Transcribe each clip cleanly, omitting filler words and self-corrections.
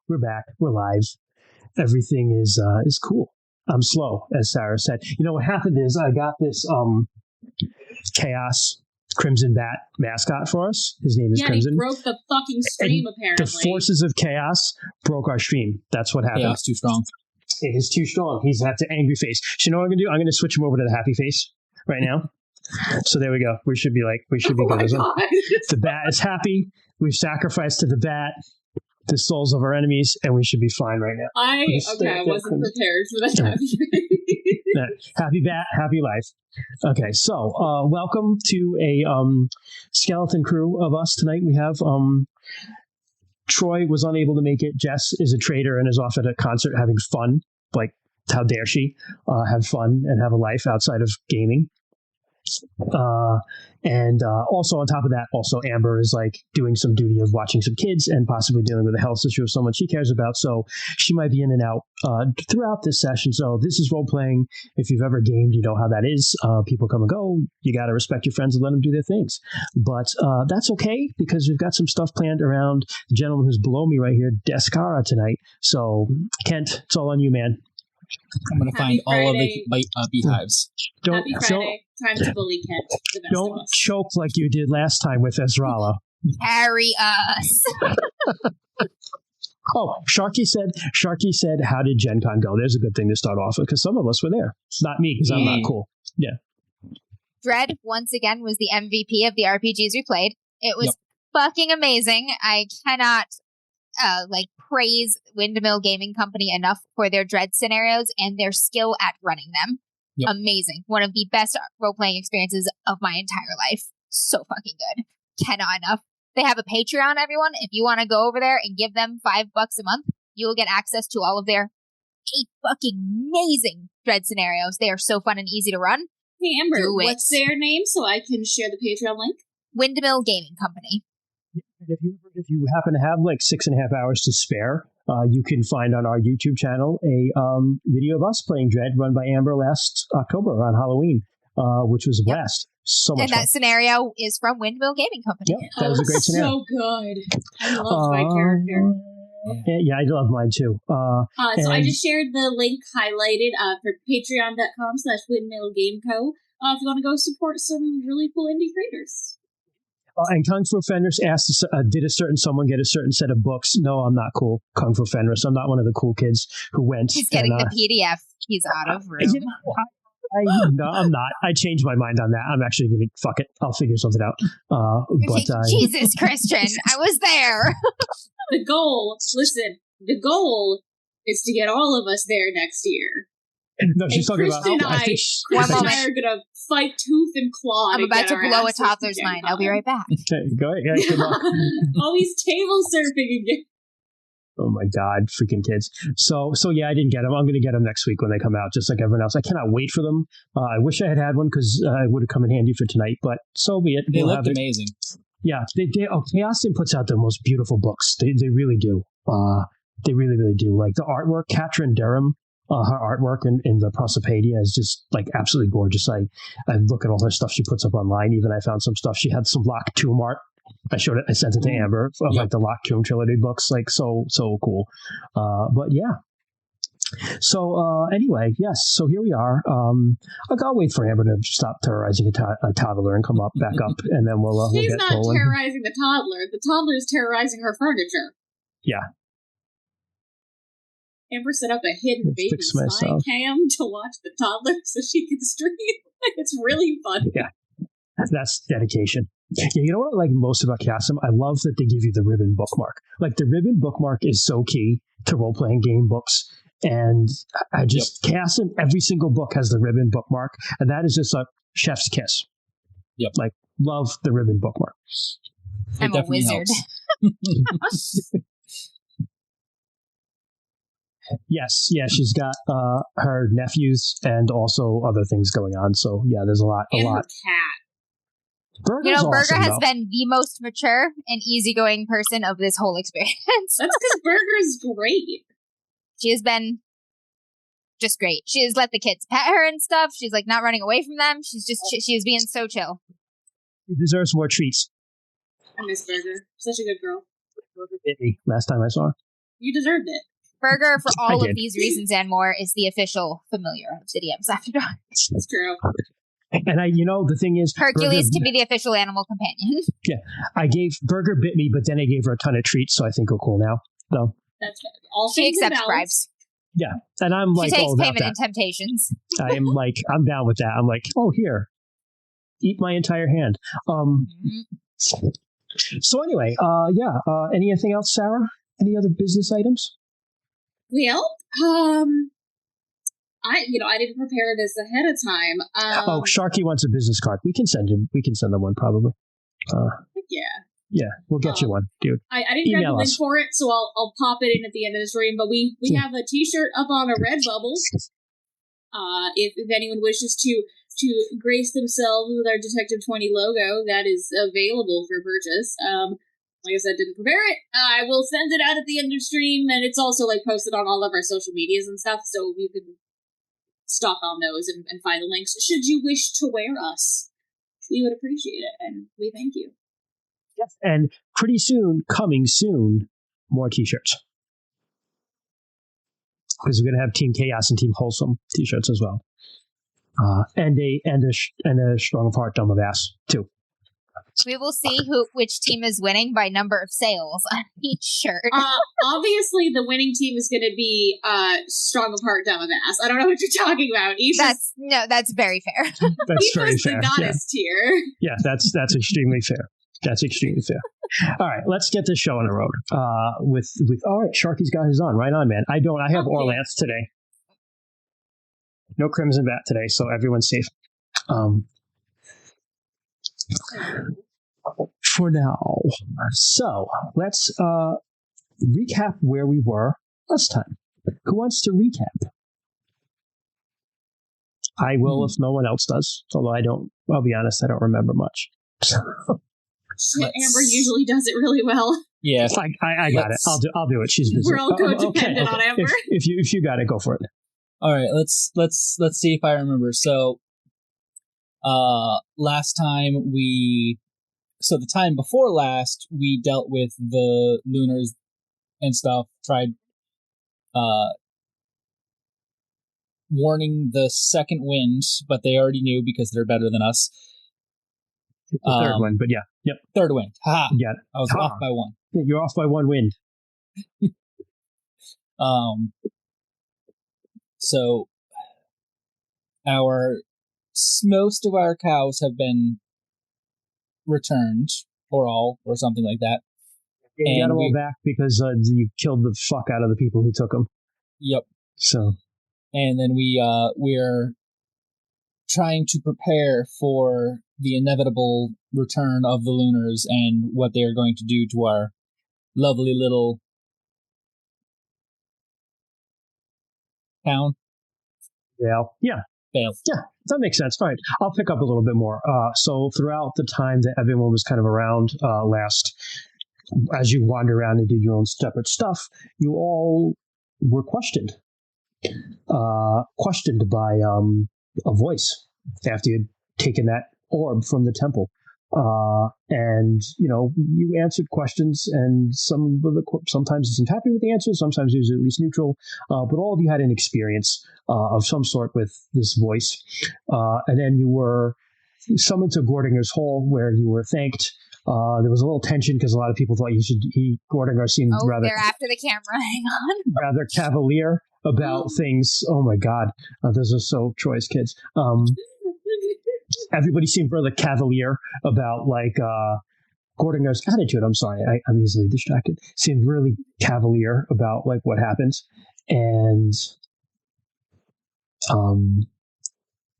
We're back. We're live. Everything is cool. I'm slow, as Sarah said. You know what happened is I got this Chaos Crimson Bat mascot for us. His name is Crimson. He broke the fucking stream, apparently. The forces of chaos broke our stream. That's what happened. Chaos too strong. It is too strong. He's at the angry face. So you know what I'm going to do? I'm going to switch him over to the happy face right now. So there we go. We should be good. The bat is happy. We've sacrificed to the bat the souls of our enemies, and we should be fine right now. I wasn't prepared for that happy face. Happy bat, happy life. Okay, so welcome to a skeleton crew of us tonight. We have Troy was unable to make it. Jess is a trader and is off at a concert having fun. Like, how dare she have fun and have a life outside of gaming? And also on top of that, also Amber is like doing some duty of watching some kids and possibly dealing with a health issue of someone she cares about. So she might be in and out throughout this session. So this is role playing. If you've ever gamed, you know how that is. People come and go. You got to respect your friends and let them do their things. But that's okay because we've got some stuff planned around the gentleman who's below me right here, Descara, tonight. So Kent, it's all on you, man. I'm going to find all of the beehives. Happy Friday. Time to bully Kent. The best don't of us. choke like you did last time with Ezrala. Carry us. Oh, Sharky said, how did Gen Con go? There's a good thing to start off with because some of us were there. It's not me because I'm not cool. Yeah. Dread, once again, was the MVP of the RPGs we played. It was fucking amazing. I cannot praise Windmill Gaming Company enough for their Dread scenarios and their skill at running them. Yep. Amazing. One of the best role-playing experiences of my entire life. So fucking good. Cannot enough. They have a Patreon, everyone. If you want to go over there and give them $5 a month, you will get access to all of their fucking amazing Dread scenarios. They are so fun and easy to run. Hey, Amber, what's their name so I can share the Patreon link? Windmill Gaming Company. If you happen to have like 6.5 hours to spare, you can find on our YouTube channel a video of us playing Dread run by Amber last October on Halloween, which was a blast. So much fun. That scenario is from Windmill Gaming Company. Yep, that was a great scenario. So good. I love my character. Yeah, I love mine too. So I just shared the link highlighted for patreon.com/windmillgameco if you want to go support some really cool indie creators. And Kung Fu Fenris asked, did a certain someone get a certain set of books? No, I'm not cool, Kung Fu Fenris. I'm not one of the cool kids who went. He's getting the PDF. He's out of room. No, I'm not. I changed my mind on that. I'm actually going to, fuck it. I'll figure something out. Jesus, Christian, I was there. The goal is to get all of us there next year. No, she's talking about. Kristen and I are gonna fight tooth and claw. I'm about to blow a toddler's mind. I'll be right back. Okay, go ahead. Good luck. Always table surfing again. Oh my God, freaking kids! So yeah, I didn't get them. I'm gonna get them next week when they come out, just like everyone else. I cannot wait for them. I wish I had one because it would have come in handy for tonight. But so be it. They looked amazing. Yeah, they Chaosium puts out the most beautiful books. They really do. They really, really do. Like the artwork, Katrin Durham. Her artwork in the Prosopadia is just like absolutely gorgeous. I look at all her stuff she puts up online. Even I found some stuff. She had some Lock Tomb art. I sent it to Amber of like the Lock Tomb trilogy books. Like so cool. But yeah. So anyway, yes. So here we are. I'll wait for Amber to stop terrorizing a toddler and come back up, and then we'll She's get not rolling. terrorizing the toddler. The toddler is terrorizing her furniture. Yeah. Amber set up a hidden baby spy cam to watch the toddler so she can stream. It's really fun. Yeah, that's dedication. Yeah, you know what I like most about Chaosium? I love that they give you the ribbon bookmark. Like the ribbon bookmark is so key to role-playing game books. And I just, Chaosium, every single book has the ribbon bookmark. And that is just a chef's kiss. Yep. Like, love the ribbon bookmark. I'm a wizard. Yes, yeah, she's got her nephews and also other things going on. So yeah, there's a lot. Her cat. Burger's Burger has been the most mature and easygoing person of this whole experience. That's because Burger's great. She has been just great. She has let the kids pet her and stuff. She's like not running away from them. She's just she's being so chill. She deserves more treats. I miss Burger. Such a good girl. Burger bit me last time I saw her. You deserved it. Burger, for all of these reasons and more, is the official familiar of the DMs After Dark. That's true. And the thing is, Hercules can be the official animal companion. Yeah, Burger bit me, but then I gave her a ton of treats, so I think we're cool now. So that's good. All she accepts bribes. Yeah, and I'm she like, takes all about payment that. in temptations. I'm down with that. I'm like, oh, here, eat my entire hand. So anyway, anything else, Sarah? Any other business items? Well, I didn't prepare this ahead of time. Sharky wants a business card. We can send them one probably. Yeah, we'll get you one, dude. I didn't grab the link for it, so I'll pop it in at the end of the stream. But we have a T-shirt up on a Redbubble. If anyone wishes to grace themselves with our Detective 20 logo, that is available for purchase. Like I said, didn't prepare it. I will send it out at the end of stream, and it's also posted on all of our social medias and stuff, so you can stalk on those and find the links. Should you wish to wear us, we would appreciate it, and we thank you. Yes, and coming soon, more T-shirts. Because we're going to have Team Chaos and Team Wholesome T-shirts as well, and a Strong of Heart, Dumb of Ass too. We will see which team is winning by number of sales on each shirt. Obviously, the winning team is going to be Strong of Heart, Dumb of Ass. I don't know what you're talking about. That's very fair. That's very fair. The goddess tier. Yeah, that's extremely fair. That's extremely fair. All right, let's get this show on the road. With all right, Sharky's got his on. Right on, man. I don't. I have Orlance today. No Crimson Bat today, so everyone's safe. For now. So let's recap where we were last time. Who wants to recap? I will if no one else does. Although I'll be honest, I don't remember much. Amber usually does it really well. Yeah, I got it. I'll do it. She's busy. We're all codependent on Amber. If you got it, go for it. All right, let's see if I remember. So, last time the time before last, we dealt with the Lunars and stuff. Tried warning the second wind, but they already knew because they're better than us. The third one, but yeah. Yep. Third wind. Ha! Yeah. I was off by one. You're off by one wind. So most of our cows have been returned, or all, or something like that. Yeah, you got them all back because you killed the fuck out of the people who took them. Yep. So. And then we're trying to prepare for the inevitable return of the Lunars and what they are going to do to our lovely little town. Vale. Yeah. Vale. Yeah, that makes sense. All right. I'll pick up a little bit more. So throughout the time that everyone was kind of around last, as you wandered around and did your own separate stuff, you all were questioned. Questioned by a voice after you'd taken that orb from the temple. And, you answered questions, and sometimes you seemed happy with the answers, sometimes you was at least neutral, but all of you had an experience of some sort with this voice. And then you were summoned to Gordinger's Hall, where you were thanked. There was a little tension because a lot of people thought Gordinger seemed rather... they're after the camera, hang on. Rather cavalier about things. Oh my God. Those are so choice, kids. Everybody seemed rather cavalier about Gordinger's attitude. I'm sorry, I'm easily distracted. Seemed really cavalier about what happens, and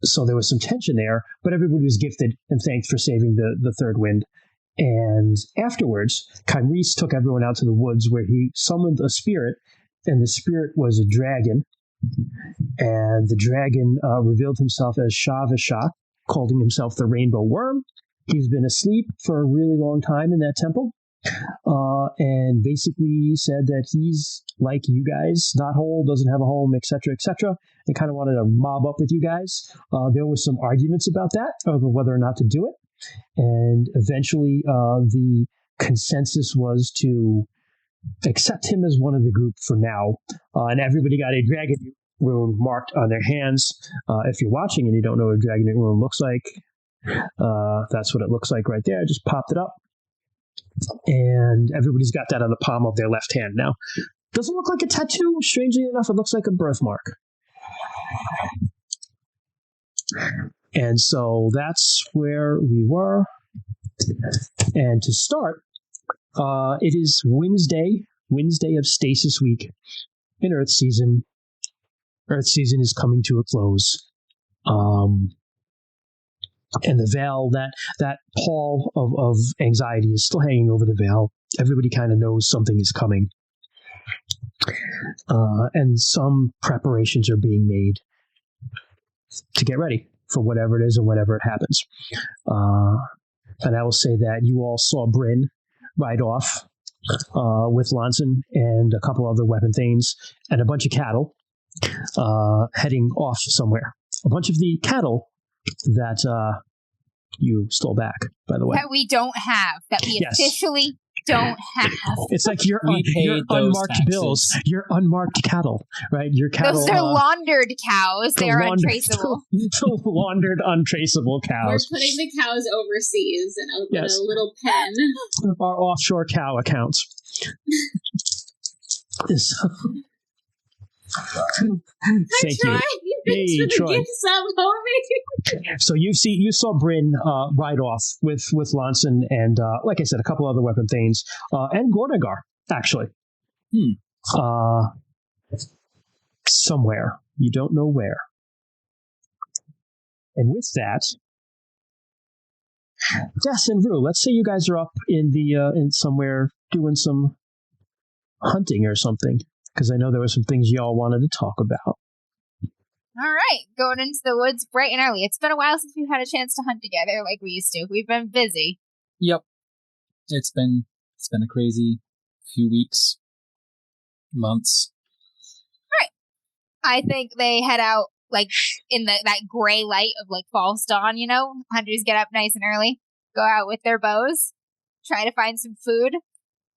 so there was some tension there. But everybody was gifted and thanked for saving the third wind. And afterwards, Kyrese took everyone out to the woods where he summoned a spirit, and the spirit was a dragon. And the dragon revealed himself as Shavashak, calling himself the Rainbow Worm. He's been asleep for a really long time in that temple, and basically said that he's like you guys, not whole, doesn't have a home, etc., and kind of wanted to mob up with you guys. There was some arguments about that, over whether or not to do it, and eventually the consensus was to accept him as one of the group for now. And everybody got a dragon rune marked on their hands. If you're watching and you don't know what a dragon rune looks like, that's what it looks like right there. I just popped it up. And everybody's got that on the palm of their left hand now. Doesn't look like a tattoo. Strangely enough, it looks like a birthmark. And so that's where we were. And to start, it is Wednesday of Stasis Week in Earth Season. Earth Season is coming to a close. And the veil, that pall of anxiety is still hanging over the veil. Everybody kind of knows something is coming. And some preparations are being made to get ready for whatever it is and whenever it happens. And I will say that you all saw Bryn ride off with Lonson and a couple other weapon thanes and a bunch of cattle heading off somewhere. A bunch of the cattle that you stole back, by the way. That we don't have. That we Yes. officially don't have. It's like your We paid those unmarked taxes. bills, your unmarked cattle, right? Your cattle. Those are laundered cows. They are untraceable. Laundered, untraceable We're cows. putting the cows overseas in a Yes. little pen. Our offshore cow accounts. Thank you. Hey, Thanks for the Troy. gift sub, homie. So you saw Bryn ride off with Lonson and like I said, a couple other weapon thanes and Gordagar actually. Somewhere you don't know where. And with that, Des and Rue, let's say you guys are up in in somewhere doing some hunting or something, because I know there were some things y'all wanted to talk about. All right, going into the woods bright and early. It's been a while since we've had a chance to hunt together like we used to. We've been busy. Yep. It's been a crazy few weeks, months. I think they head out like in that gray light of like false dawn, you know? Hunters get up nice and early, go out with their bows, try to find some food,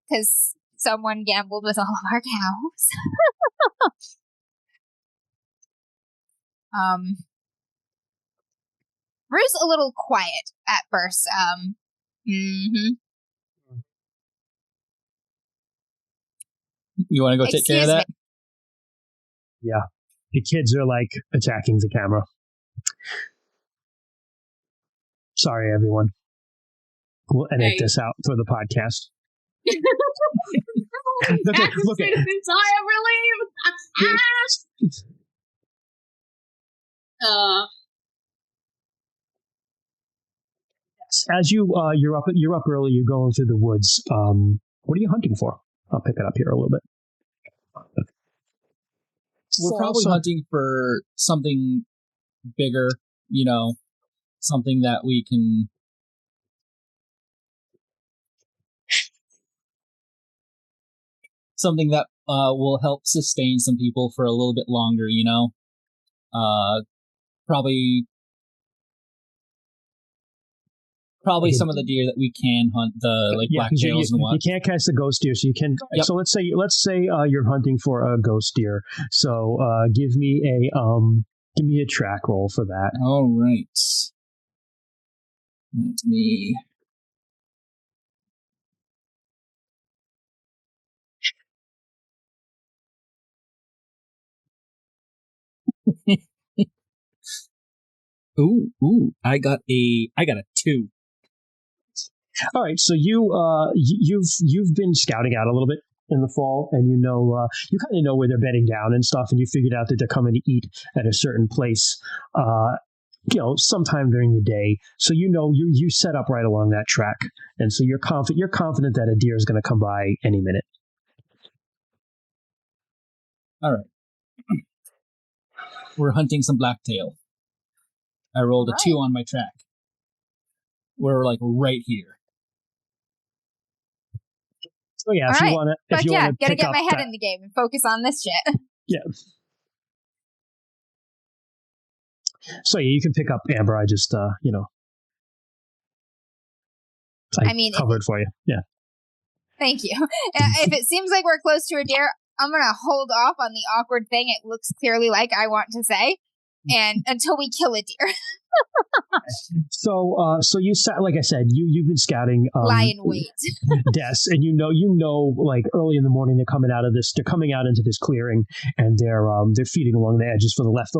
because someone gambled with all of our cows. Rue's a little quiet at first. You want to go take care of Excuse that? Yeah. The kids are like attacking the camera. Sorry, everyone. We'll edit this out for the podcast. Look at Since I ever leave. As you're up early, you're going through the woods. What are you hunting for? I'll pick it up here a little bit. We're probably hunting for something bigger, you know, something that we can. Something that will help sustain some people for a little bit longer, you know? Probably some of the deer that we can hunt, the blacktails and what. You can't catch the ghost deer, so you can. Yep. So let's say you're hunting for a ghost deer. So give me a track roll for that. All right. Let me. Ooh! I got a 2. All right, so you've been scouting out a little bit in the fall, and you kind of know where they're bedding down and stuff, and you figured out that they're coming to eat at a certain place, sometime during the day. So you set up right along that track, and so you're confident that a deer is going to come by any minute. All right. We're hunting some blacktail. I rolled a 2 on my track. We're like right here. So yeah, if you want to, gotta get my head in the game and focus on this shit. Yeah. So yeah, you can pick up Amber. I just I covered for you. Yeah. Thank you. If it seems like we're close to a deer, I'm going to hold off on the awkward thing it looks clearly like I want to say, and until we kill a deer. So you like I said, you've been scouting. Lie in wait. Des, and you know, like early in the morning they're coming out into this clearing, and they're feeding along the edges for the last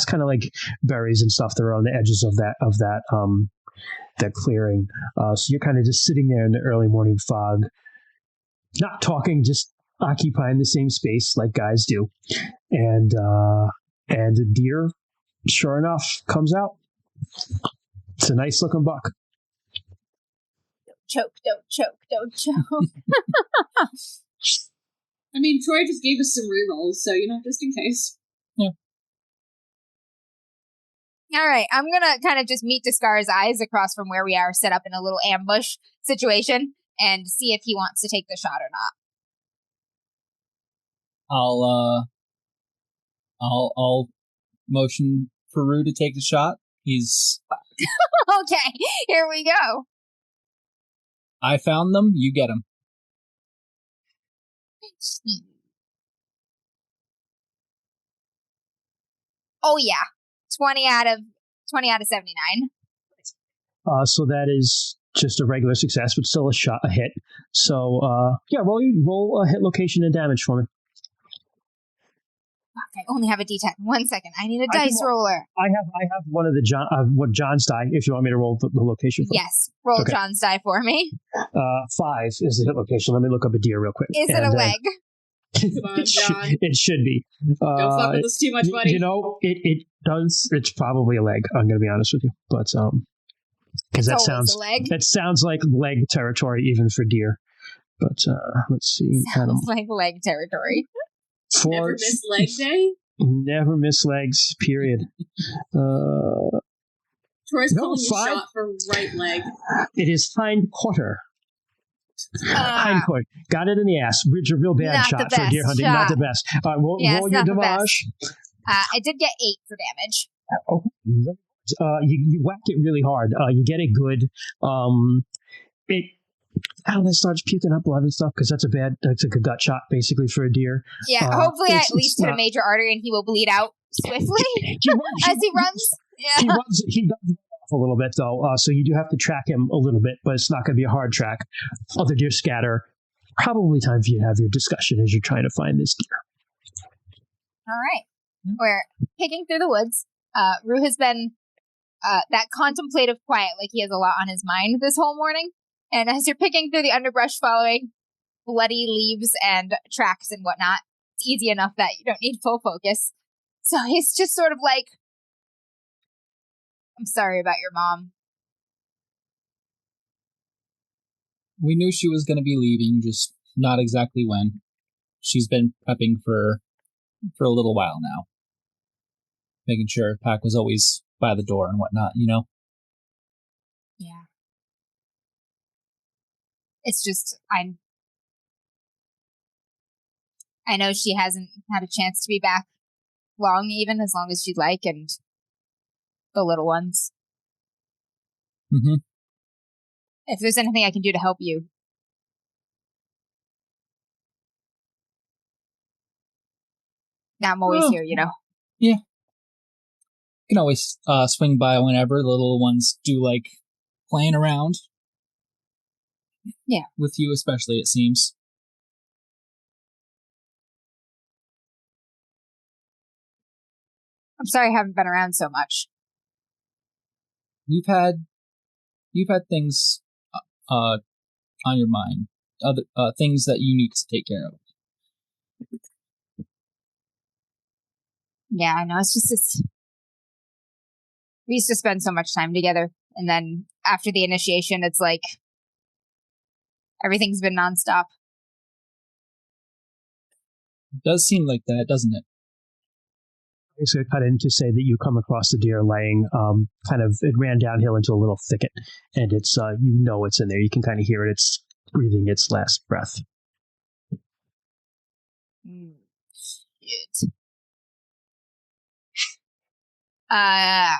kind of like berries and stuff that are on the edges of that clearing. So you're kind of just sitting there in the early morning fog, not talking, just occupying the same space like guys do, and the deer, sure enough, comes out. It's a nice looking buck. Don't choke. I mean, Troy just gave us some rerolls, so, just in case. Yeah. All right, I'm going to kind of just meet Descara's eyes across from where we are, set up in a little ambush situation, and see if he wants to take the shot or not. I'll motion for Rue to take the shot. He's... Okay, here we go. I found them, you get them. Oh yeah, 20 out of 79. So that is just a regular success, but still a hit. So roll a hit location and damage for me. Fuck, I only have a D10. 1 second, I need a dice roller. I have one of the John's die. If you want me to roll the location for yes, roll okay. John's die for me. 5 is the hit location. Let me look up a deer real quick. Is it a leg? Come on, John. It should be. Don't fuck with us too much, buddy. It does. It's probably a leg. I'm going to be honest with you, but because that sounds like leg territory even for deer. But let's see. Sounds like leg territory. Never miss leg day? Never miss legs, period. Troy's calling you shot for right leg. It is hind quarter. Hind quarter. Got it in the ass. Which a real bad shot for deer hunting. Not the best. Roll your damage. I did get 8 for damage. Oh, you whack it really hard. You get it good. It starts puking up blood and stuff because that's a gut shot basically for a deer. Yeah, hopefully at least to a major artery and he will bleed out swiftly as he runs. Yeah. He does run off a little bit though, so you do have to track him a little bit, but it's not going to be a hard track. Other deer scatter. Probably time for you to have your discussion as you're trying to find this deer. All right. We're picking through the woods. Rue has been that contemplative quiet, like he has a lot on his mind this whole morning. And as you're picking through the underbrush following bloody leaves and tracks and whatnot, it's easy enough that you don't need full focus. So he's just sort of like, I'm sorry about your mom. We knew she was going to be leaving, just not exactly when. She's been prepping for a little while now. Making sure Pac was always by the door and whatnot, Yeah. It's just, I know she hasn't had a chance to be back as long as she'd like, and the little ones. Mm-hmm. If there's anything I can do to help you. Now I'm always here, Yeah. You can always swing by whenever. The little ones do like playing around. Yeah. With you especially, it seems. I'm sorry I haven't been around so much. You've had things on your mind. Other things that you need to take care of. Yeah, I know. We used to spend so much time together. And then after the initiation, it's like everything's been nonstop. It does seem like that, doesn't it? So I cut in to say that you come across the deer laying, it ran downhill into a little thicket, and it's, it's in there. You can kind of hear it. It's breathing its last breath. Shit. I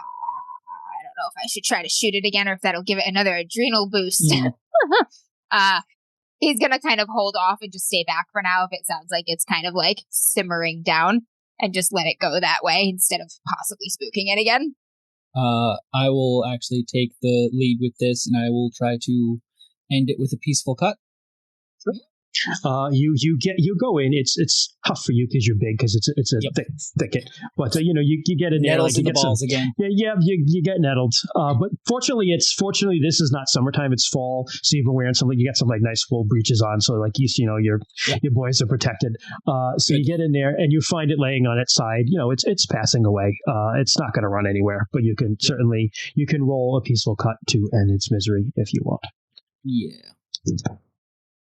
don't know if I should try to shoot it again or if that'll give it another adrenal boost. he's gonna kind of hold off and just stay back for now if it sounds like it's kind of like simmering down, and just let it go that way instead of possibly spooking it again. I will actually take the lead with this, and I will try to end it with a peaceful cut. You go in. It's tough for you because you're big, because it's a thick thicket. But you get in there, Nettles like, in you the get balls some, again. you get nettled. But fortunately this is not summertime; it's fall. So you've been wearing you got some like nice wool breeches on, so like your boys are protected. So Good. you get in there and you find it laying on its side. It's passing away. It's not going to run anywhere, but you can certainly roll a peaceful cut to end its misery if you want. Yeah.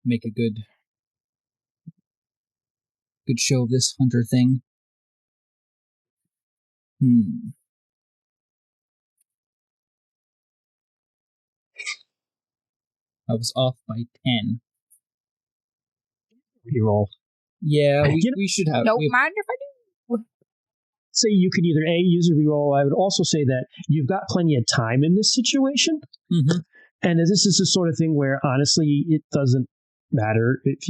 Make a good show of this hunter thing. I was off by 10. Reroll. Yeah, we should have. Don't mind if I do. Say you could either use a reroll. I would also say that you've got plenty of time in this situation, and this is the sort of thing where honestly it doesn't matter if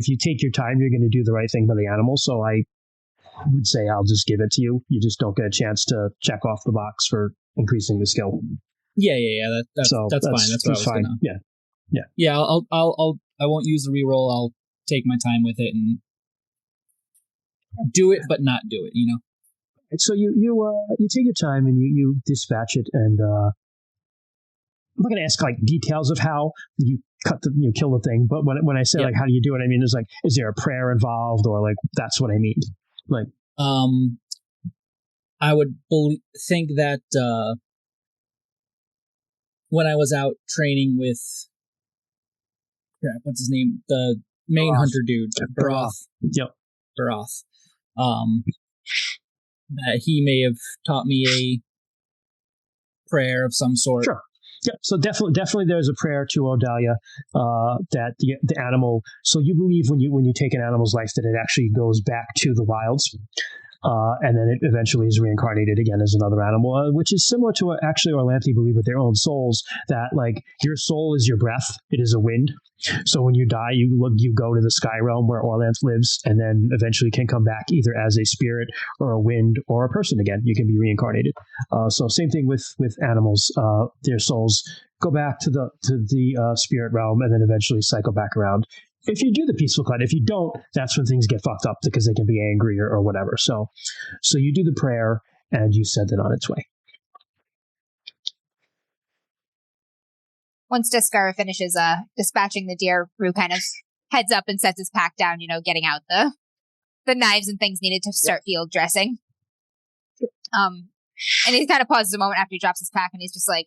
you take your time, you're going to do the right thing by the animal. So I would say I'll just give it to you. You just don't get a chance to check off the box for increasing the skill. Yeah. That's fine. That's what I was fine. Gonna. Yeah. I won't use the reroll. I'll take my time with it and do it, but not do it. So you take your time and you dispatch it, and I'm not going to ask like details of how you kill the thing, but when I say like how do you do it, I mean is there a prayer involved, or like that's what I mean. Like I would think that when I was out training with what's his name, the main hunter dude, Baroth. Yep. Baroth. That he may have taught me a prayer of some sort. Sure. Yep. So definitely there's a prayer to Odayla, that the animal. So you believe when you take an animal's life that it actually goes back to the wilds, and then it eventually is reincarnated again as another animal, which is similar to what actually Orlanthi believe with their own souls, that like your soul is your breath. It is a wind. So when you die, you go to the sky realm where Orlanth lives, and then eventually can come back either as a spirit or a wind or a person again. You can be reincarnated. So same thing with animals. Their souls go back to the spirit realm and then eventually cycle back around. If you do the peaceful cut, if you don't, that's when things get fucked up because they can be angry or whatever. So you do the prayer and you send it on its way. Once Descara finishes dispatching the deer, Rue kind of heads up and sets his pack down, getting out the knives and things needed to start field dressing. And he kind of pauses a moment after he drops his pack, and he's just like,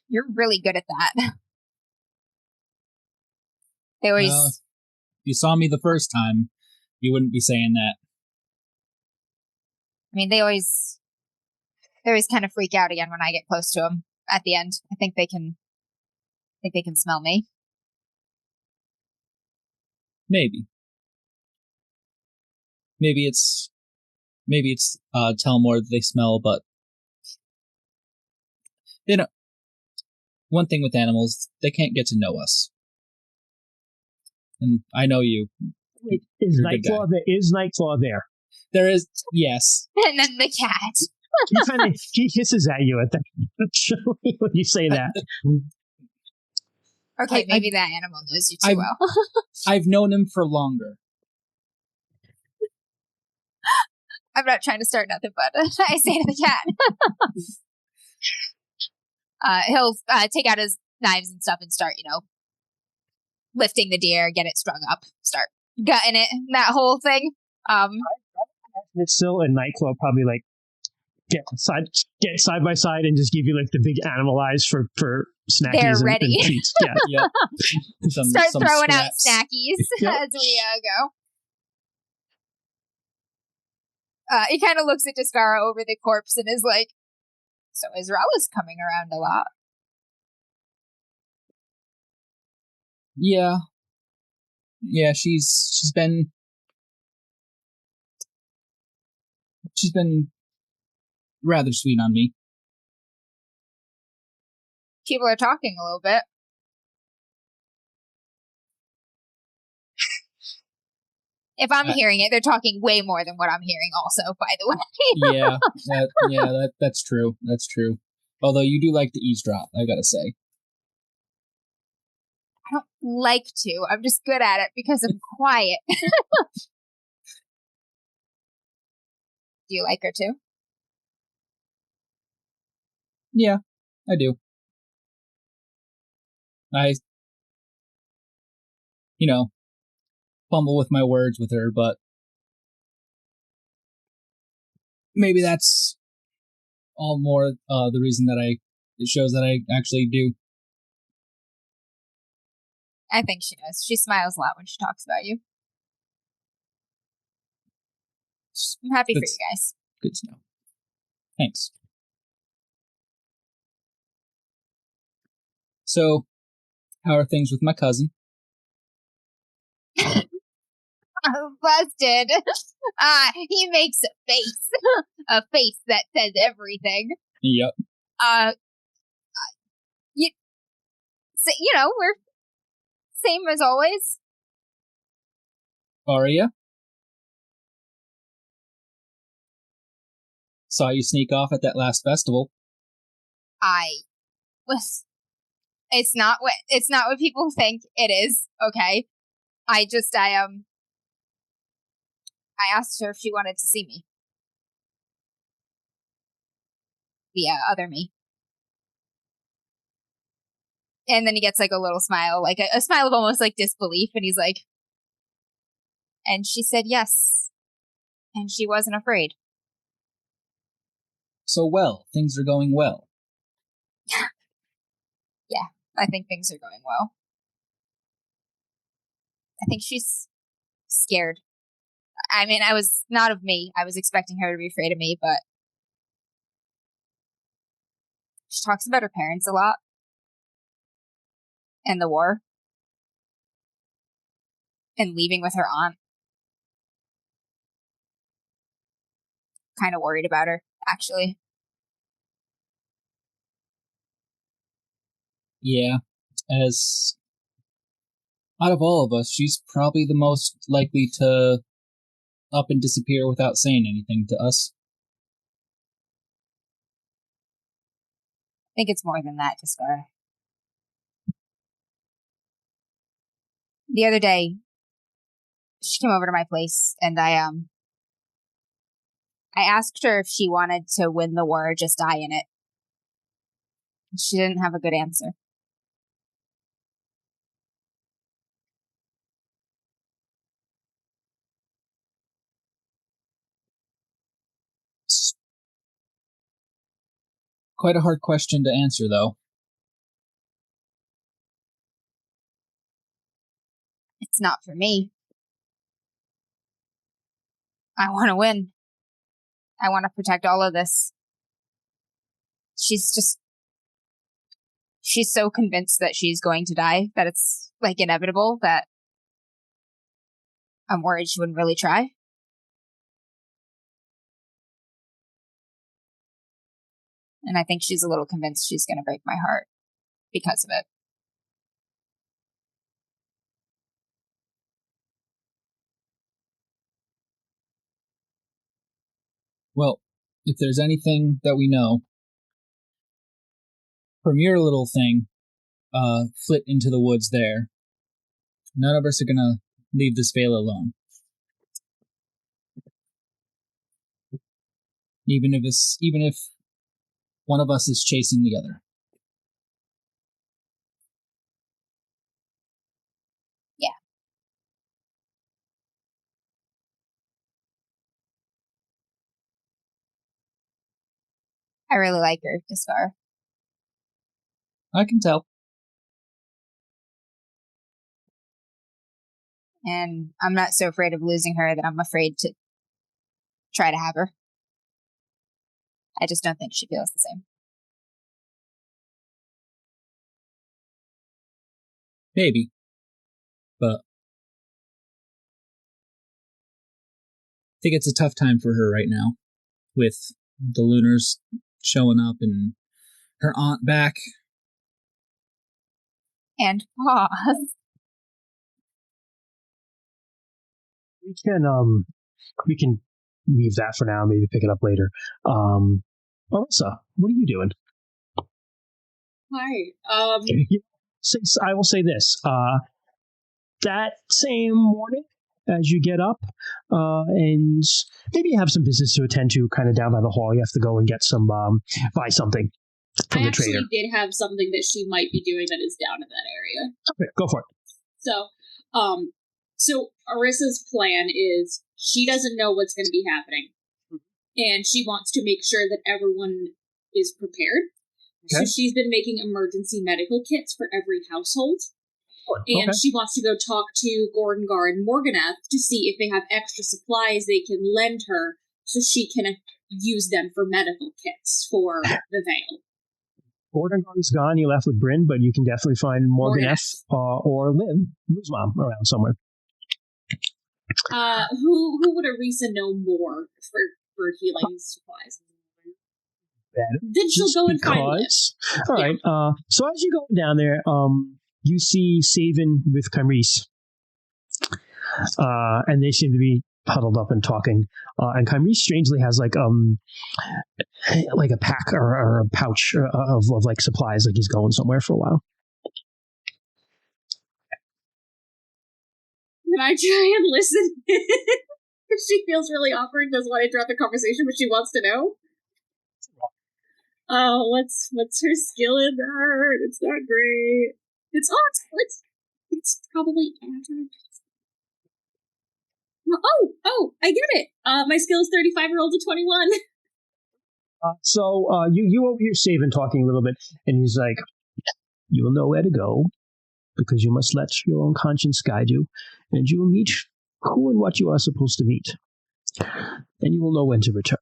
"You're really good at that." They always... if you saw me the first time, you wouldn't be saying that. I mean, they always kind of freak out again when I get close to them at the end. I think they can smell me. Maybe it's Telmore that they smell, but one thing with animals, they can't get to know us. And I know you. Wait, is Nightclaw there? Is Nightclaw there? There is, yes. And then the cat. He hisses at you at that when you say that. Okay, maybe that animal knows you too well. I've known him for longer. I'm not trying to start nothing, but I say to the cat. He'll take out his knives and stuff and start, lifting the deer, get it strung up, start gutting it, that whole thing. It's still a Nightclaw probably like get side by side and just give you like the big animal eyes for snackies. They're ready. And treats. Yeah. Yep. Start throwing out snackies Yep. as we go. He kind of looks at Descara over the corpse and is like, "So Israela's coming around a lot." Yeah, she's been rather sweet on me. People are talking a little bit. If I'm hearing it, they're talking way more than what I'm hearing also, by the way. That's true. That's true. Although you do like to eavesdrop, I gotta say. I don't like to. I'm just good at it because I'm quiet. Do you like her too? Yeah, I do. I, fumble with my words with her, but maybe that's all more the reason that it shows that I actually do. I think she does. She smiles a lot when she talks about you. I'm happy for you guys. Good to know. Thanks. So, how are things with my cousin? Busted. He makes a face. A face that says everything. Yep. We're same as always. Aria? Saw you sneak off at that last festival. It's not what people think it is, okay? I asked her if she wanted to see me. The other me. And then he gets like a little smile, like a smile of almost like disbelief, and he's like, and she said yes. And she wasn't afraid. So things are going well. Yeah, I think things are going well. I think she's scared. I mean, I was not of me. I was expecting her to be afraid of me, but she talks about her parents a lot. And the war. And leaving with her aunt. Kind of worried about her, actually. Yeah, as out of all of us, she's probably the most likely to up and disappear without saying anything to us. I think it's more than that, Descara. The other day, she came over to my place, and I asked her if she wanted to win the war or just die in it. She didn't have a good answer. It's quite a hard question to answer, though. It's not for me. I want to win. I want to protect all of this. She's so convinced that she's going to die, that it's like inevitable, that I'm worried she wouldn't really try. And I think she's a little convinced she's going to break my heart because of it. Well, if there's anything that we know, from your little thing, flit into the woods there, none of us are gonna leave this Vale alone. Even if one of us is chasing the other. Yeah. I really like her, Descara. I can tell. And I'm not so afraid of losing her that I'm afraid to try to have her. I just don't think she feels the same. Maybe. But I think it's a tough time for her right now, with the Lunars showing up and her aunt back. And pause. we can leave that for now. Maybe pick it up later. Marissa, what are you doing? Hi. I will say this. That same morning, as you get up, and maybe you have some business to attend to, kind of down by the hall. You have to go and get some, buy something from the trader. I actually did have something that she might be doing that is down in that area. Okay, go for it. So Arissa's plan is she doesn't know what's going to be happening, and she wants to make sure that everyone is prepared. Okay. So she's been making emergency medical kits for every household. And she wants to go talk to Gordengar and Morganeth to see if they have extra supplies they can lend her so she can use them for medical kits for the Vale. Gordengar's gone. You left with Bryn, but you can definitely find Morganeth or Liv, who's mom, around somewhere. Who would Arisa know more for healing supplies? Then she'll go and find Liv. All right. So as you go down there, you see Saven with Kymrese. And they seem to be huddled up and talking. And Kymrese strangely has like a pack or a pouch of like supplies, like he's going somewhere for a while. Can I try and listen? She feels really awkward, doesn't want to interrupt the conversation, but she wants to know. Oh, what's her skill in that? It's not great. It's probably average. Oh, I get it. My skill is 35, rolled a 21. So you overhear Saven talking a little bit, and he's like, "You will know where to go, because you must let your own conscience guide you, and you will meet who and what you are supposed to meet, and you will know when to return."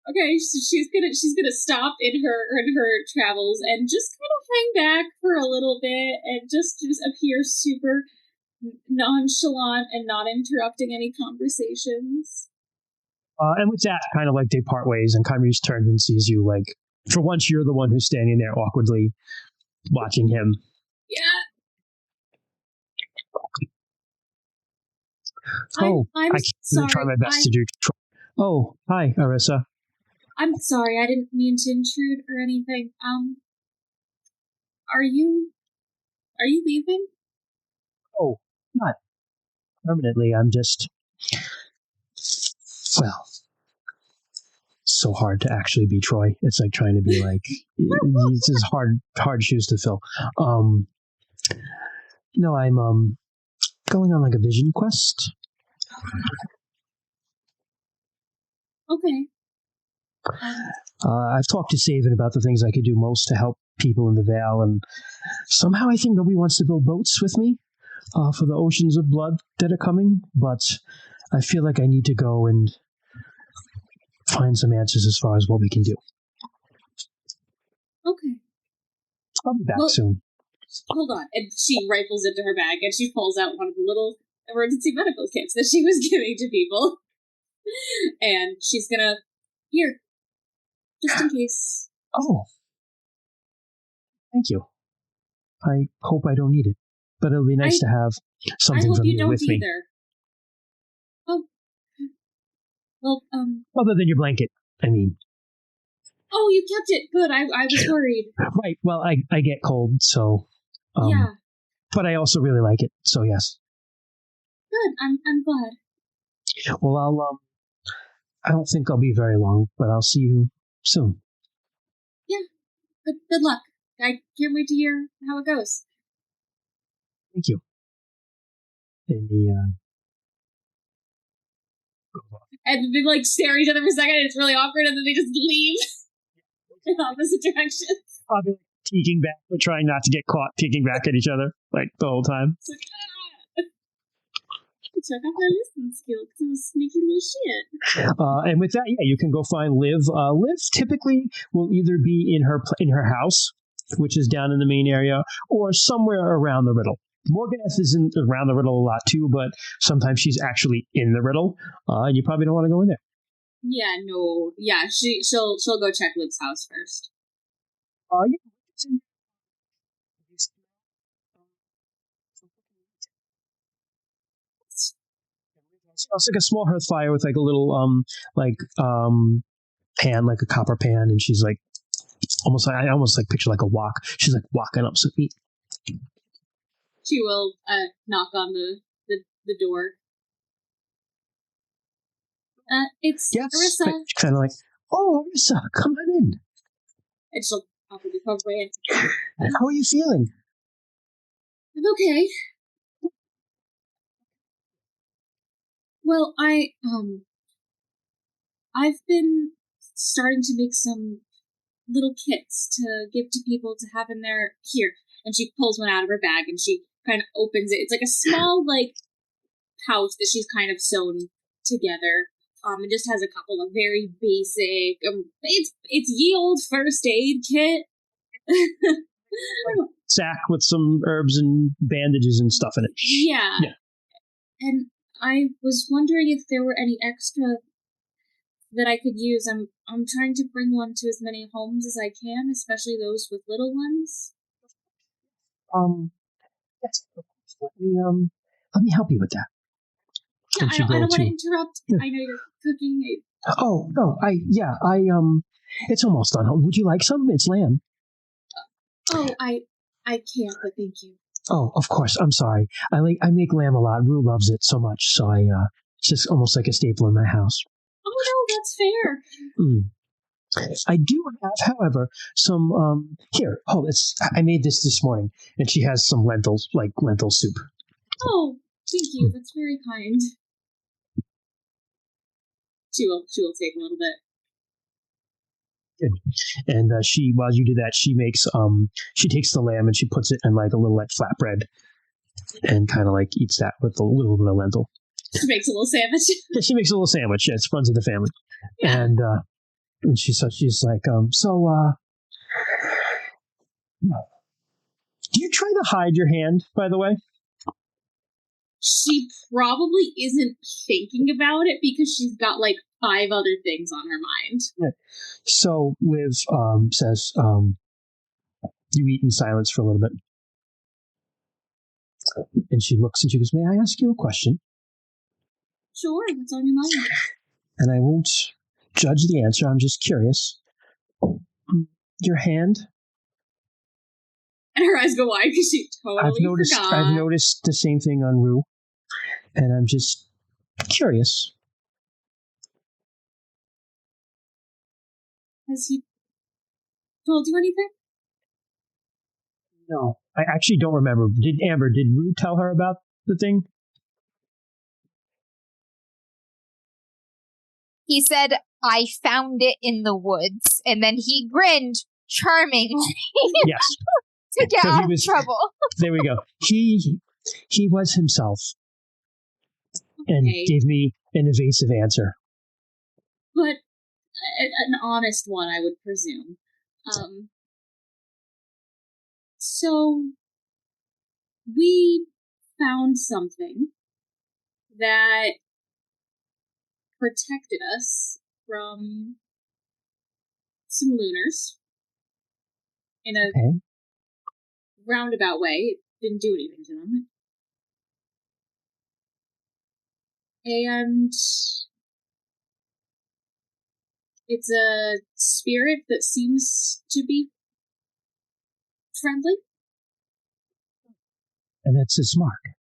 Okay, so she's gonna stop in her travels and just kind of hang back for a little bit and just appear super nonchalant and not interrupting any conversations. And with that, kind of like they part ways, and Kymrese turns and sees you. Like, for once, you're the one who's standing there awkwardly watching him. Yeah. I'm sorry. Try my best to do. Oh, hi, Arissa. I'm sorry, I didn't mean to intrude or anything. Are you leaving? Oh, not permanently. I'm just, well, so hard to actually be Troy. It's like trying to be like, this is hard shoes to fill. No, I'm going on like a vision quest. Okay. I've talked to Saven about the things I could do most to help people in the Vale, and somehow I think nobody wants to build boats with me for the oceans of blood that are coming, but I feel like I need to go and find some answers as far as what we can do. Okay. I'll be back soon. Hold on. And she rifles into her bag and she pulls out one of the little emergency medical kits that she was giving to people. And she's gonna, here, just in case. Oh. Thank you. I hope I don't need it, but it'll be nice to have something from you with me. Oh. Well, other than your blanket, I mean. Oh, you kept it. Good. I was worried. Right. Well, I get cold, so. Yeah. But I also really like it, so yes. Good. I'm glad. Well, I don't think I'll be very long, but I'll see you soon. Yeah. Good luck. I can't wait to hear how it goes. Thank you. And and they're like staring at each other for a second, and it's really awkward, and then they just leave in opposite directions. Probably peeking back, but trying not to get caught peeking back at each other like the whole time. It's like, check out my listening skill because I'm a sneaky little shit. And with that, yeah, you can go find Liv. Liv typically will either be in her house, which is down in the main area, or somewhere around the riddle. Morganeth isn't around the riddle a lot too, but sometimes she's actually in the riddle, and you probably don't want to go in there. Yeah, no, yeah, she'll go check Liv's house first. Yeah. It's like a small hearth fire with like a little pan, like a copper pan, and she's like I almost like picture like a wok. She's like walking up some meat. She will knock on the door. It's Arissa. Kind of like, oh, Arissa, come on in. And she'll awkwardly poke my hand. How are you feeling? I'm okay. Well, I've been starting to make some little kits to give to people to have in their here. And she pulls one out of her bag and she kind of opens it. It's like a small like pouch that she's kind of sewn together. It just has a couple of very basic. It's ye old first aid kit. Sack with some herbs and bandages and stuff in it. Yeah. And I was wondering if there were any extra that I could use. I'm trying to bring one to as many homes as I can, especially those with little ones. Yes. Let me help you with that. Yeah, I don't want to interrupt. Yeah. I know you're cooking. Oh no, it's almost done. Would you like some? It's lamb. Oh, I can't, but thank you. Oh, of course. I'm sorry. I make lamb a lot. Rue loves it so much, so it's just almost like a staple in my house. Oh no, that's fair. I do have, however, some here. Oh, I made this morning, and she has some lentil soup. Oh, thank you. That's very kind. She will take a little bit. Good. And while you do that, she makes she takes the lamb and she puts it in like a little like flatbread, and kind of like eats that with a little bit of lentil. She makes a little sandwich. Yeah, she makes a little sandwich. Yeah, it's runs in the family. Yeah. And she's like, do you try to hide your hand, by the way? She probably isn't thinking about it because she's got like 5 other things on her mind. Yeah. So Liv says, you eat in silence for a little bit. And she looks and she goes, may I ask you a question? Sure, what's on your mind? And I won't judge the answer, I'm just curious. Your hand? And her eyes go wide because she totally forgot. I've noticed the same thing on Rue. And I'm just curious. Has he told you anything? No, I actually don't remember. Did Rue tell her about the thing? He said, I found it in the woods. And then he grinned charmingly. Yes. To get out of trouble. There we go. He was himself. And gave me an evasive answer. But an honest one, I would presume. So we found something that protected us from some lunars in a roundabout way. It didn't do anything to them. And it's a spirit that seems to be friendly. And that's his mark.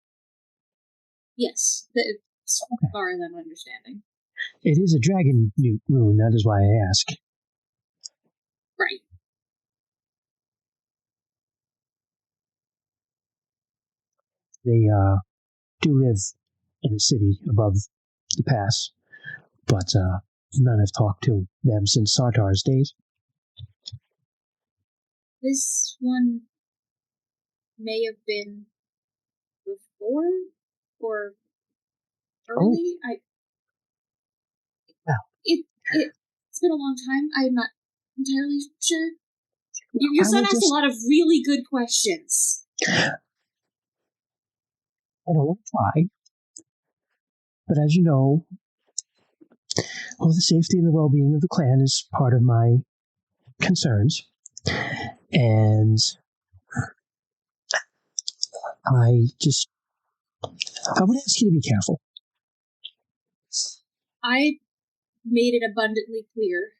Yes, as far as I'm understanding. It is a dragon rune, that is why I ask. Right. They do live in a city above the pass, but none have talked to them since Sartar's days. This one may have been before or early. It's been a long time. I'm not entirely sure. Your son asked a lot of really good questions. I don't want to try, but as you know, the safety and the well-being of the clan is part of my concerns, and I would ask you to be careful. I made it abundantly clear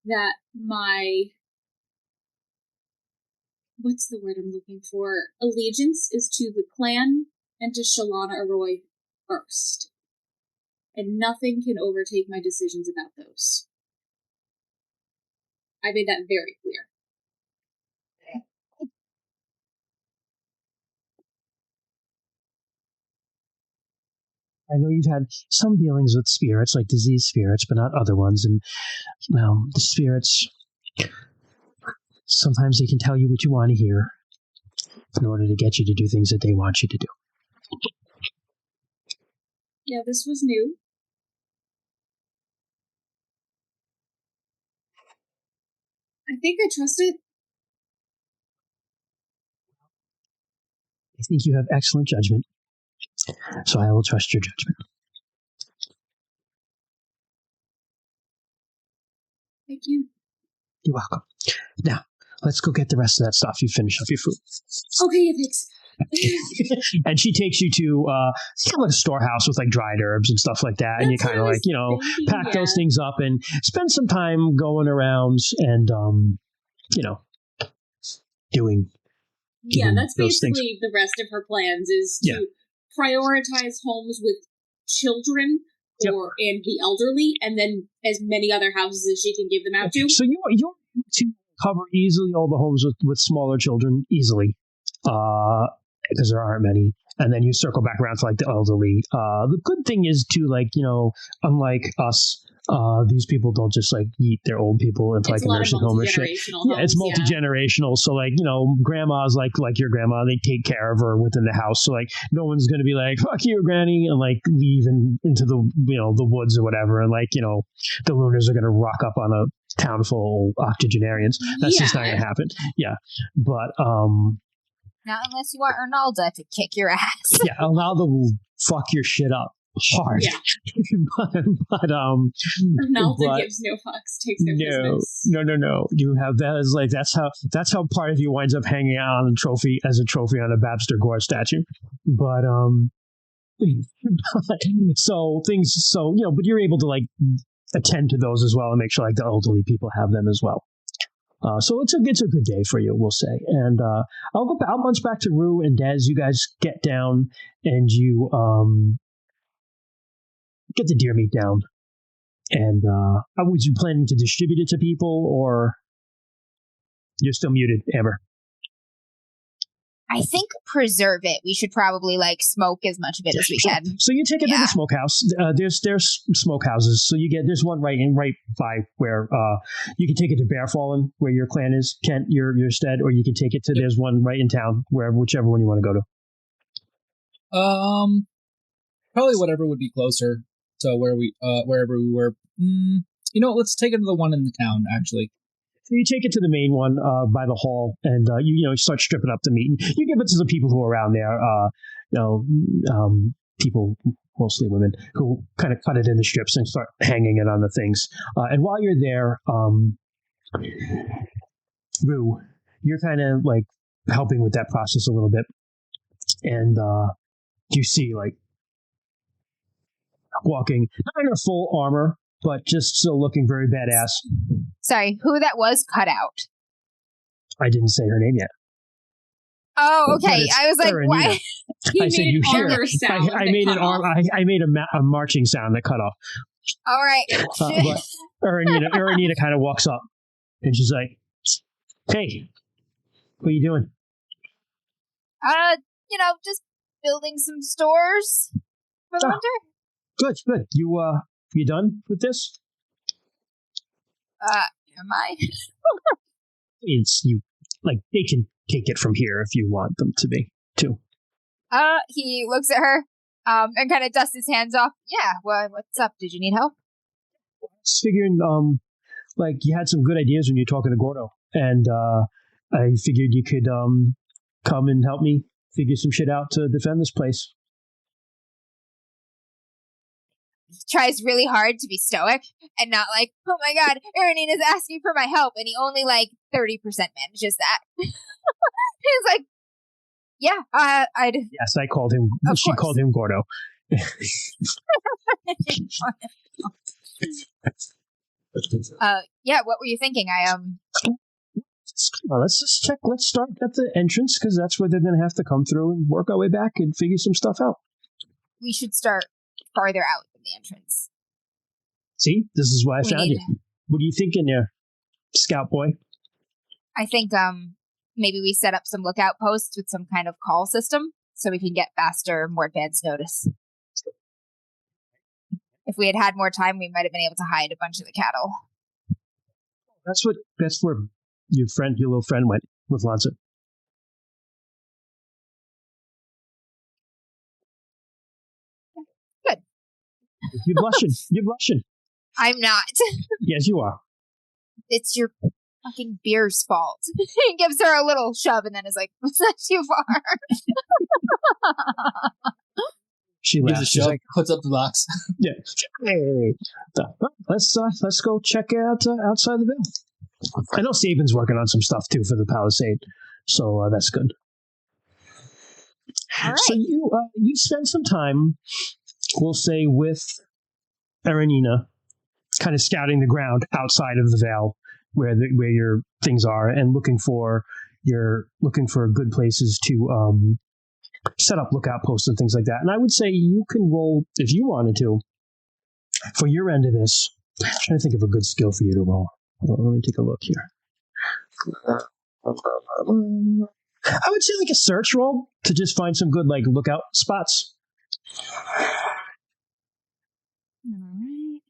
that my, what's the word I'm looking for? Allegiance is to the clan and to Shalana Arroy first. And nothing can overtake my decisions about those. I made that very clear. I know you've had some dealings with spirits, like disease spirits, but not other ones. And, well, the spirits, sometimes they can tell you what you want to hear in order to get you to do things that they want you to do. Yeah, this was new. I think I trust it. I think you have excellent judgment, so I will trust your judgment. Thank you. You're welcome. Now, let's go get the rest of that stuff. You finish up your food. Okay, thanks. And she takes you to kind of like a storehouse with like dried herbs and stuff like that. And you kind of like, pack those things up and spend some time going around and, doing that's those basically the rest of her plans is to prioritize homes with children and the elderly, and then as many other houses as she can give them out to. So you're able to cover easily all the homes with smaller children easily, because there aren't many. And then you circle back around to like the elderly. The good thing is too, like, unlike us, these people don't just like eat their old people into like a nursing home or shit. Yeah, it's multi-generational. So like, grandma's like your grandma, they take care of her within the house. So like no one's going to be like, fuck you, granny, and like leave into the, the woods or whatever. And like, the Lunars are going to rock up on a town full of octogenarians. That's just not going to happen. Yeah. But, not unless you want Arnalda to kick your ass. Yeah, Arnalda will fuck your shit up hard. Yeah. but Arnalda gives no fucks, takes no business. No. You have that as like that's how part of you winds up hanging out on a trophy on a Babster Gore statue. But but you're able to like attend to those as well and make sure like the elderly people have them as well. So it's a good day for you, we'll say. And I'll munch back to Rue and Des. You guys get down and you get the deer meat down. And was you planning to distribute it to people, or you're still muted, Amber? I think preserve it. We should probably like smoke as much of it as we can. So you take it to the smokehouse. There's smokehouses. So there's one right by where you can take it to Bearfallen, where your clan is, Kent, your stead, or you can take it to there's one right in town, whichever one you want to go to. Probably whatever would be closer to wherever we were. Let's take it to the one in the town actually. So you take it to the main one by the hall, and you start stripping up the meat. And you give it to the people who are around there. People, mostly women, who kind of cut it into strips and start hanging it on the things. And while you're there, Rue, you're kind of like helping with that process a little bit, and you see like walking not in her full armor, but just still looking very badass. Sorry, who that was cut out? I didn't say her name yet. Oh, okay. I was like, why? I said you hear. I made an arm. I made a marching sound that cut off. All right. But Erenita kind of walks up, and she's like, "Hey, what are you doing?" Just building some stores for the winter. Good. You done with this? Am I? It's you. Like they can take it from here if you want them to be too. He looks at her, and kind of dusts his hands off. Yeah. Well, what's up? Did you need help? Just figuring, like you had some good ideas when you're talking to Gordo, and I figured you could come and help me figure some shit out to defend this place. He tries really hard to be stoic and not like, oh my god, Erenina's asking for my help, and he only like 30% manages that. He's like, yeah, I'd... Yes, I called him. She called him Gordo. Yeah, what were you thinking? Well, let's just check. Let's start at the entrance because that's where they're going to have to come through and work our way back and figure some stuff out. We should start farther out than the entrance. See, this is why I found you. What are you thinking there, Scout Boy? I think maybe we set up some lookout posts with some kind of call system so we can get faster, more advanced notice. If we had had more time, we might have been able to hide a bunch of the cattle. That's where your little friend went with Lancet. Good. You're blushing. You're blushing. I'm not. Yes, you are. It's your fucking beer's fault. He gives her a little shove and then is like, "It's not too far." She laughs. She's like, puts up the box. Yeah. Hey. Let's go check out outside the Vale. I know Saban's working on some stuff too for the Palisade, so that's good. All right. So you spend some time, we'll say, with Erenina, kind of scouting the ground outside of the Vale where your things are, and looking for good places to set up lookout posts and things like that. And I would say you can roll, if you wanted to, for your end of this. I'm trying to think of a good skill for you to roll. Hold on, let me take a look here. I would say like a search roll to just find some good lookout spots. All right.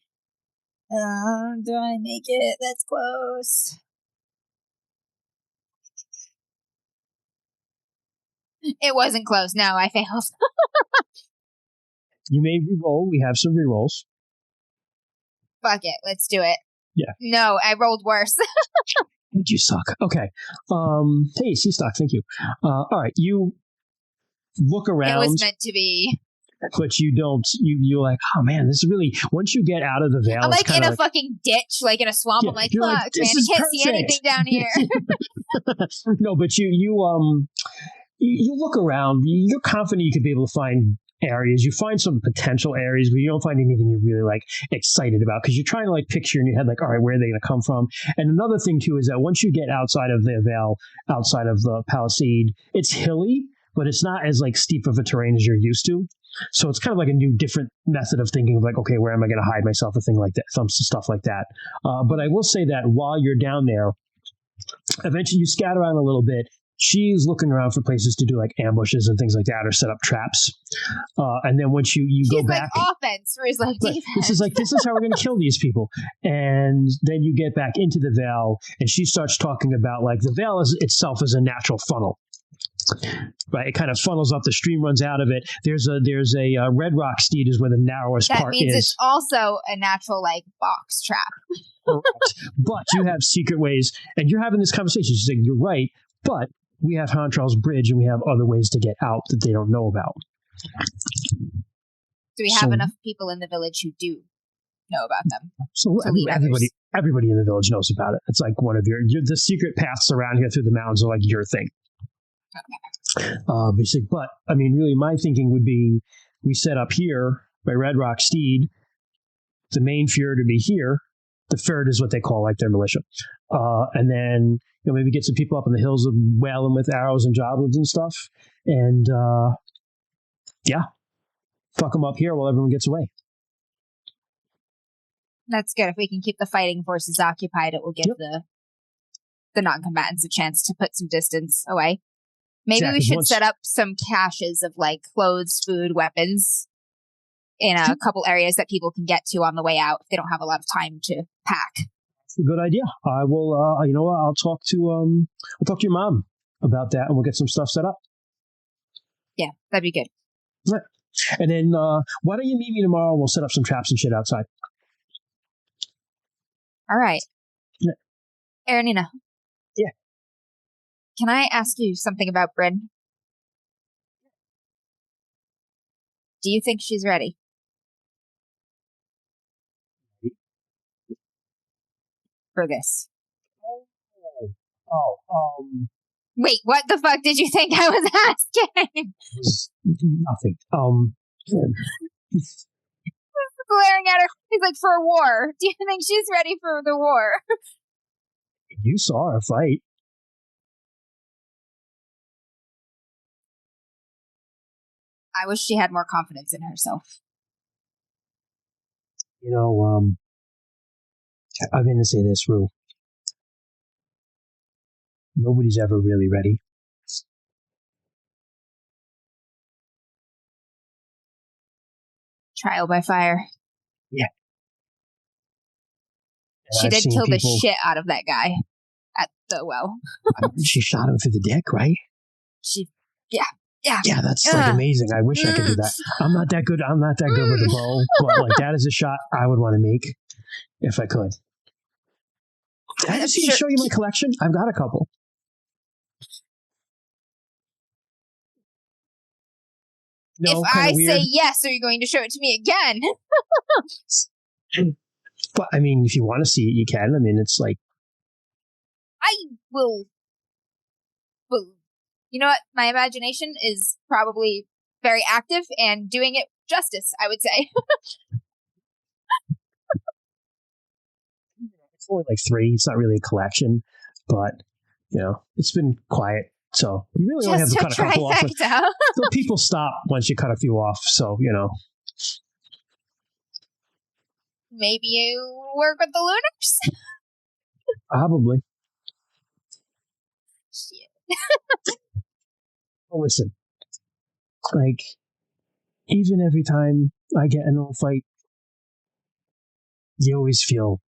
Do I make it? That's close. It wasn't close. No, I failed. You may re-roll. We have some re-rolls. Fuck it. Let's do it. Yeah. No, I rolled worse. You suck. Okay. Hey, C-Stock, thank you. All right. You look around. It was meant to be. But you don't, you're like, oh man, this is really, once you get out of the Vale, I'm like in a fucking ditch, like in a swamp. Yeah, I'm like, you're fuck, like, man, this I is can't see anything down here. No, but you look around, you're confident you could be able to find areas. You find some potential areas, but you don't find anything you're really excited about because you're trying to picture in your head, all right, where are they going to come from? And another thing too is that once you get outside of the Vale, outside of the Palisade, it's hilly, but it's not as steep of a terrain as you're used to. So it's kind of a new, different method of thinking of okay, where am I going to hide myself? A thing like that, some stuff like that. But I will say that while you're down there, eventually you scout around a little bit. She's looking around for places to do ambushes and things like that, or set up traps. And then once you go back, offense, where he's defense. This is how we're going to kill these people. And then you get back into the Vale, and she starts talking about the Vale itself is a natural funnel. Right, it kind of funnels up. The stream runs out of it. There's a red rock steed is where the narrowest part is. That means it's also a natural box trap. Correct. But you have secret ways, and you're having this conversation. She's saying you're right, but we have Han Charles Bridge, and we have other ways to get out that they don't know about. Do we have enough people in the village who do know about them? So everybody in the village knows about it. It's one of the secret paths around here through the mountains are your thing. Okay. But I mean, really, my thinking would be we set up here by Red Rock Steed, the main Fuhrer to be here. The third is what they call their militia, and then maybe get some people up in the hills of whaling with arrows and javelins and stuff, and fuck them up here while everyone gets away. That's good. If we can keep the fighting forces occupied, it will give the non-combatants a chance to put some distance away. Maybe we should set up some caches of clothes, food, weapons in a couple areas that people can get to on the way out if they don't have a lot of time to pack. That's a good idea. I will. You know what? I'll talk to your mom about that, and we'll get some stuff set up. Yeah, that'd be good. Right. And then why don't you meet me tomorrow? And we'll set up some traps and shit outside. All right. Yeah. Erenina. Yeah. Can I ask you something about Bryn? Do you think she's ready? For this? Wait, what the fuck did you think I was asking? Nothing. glaring at her. He's like, for war. Do you think she's ready for the war? You saw her fight. I wish she had more confidence in herself. You know, I'm going to say this, Rue. Nobody's ever really ready. Trial by fire. Yeah. And she I've did seen kill the people- shit out of that guy at the well. She shot him through the dick, right? Yeah, that's like amazing. I wish I could do that. I'm not that good. I'm not that good with a bow, but like that is a shot I would want to make if I could. Did I just show you my collection? I've got a couple. No, if I weird. say yes, are you going to show it to me again? But I mean, if you want to see it, you can. I mean, it's like I will. You know what? My imagination is probably very active and doing it justice, I would say. it's only like 3. It's not really a collection, but it's been quiet. So you really only have to cut a couple off. So people stop once you cut a few off. So maybe you work with the Lunars. Probably. Shit. Well, listen, like even every time I get in a fight, you always feel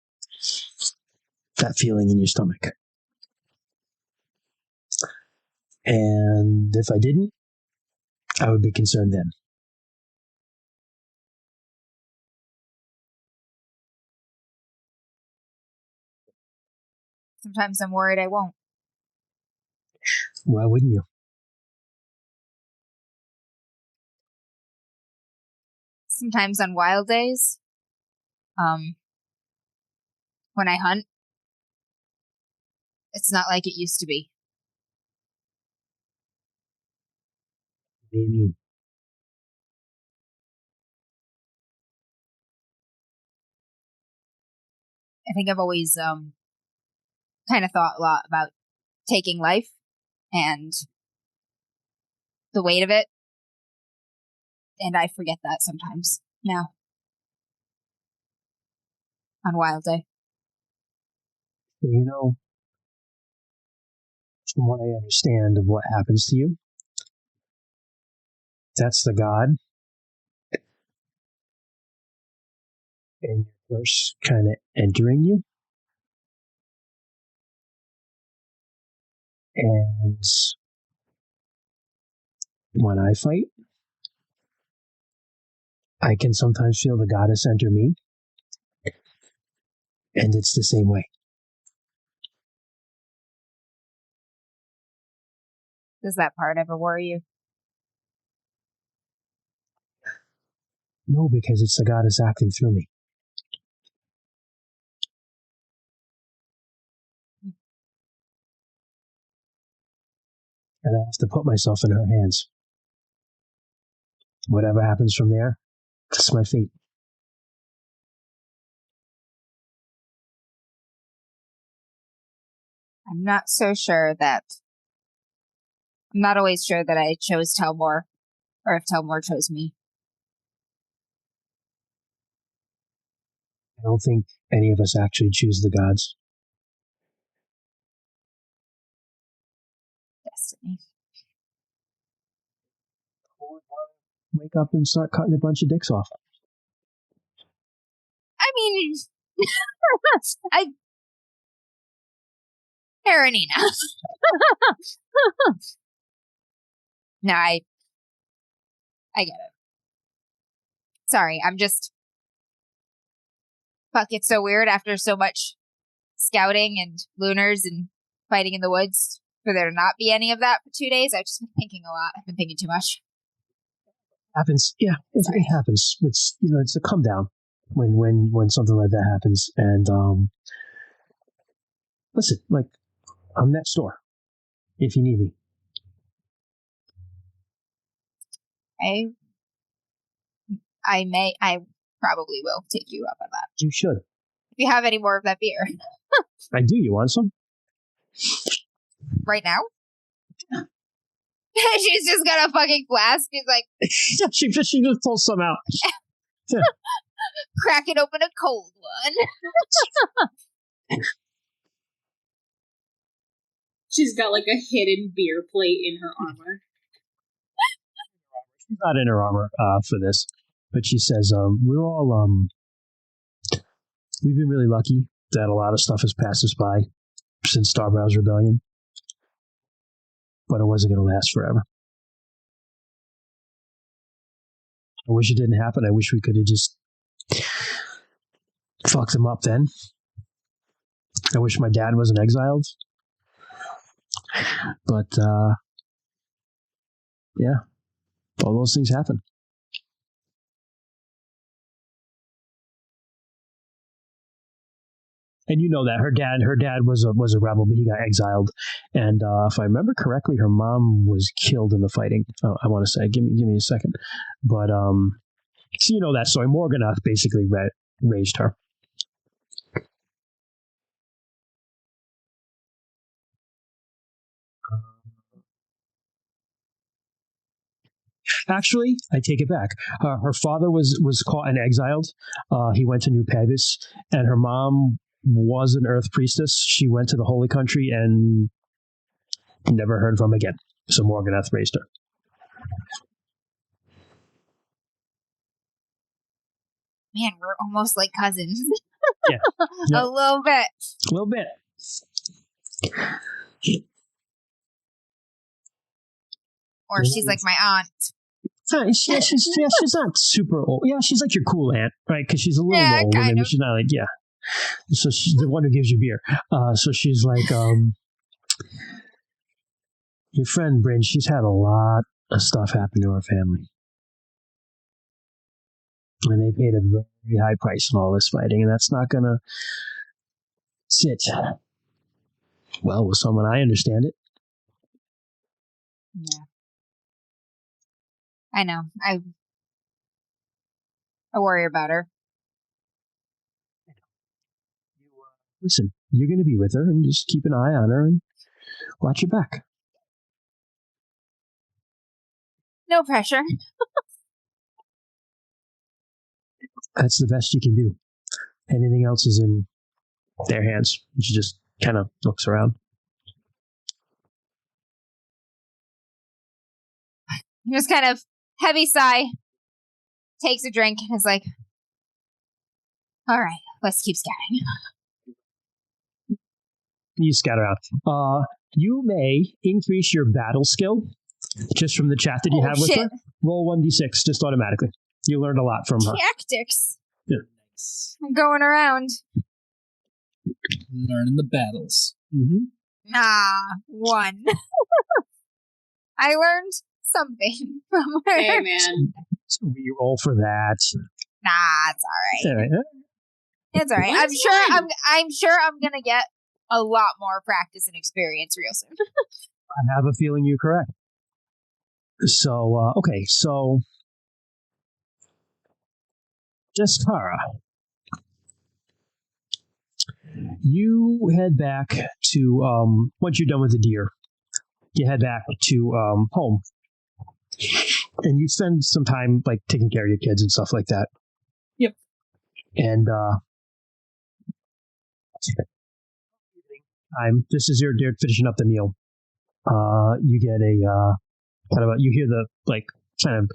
that feeling in your stomach. And if I didn't, I would be concerned then. Sometimes I'm worried I won't. Why wouldn't you? Sometimes on wild days, when I hunt, it's not like it used to be. What do you mean? I think I've always kind of thought a lot about taking life and the weight of it, and I forget that sometimes now on wild day. Well, from what I understand of what happens to you, that's the god, and your curse kind of entering you. And when I fight, I can sometimes feel the goddess enter me, and it's the same way. Does that part ever worry you? No, because it's the goddess acting through me. And I have to put myself in her hands. Whatever happens from there, that's my fate. I'm not always sure that I chose Telmore, or if Telmore chose me. I don't think any of us actually choose the gods. Destiny. Who would want to wake up and start cutting a bunch of dicks off? I mean, Karenina. No, I get it. Sorry, I'm just... Fuck, it's so weird after so much scouting and lunars and fighting in the woods for there to not be any of that for 2 days. I've just been thinking a lot. I've been thinking too much. Happens. Yeah, it happens. It's it's a come down when something like that happens. And listen, like I'm next door if you need me. I probably will take you up on that. You should. If you have any more of that beer. I do. You want some? Right now? She's just got a fucking flask. She's like... she just pulls some out. Cracking open a cold one. She's got like a hidden beer plate in her armor. She's not in her armor for this, but she says, we're all, we've been really lucky that a lot of stuff has passed us by since Starbrow's Rebellion, but it wasn't going to last forever. I wish it didn't happen. I wish we could have just fucked them up then. I wish my dad wasn't exiled. But, yeah, all those things happen. And you know that her dad was a rebel, but he got exiled. And if I remember correctly, her mom was killed in the fighting. I want to say, give me a second. But so you know that story. Morganath basically raised her. Actually, I take it back. Her father was caught and exiled. He went to New Pavis, and her mom was an Earth priestess. She went to the Holy Country and never heard from again. So Morganath raised her. Man, we're almost like cousins. Yeah. Yep. A little bit. A little bit. Or she's like my aunt. She's not super old. Yeah, she's like your cool aunt, right? Because she's a little old. Maybe she's not like, yeah. So she's the one who gives you beer. So she's like, your friend Bryn, she's had a lot of stuff happen to her family. And they paid a very high price on all this fighting, and that's not going to sit well with someone. I understand it. Yeah. I know. I worry about her. Listen, you're going to be with her, and just keep an eye on her and watch your back. No pressure. That's the best you can do. Anything else is in their hands. She just kind of looks around. Just kind of heavy sigh, takes a drink, and is like, all right, let's keep scouting. You scatter out. You may increase your battle skill just from the chat that you have with her. Roll 1d6 just automatically. You learned a lot from her. Tactics. Yeah. I'm going around. Learning the battles. Mm-hmm. 1. I learned something from her. Hey, man. Let's re-roll for that. It's all right. All right. It's all right. I'm sure I'm gonna get a lot more practice and experience real soon. I have a feeling you're correct. So, okay, so Descara, you head back to, once you're done with the deer, you head back to home. And you spend some time, like, taking care of your kids and stuff like that. Yep. And, this is your finishing up the meal. You get you hear the, like, kind of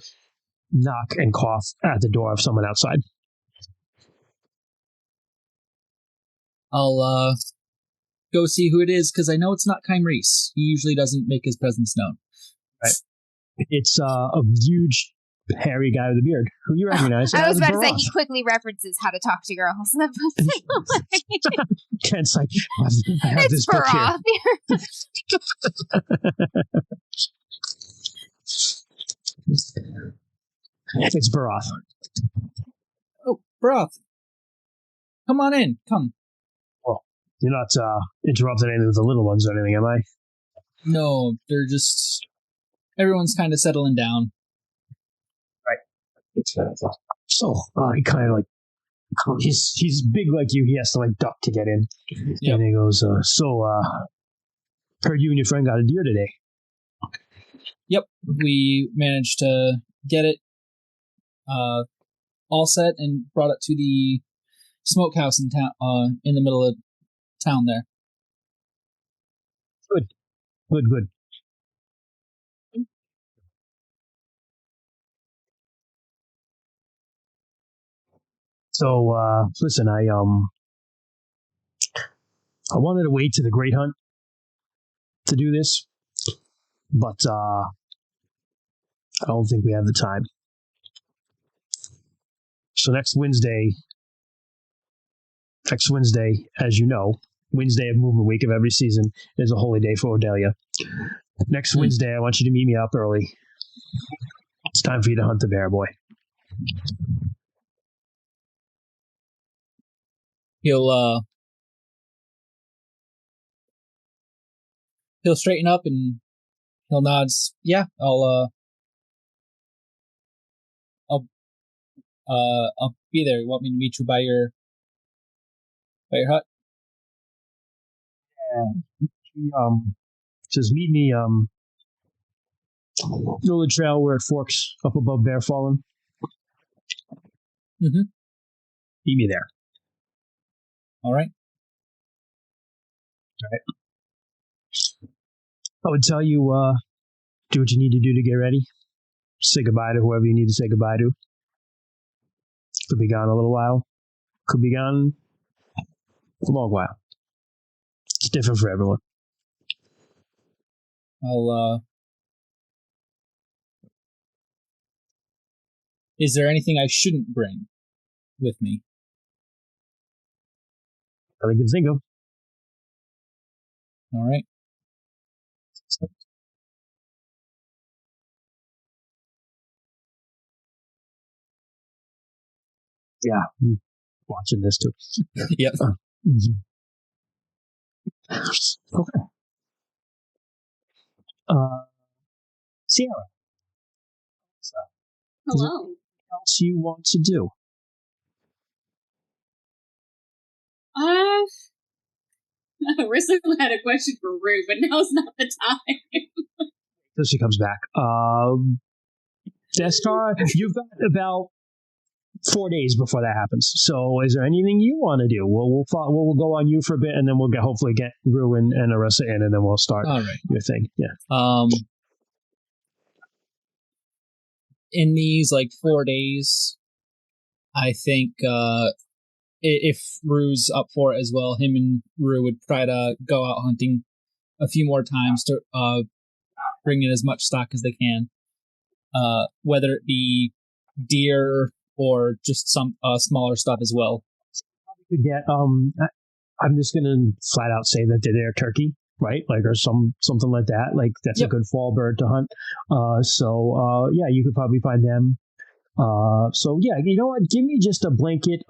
knock and cough at the door of someone outside. I'll go see who it is, because I know it's not Kymreese. He usually doesn't make his presence known. Right. It's a huge, hairy guy with a beard who you recognize. I was about to say he quickly references how to talk to girls. Kent's like, I have it's this book here. It's Baroth. Oh, Baroth. Come on in. Come. Well, you're not interrupting any of the little ones or anything, am I? No, they're just... Everyone's kind of settling down. Right. So he kind of like he's big like you. He has to like duck to get in, and he goes, heard you and your friend got a deer today. Yep, we managed to get it all set and brought it to the smokehouse in town, in the middle of town there. Good. So listen, I wanted to wait to the Great Hunt to do this, but I don't think we have the time. So next Wednesday, as you know, Wednesday of Movement Week of every season is a holy day for Odayla. Next Wednesday, I want you to meet me up early. It's time for you to hunt the bear, boy. He'll straighten up and he'll nod. Yeah, I'll be there. You want me to meet you by your hut? Yeah. He says, meet me, you know the trail where it forks up above Bear Fallen? Mm-hmm. Meet me there. All right. I would tell you, do what you need to do to get ready. Say goodbye to whoever you need to say goodbye to. Could be gone a little while. Could be gone a long while. It's different for everyone. Is there anything I shouldn't bring with me? I can think of. All right. Yeah, I'm watching this too. Yep. Okay. Sierra. Hello. What else you want to do? Rissa had a question for Rue, but now's not the time. So she comes back. Descara, you've got about 4 days before that happens. So, is there anything you want to do? We'll go on you for a bit, and then we'll hopefully get Rue and Arissa in, and then we'll start your thing. Yeah. In these 4 days, I think if Rue's up for it as well, him and Rue would try to go out hunting a few more times to bring in as much stock as they can, whether it be deer or just some smaller stuff as well. Get I'm just gonna flat out say that they're turkey, right? Or something like that. That's a good fall bird to hunt. Yeah, you could probably find them. So yeah, you know what? Give me just a blanket.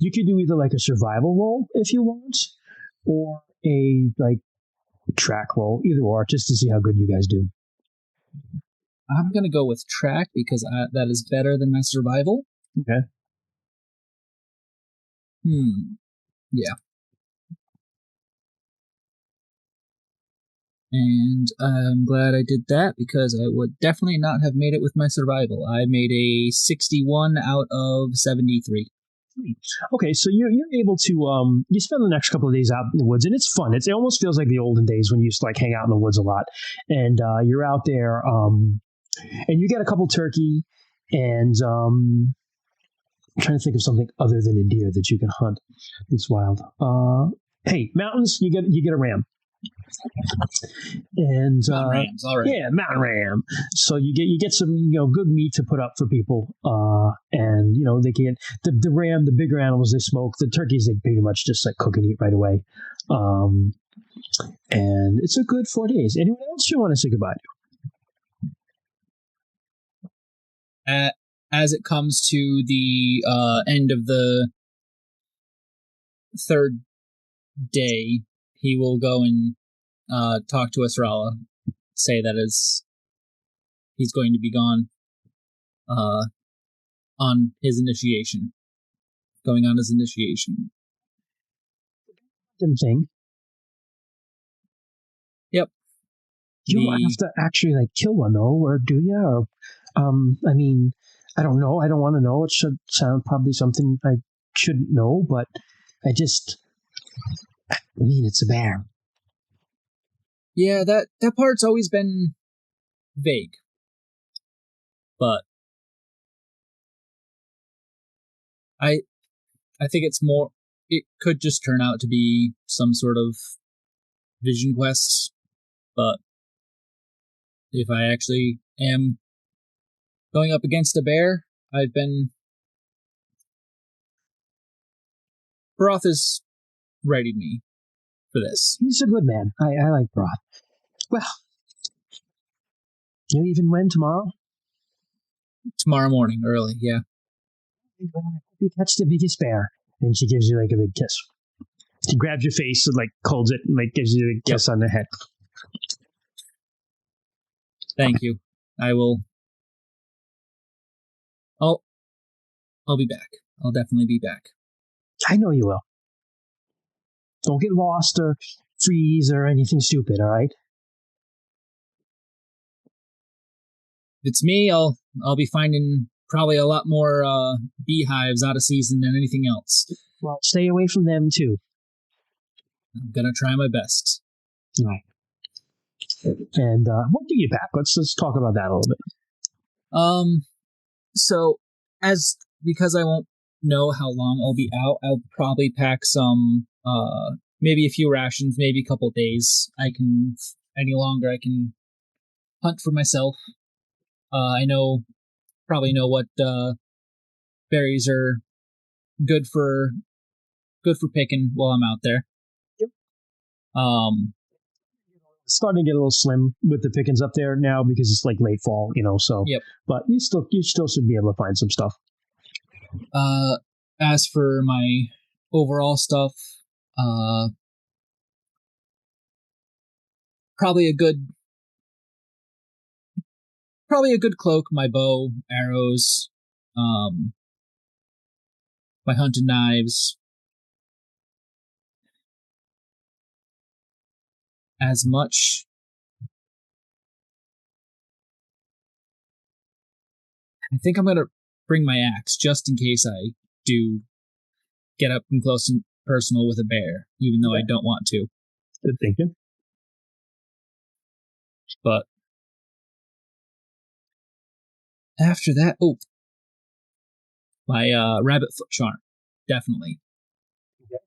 You could do either a survival roll if you want, or a track roll, either or, just to see how good you guys do. I'm gonna go with track because that is better than my survival. Okay. Yeah. And I'm glad I did that because I would definitely not have made it with my survival. I made a 61 out of 73. Okay, so you're able to you spend the next couple of days out in the woods, and it's fun. It almost feels like the olden days when you used to hang out in the woods a lot, and you're out there, and you get a couple turkey, and I'm trying to think of something other than a deer that you can hunt. It's wild. Hey, mountains, you get a ram. And mountain rams, all right. Yeah, mountain ram. So you get some good meat to put up for people, and they can the ram, the bigger animals they smoke. The turkeys they pretty much just cook and eat right away. And it's a good 4 days. Anyone else you want to say goodbye to? As it comes to the end of the third day, he will go and talk to Esrala, say that he's going to be gone on his initiation. Going on his initiation. Thing. Yep. You don't have to actually like kill one though, or do you? Or, I mean, I don't know. I don't want to know. It should sound probably something I shouldn't know, but I mean, it's a bear. Yeah, that part's always been vague. But I think it's more, it could just turn out to be some sort of vision quest, but if I actually am going up against a bear, Broth has readied me for this. He's a good man. I like Broth. Well, you even when tomorrow? Tomorrow morning, early, yeah. We catch the biggest bear. And she gives you like a big kiss. She grabs your face and like holds it and like gives you a kiss on the head. Thank you. I will. I'll be back. I'll definitely be back. I know you will. Don't get lost or freeze or anything stupid, all right? If it's me, I'll be finding probably a lot more beehives out of season than anything else. Well, stay away from them too. I'm gonna try my best. All right. And what do you pack? Let's talk about that a little bit. So because I won't know how long I'll be out, I'll probably pack some maybe a few rations, maybe a couple days. I can hunt for myself. I probably know what berries are good for picking while I'm out there. Yep. It's starting to get a little slim with the pickings up there now because it's like late fall, so. Yep. But you still should be able to find some stuff. As for my overall stuff, probably a good cloak, my bow, arrows, my hunting knives. As much. I think I'm going to bring my axe just in case I do get up and close and personal with a bear, even though I don't want to. Good thinking. But after that, my rabbit foot charm, definitely. Okay.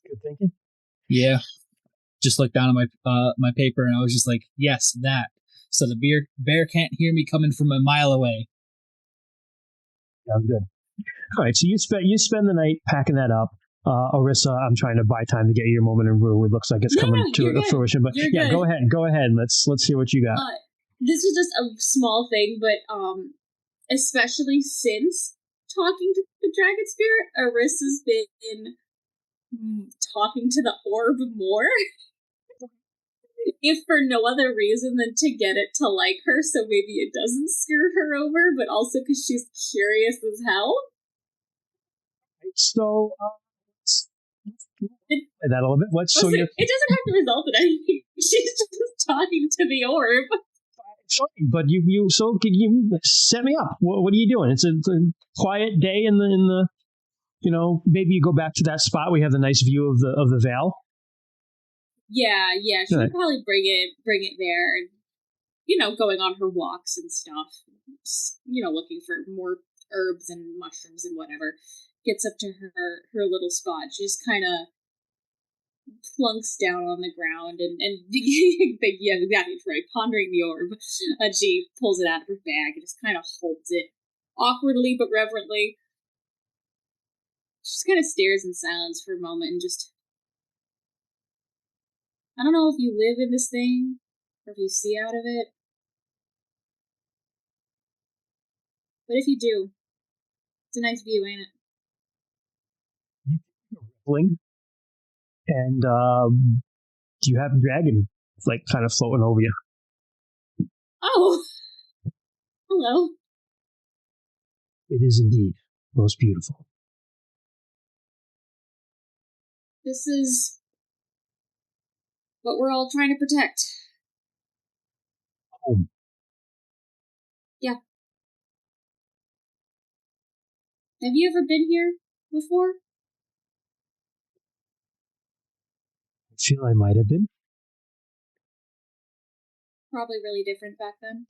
Good thinking. Yeah, just looked down at my paper and I was just like, yes, that. So the bear can't hear me coming from a mile away. Sounds good. All right, so you spend the night packing that up. Orissa, I'm trying to buy time to get your moment in Rue. It looks like it's coming to fruition, but you're good. Good. Go ahead. Let's hear what you got. This is just a small thing, but especially since talking to the dragon spirit, Orissa's been talking to the orb more. If for no other reason than to get it to like her, so maybe it doesn't screw her over, but also because she's curious as hell. So, that a little bit. It doesn't have to result in anything. She's just talking to the orb. But you set me up. What are you doing? It's a quiet day in the maybe you go back to that spot. We have the nice view of the Vale. Yeah. She'll probably bring it there, and going on her walks and stuff. Looking for more herbs and mushrooms and whatever. Gets up to her little spot. She just kind of plunks down on the ground and yeah, exactly right, pondering the orb. She pulls it out of her bag and just kind of holds it awkwardly but reverently. She just kind of stares in silence for a moment and just, I don't know if you live in this thing or if you see out of it, but if you do, it's a nice view, ain't it? And do you have a dragon like kind of floating over you? Oh, hello. It is indeed most beautiful. This is what we're all trying to protect. Home. Yeah. Have you ever been here before? I feel I might have been. Probably really different back then.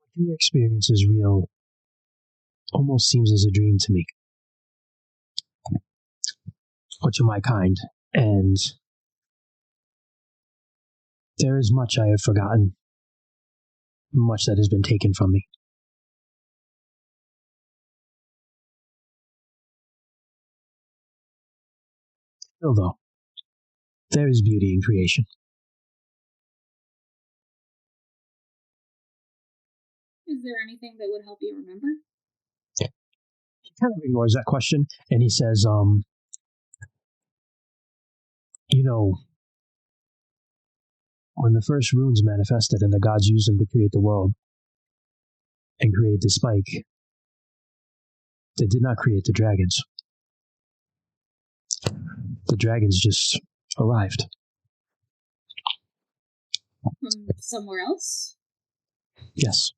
What you experience is real. Almost seems as a dream to me. Or to my kind. And there is much I have forgotten. Much that has been taken from me. Still, though, there is beauty in creation. Is there anything that would help you remember? He kind of ignores that question, and he says, when the first runes manifested and the gods used them to create the world and create the spike, they did not create the dragons. The dragons just arrived. From somewhere else? Yes.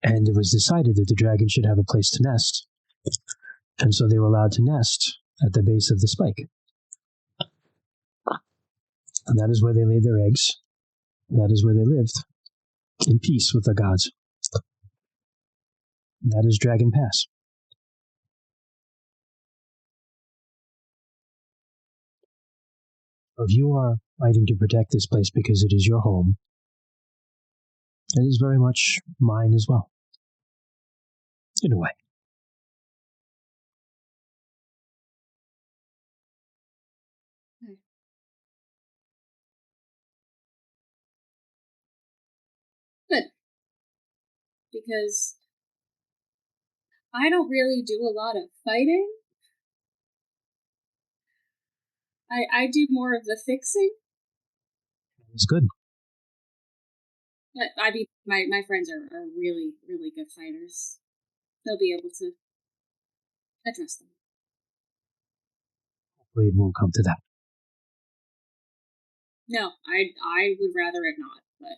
And it was decided that the dragon should have a place to nest. And so they were allowed to nest at the base of the spike. And that is where they laid their eggs. That is where they lived, in peace with the gods. That is Dragon Pass. If you are fighting to protect this place because it is your home, it is very much mine as well. In a way. Good. Because I don't really do a lot of fighting. I do more of the fixing. It's good. But I mean, my friends are really, really good fighters. They'll be able to address them. Hopefully it won't come to that. No, I would rather it not, but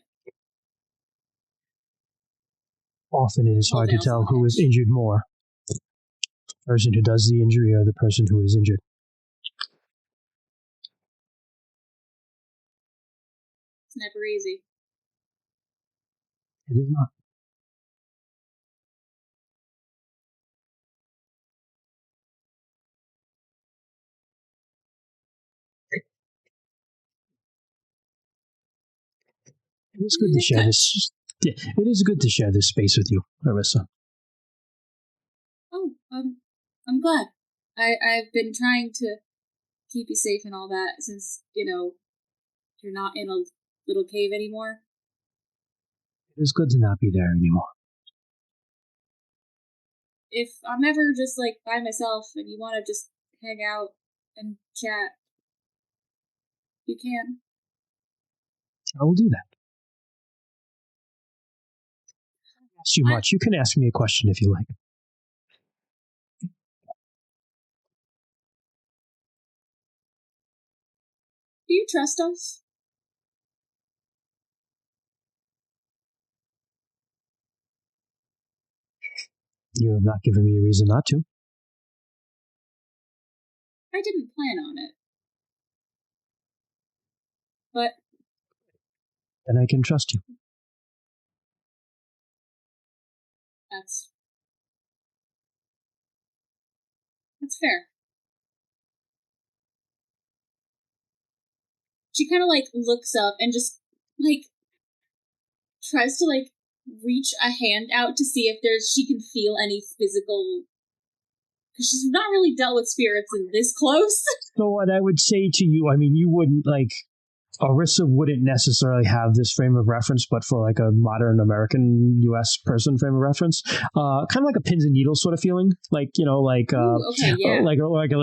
Often it is hard to tell who is injured more. The person who does the injury or the person who is injured. it's never easy. It is not. It is good to share this. Yeah, it is good to share this space with you, Arissa. Oh, I'm glad. I've been trying to keep you safe and all that since, you're not in a little cave anymore. It is good to not be there anymore. If I'm ever just like by myself and you want to just hang out and chat, you can. I will do that. Ask you much. You can ask me a question if you like. Do you trust us? You have not given me a reason not to. I didn't plan on it. But Then I can trust you. that's fair. She kind of like looks up and just like tries to like reach a hand out to see if she can feel any physical, because she's not really dealt with spirits in this close. So what I would say to you, I mean, you wouldn't like Arissa wouldn't necessarily have this frame of reference, but for like a modern American U.S. person frame of reference, kind of like a pins and needles sort of feeling, like like okay, yeah.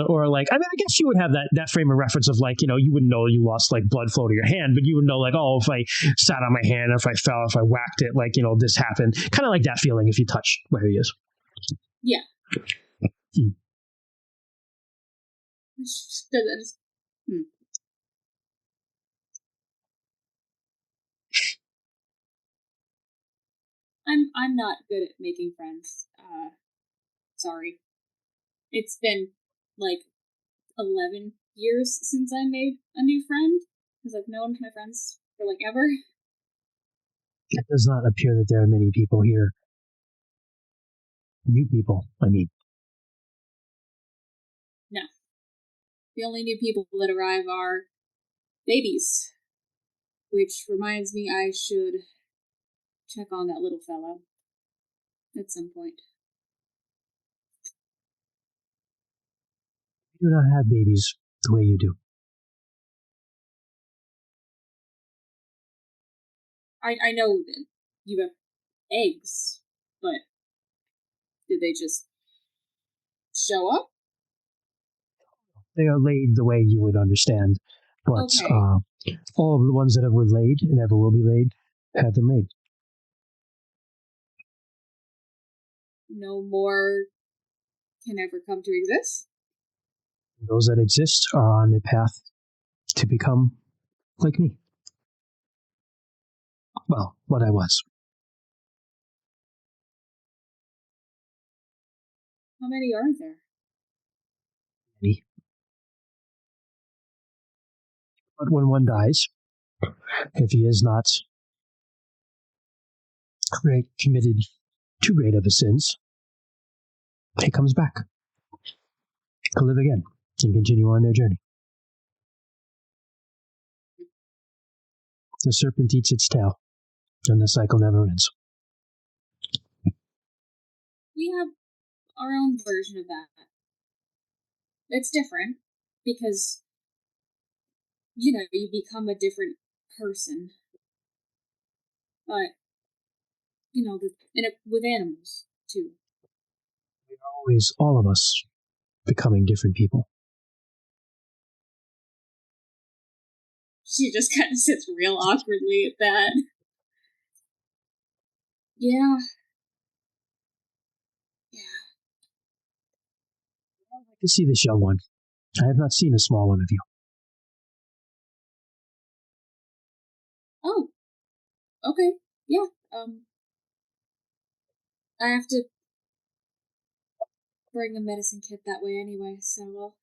or like I mean, I guess you would have that frame of reference of like you wouldn't know you lost like blood flow to your hand, but you would know like if I sat on my hand, if I fell, if I whacked it, like this happened, kind of like that feeling if you touch where he is. Yeah. I'm not good at making friends. Sorry. It's been like 11 years since I made a new friend, because I've known my friends for like ever. It does not appear that there are many people here. New people, I mean. No. The only new people that arrive are babies. Which reminds me I should check on that little fellow at some point. You do not have babies the way you do. I know that you have eggs, but did they just show up? They are laid the way you would understand, but Okay. all of the ones that have been laid and ever will be laid have been laid. No more can ever come to exist? Those that exist are on a path to become like me. Well, what I was. How many are there? Me. But when one dies, if he is not committed too great of a sins, he comes back to live again and continue on their journey. The serpent eats its tail, and the cycle never ends. We have our own version of that. It's different because, you become a different person. But, with animals, too. We are always, all of us, becoming different people. She just kind of sits real awkwardly at that. Yeah. I'd like to see this young one. I have not seen a small one of you. Oh. Okay. Yeah. I have to bring a medicine kit that way anyway, so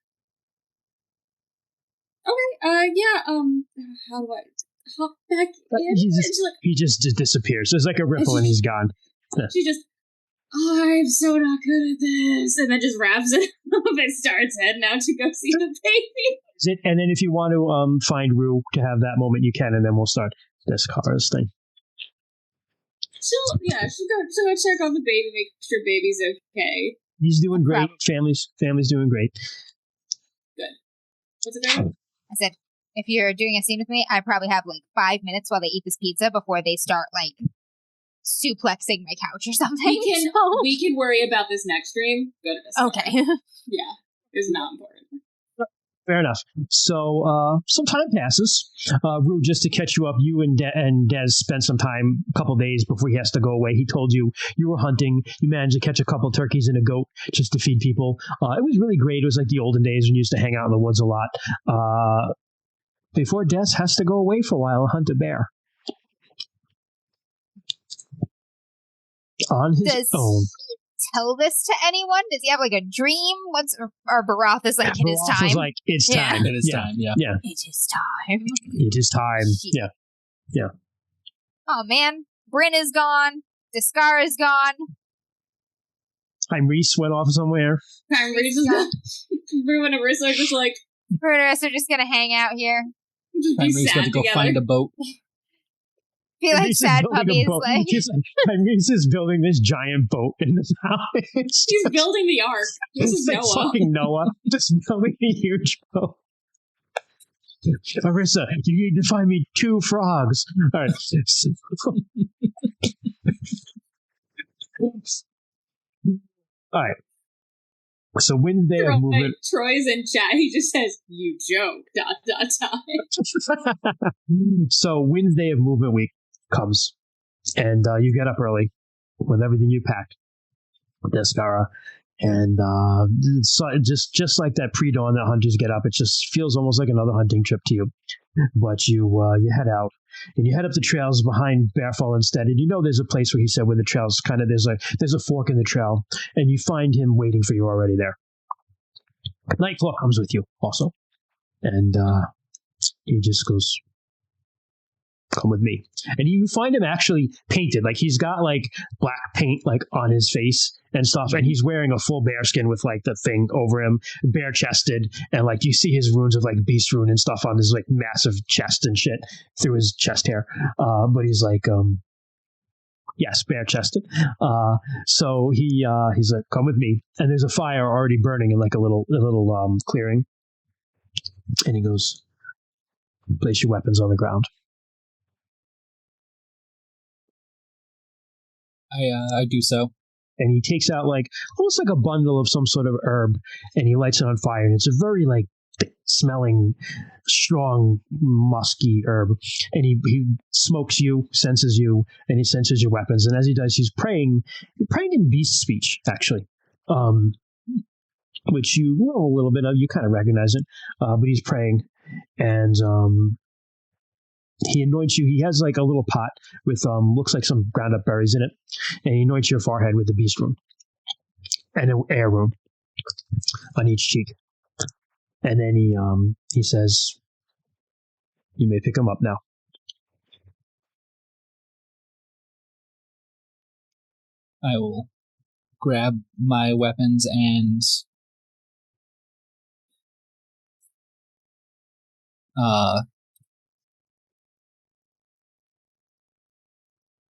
okay, yeah, how do I hop back in? He just disappears. There's like a ripple and he's gone. She just, I'm so not good at this, and then just wraps it up and starts heading out to go see the baby. And then if you want to find Rue to have that moment, you can, and then we'll start Descara's thing. She'll go check on the baby, make sure baby's okay. He's doing great. Family's doing great. Good. What's it doing? I said, if you're doing a scene with me, I probably have like 5 minutes while they eat this pizza before they start like suplexing my couch or something. We can worry about this next stream. Go to this. Okay. Yeah, it's not important. Fair enough. So some time passes. Rue, just to catch you up, you and Des spent some time, a couple days before he has to go away. He told you were hunting. You managed to catch a couple turkeys and a goat just to feed people. It was really great. It was like the olden days when you used to hang out in the woods a lot. Before Des has to go away for a while and hunt a bear. On his own. Tell this to anyone? Does he have like a dream? Or Barath is like, it is time. Is like, it's time. It is time. Yeah. It is time. It is time. Shit. Yeah. Oh man, Bryn is gone. Descara is gone. Reese went off somewhere. Reese is gone. Everyone and Marissa are just like, her and us are just gonna hang out here. Just be Reese sad got to go together. find a boat. Feel like sad puppies. Like Reese is building this giant boat in this house. He's building the ark. This is like Noah. Fucking Noah, just building a huge boat. Arissa, you need to find me 2 frogs. All right. All right. So Wednesday of movement. Troy's in chat. He just says, "You joke." ... So Wednesday of movement week comes, and you get up early with everything you packed, Descara, and so just like that pre-dawn that hunters get up, it just feels almost like another hunting trip to you. But you head out, and you head up the trails behind Bearfall instead, and there's a place where he said where the trails kind of there's a fork in the trail, and you find him waiting for you already there. Nightclaw comes with you also, and he just goes, "Come with me." And you find him actually painted, like he's got like black paint like on his face and stuff, and he's wearing a full bear skin with like the thing over him, bare chested, and like you see his runes of like beast rune and stuff on his like massive chest and shit through his chest hair. But he's like, yes, bare chested. So he's like, "Come with me." And there's a fire already burning in like a little clearing. And he goes, "Place your weapons on the ground." I do so. And he takes out like almost like a bundle of some sort of herb, and he lights it on fire, and it's a very like smelling, strong, musky herb. And he smokes you, senses you, and he senses your weapons. And as he does, he's praying in beast speech, actually, which you know a little bit of. You kind of recognize it, but he's praying, and he anoints you. He has like a little pot with looks like some ground up berries in it, and he anoints your forehead with the beast rune and an air rune on each cheek. And then he says, "You may pick him up now." I will grab my weapons and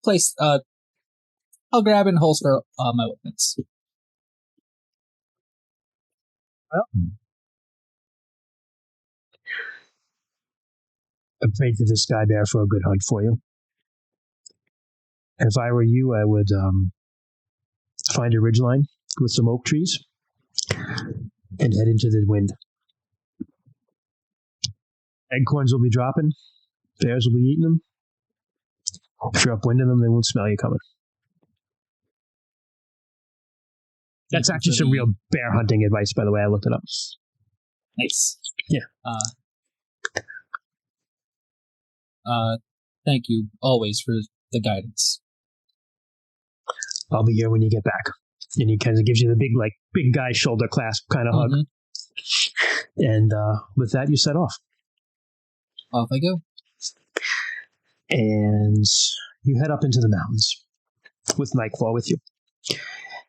place. I'll grab and holster my weapons. Well, I prayed to the sky bear for a good hunt for you. If I were you, I would find a ridgeline with some oak trees and head into the wind. Acorns will be dropping. Bears will be eating them. If you're upwind of them, they won't smell you coming. That's actually some real bear hunting advice, by the way. I looked it up. Nice. Yeah. Thank you always for the guidance. I'll be here when you get back. And he kind of gives you the big guy shoulder clasp kind of hug. And with that, you set off. Off I go. And you head up into the mountains with Nightfall with you.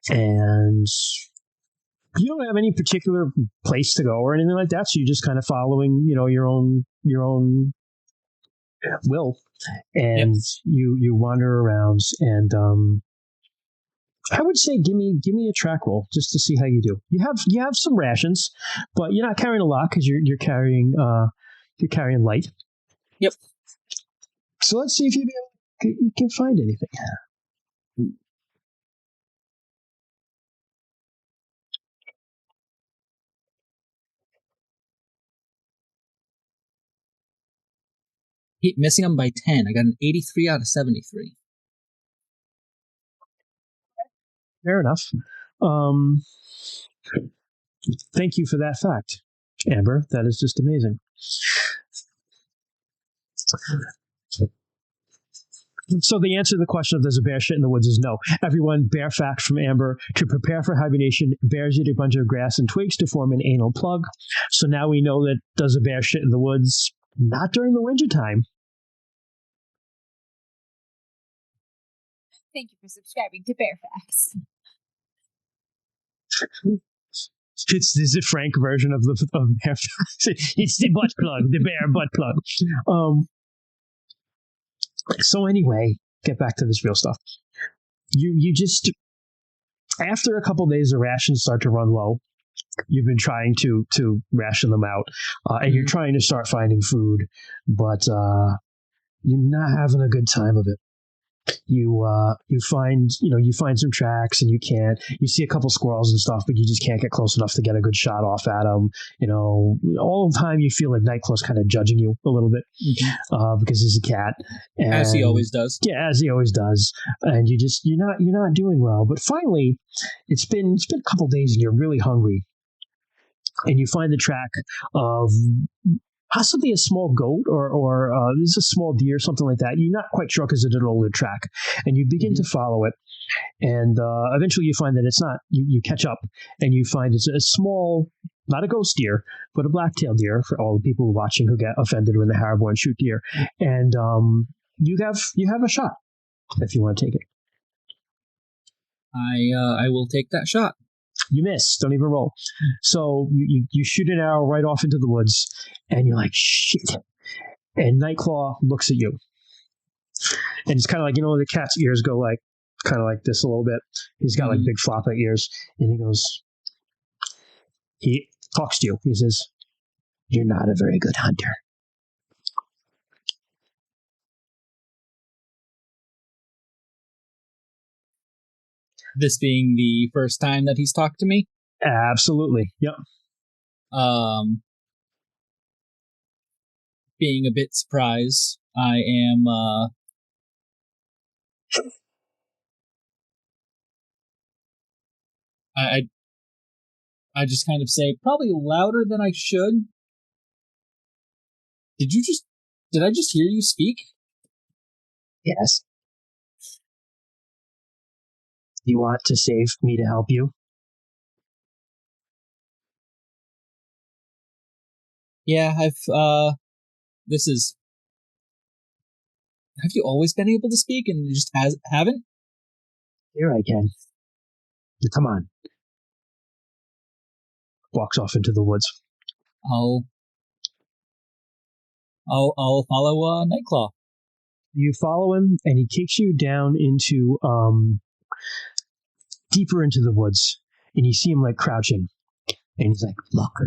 And you don't have any particular place to go or anything like that, so you're just kind of following, your own will. And you wander around, and I would say give me a track roll just to see how you do. You have some rations, but you're not carrying a lot because you're carrying light. Yep. So let's see if you can find anything. Keep missing them by 10. I got an 83 out of 73. Fair enough. Thank you for that fact, Amber. That is just amazing. So the answer to the question of does a bear shit in the woods is no. Everyone, bear fact from Amber: to prepare for hibernation, bears eat a bunch of grass and twigs to form an anal plug. So now we know that does a bear shit in the woods? Not during the winter time. Thank you for subscribing to Bear Facts. It's a Frank version of Bear Facts. It's the butt plug, the bear butt plug. So anyway, get back to this real stuff. You just, after a couple days, the rations start to run low, You've been trying to ration them out, and you're trying to start finding food, but you're not having a good time of it. You find some tracks, and you see a couple squirrels and stuff, but you just can't get close enough to get a good shot off at them. All the time you feel like Nightclaw's kind of judging you a little bit, because he's a cat, and, as he always does. Yeah, as he always does, and you're not doing well. But finally, it's been a couple days, and you're really hungry, and you find the track of possibly a small goat or this is a small deer, something like that. You're not quite sure because it's an older track, and you begin to follow it, and eventually you find that it's not. You catch up, and you find it's a small, not a ghost deer, but a black-tailed deer for all the people watching who get offended when the Haraborn shoot deer, and you have a shot if you want to take it. I will take that shot. You miss. Don't even roll. So you shoot an arrow right off into the woods, and you're like, shit. And Nightclaw looks at you. And it's kind of like, the cat's ears go like, kind of like this a little bit. He's got like big floppy ears. And he talks to you. He says, "You're not a very good hunter." This being the first time that he's talked to me? Absolutely. Yep. Being a bit surprised, I am I just kind of say, probably louder than I should. Did I just hear you speak? Yes. You want to save me to help you? Yeah, have you always been able to speak and you just haven't? Here I can. Come on. Walks off into the woods. I'll follow Nightclaw. You follow him, and he takes you down into deeper into the woods, and you see him like crouching, and he's like, "Look,"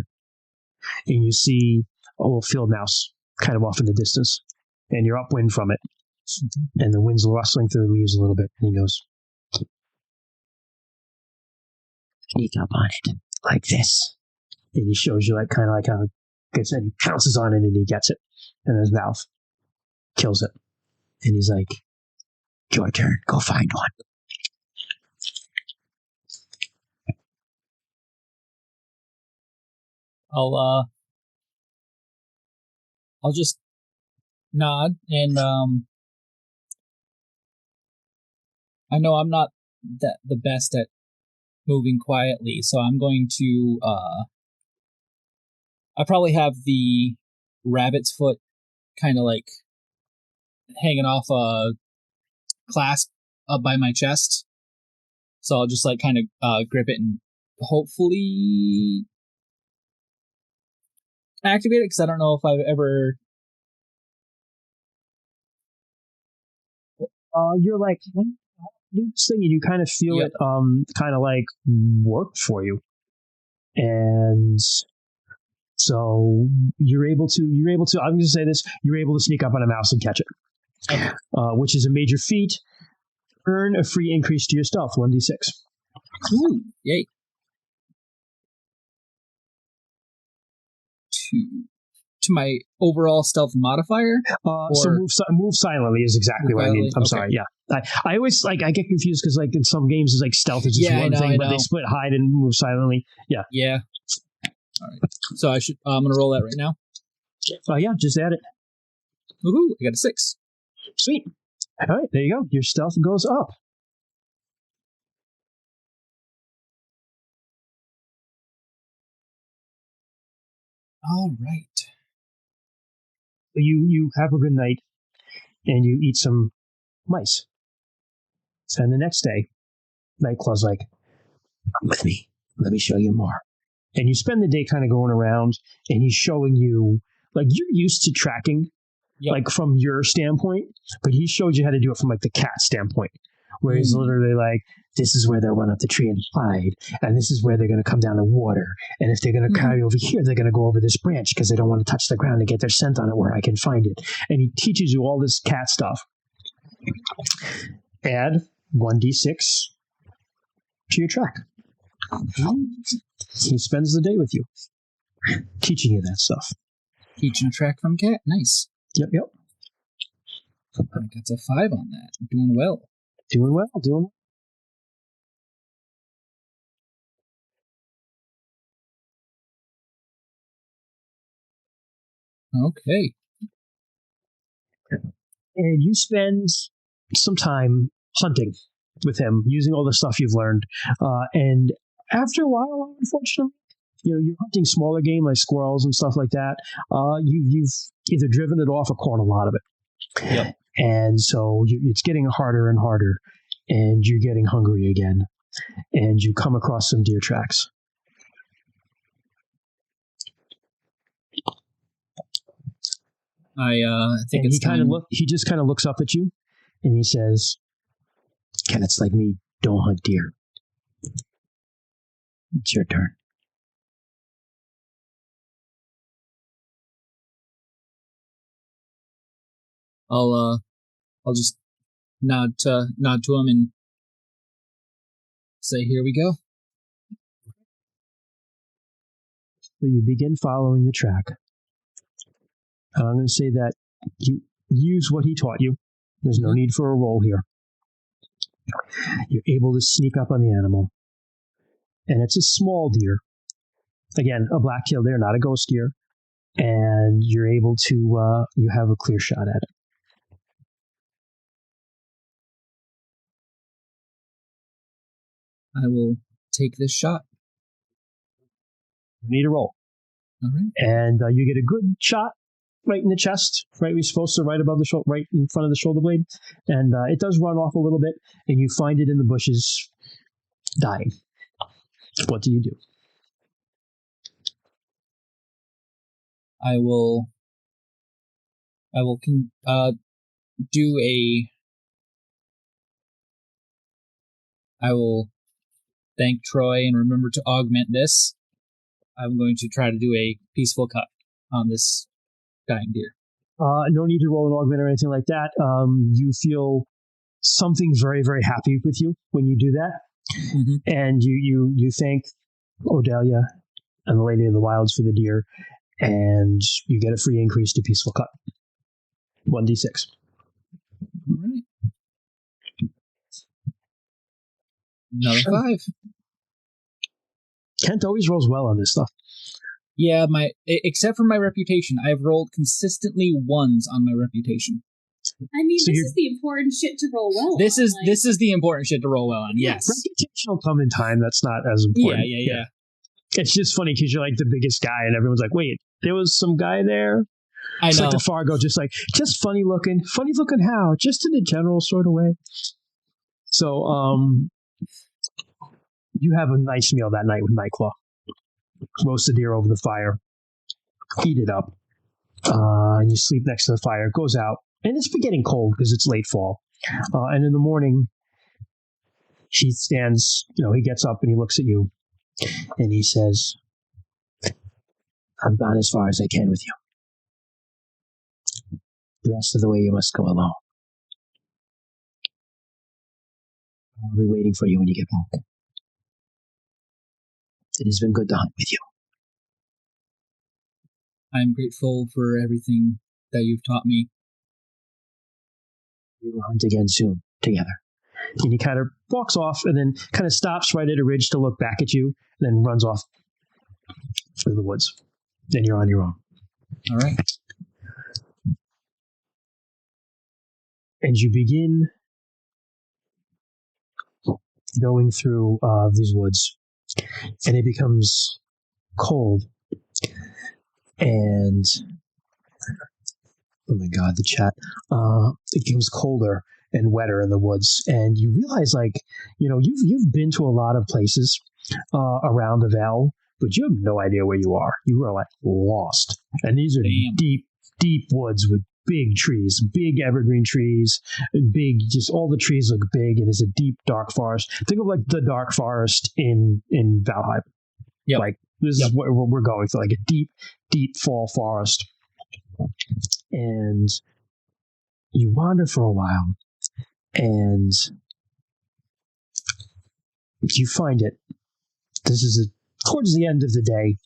and you see a little field mouse kind of off in the distance, and you're upwind from it, and the wind's rustling through the leaves a little bit, and he goes, "Sneak up on it like this," and he shows you like kind of like how gets it, and he pounces on it, and he gets it in his mouth, kills it, and he's like, "Your turn, go find one." I'll just nod, and I know I'm not the best at moving quietly, so I'm going to I probably have the rabbit's foot kind of like hanging off a clasp up by my chest, so I'll just like kind of grip it and hopefully activate it, because I don't know if I've ever. You're like, do this thing, and you kind of feel it, kind of like work for you, and so you're able to. I'm going to say this: you're able to sneak up on a mouse and catch it, Okay. Which is a major feat. Earn a free increase to your stealth, 1d6. Ooh, yay! To my overall stealth modifier? So move silently is exactly what I mean. I'm sorry. Yeah, I always I get confused because like in some games it's like stealth is just one thing, but they split hide and move silently. Yeah. Yeah. All right. So I'm gonna roll that right now. Yeah, just add it. Woohoo! I got a 6. Sweet. All right, there you go. Your stealth goes up. All right. You have a good night, and you eat some mice. So then the next day, Nightclaw's like, "Come with me. Let me show you more." And you spend the day kind of going around, and he's showing you, like, you're used to tracking, like from your standpoint, but he showed you how to do it from like the cat standpoint, where he's literally like, this is where they'll run up the tree and hide, and this is where they're going to come down to water, and if they're going to carry over here, they're going to go over this branch because they don't want to touch the ground and get their scent on it where I can find it. And he teaches you all this cat stuff. Add 1d6 to your track. He spends the day with you, teaching you that stuff. Teaching track from cat. Nice. Yep. I got a 5 on that. Doing well. Doing well. Okay. And you spend some time hunting with him, using all the stuff you've learned. And after a while, unfortunately, you're hunting smaller game like squirrels and stuff like that. You've either driven it off or caught a lot of it. Yep. And so it's getting harder and harder, and you're getting hungry again. And you come across some deer tracks. I think and it's time. He just kind of looks up at you, and he says, "Cats like me don't hunt deer. It's your turn." I'll just nod to him and say, "Here we go." So you begin following the track. And I'm going to say that you use what he taught you. There's no need for a roll here. You're able to sneak up on the animal. And it's a small deer. Again, a black-tailed deer, not a ghost deer. And you're able to, you have a clear shot at it. I will take this shot. You need a roll. All right. And you get a good shot right in the chest, right? We're supposed to right above the shoulder, right in front of the shoulder blade. And it does run off a little bit, and you find it in the bushes dying. What do you do? I will thank Troy and remember to augment this. I'm going to try to do a peaceful cut on this dying deer. No need to roll an augment or anything like that. You feel something very, very happy with you when you do that. Mm-hmm. And you thank Odayla and the Lady of the Wilds for the deer, and you get a free increase to peaceful cut. 1d6. All right. Another 5. Kent always rolls well on this stuff. Yeah, except for my reputation, I've rolled consistently 1s on my reputation. I mean, so this is the important shit to roll well. This is the important shit to roll well on. Yes, reputation will come in time. That's not as important. Yeah. It's just funny because you're like the biggest guy, and everyone's like, "Wait, there was some guy there." It's like the Fargo, just funny looking how? Just in a general sort of way. So, you have a nice meal that night with Nightclaw. Roast the deer over the fire, heat it up, and you sleep next to the fire. It goes out, and it's getting cold because it's late fall. And in the morning, he stands, he gets up and he looks at you, and he says, "I've gone as far as I can with you. The rest of the way you must go alone. I'll be waiting for you when you get back. It has been good to hunt with you." I'm grateful for everything that you've taught me. We will hunt again soon, together. And he kind of walks off and then kind of stops right at a ridge to look back at you, and then runs off through the woods. Then you're on your own. All right. And you begin going through these woods, and it becomes cold. And oh my god, the chat. It becomes colder and wetter in the woods, and you realize, you've been to a lot of places around the Vale, but you have no idea where you are. You are lost, and these are deep, deep woods with big trees, big evergreen trees, big, just all the trees look big. It is a deep, dark forest. Think of like the dark forest in Valheim. Yep. Like, this is what we're going for, like a deep, deep fall forest. And you wander for a while, and you find it. This is towards the end of the day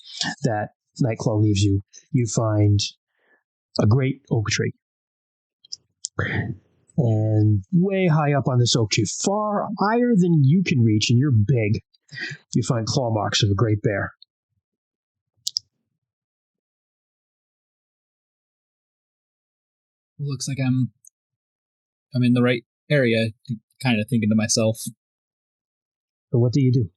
that Nightclaw leaves you. You find a great oak tree. And way high up on this oak tree, far higher than you can reach, and you're big, you find claw marks of a great bear. Looks like I'm in the right area, kind of thinking to myself. So what do you do?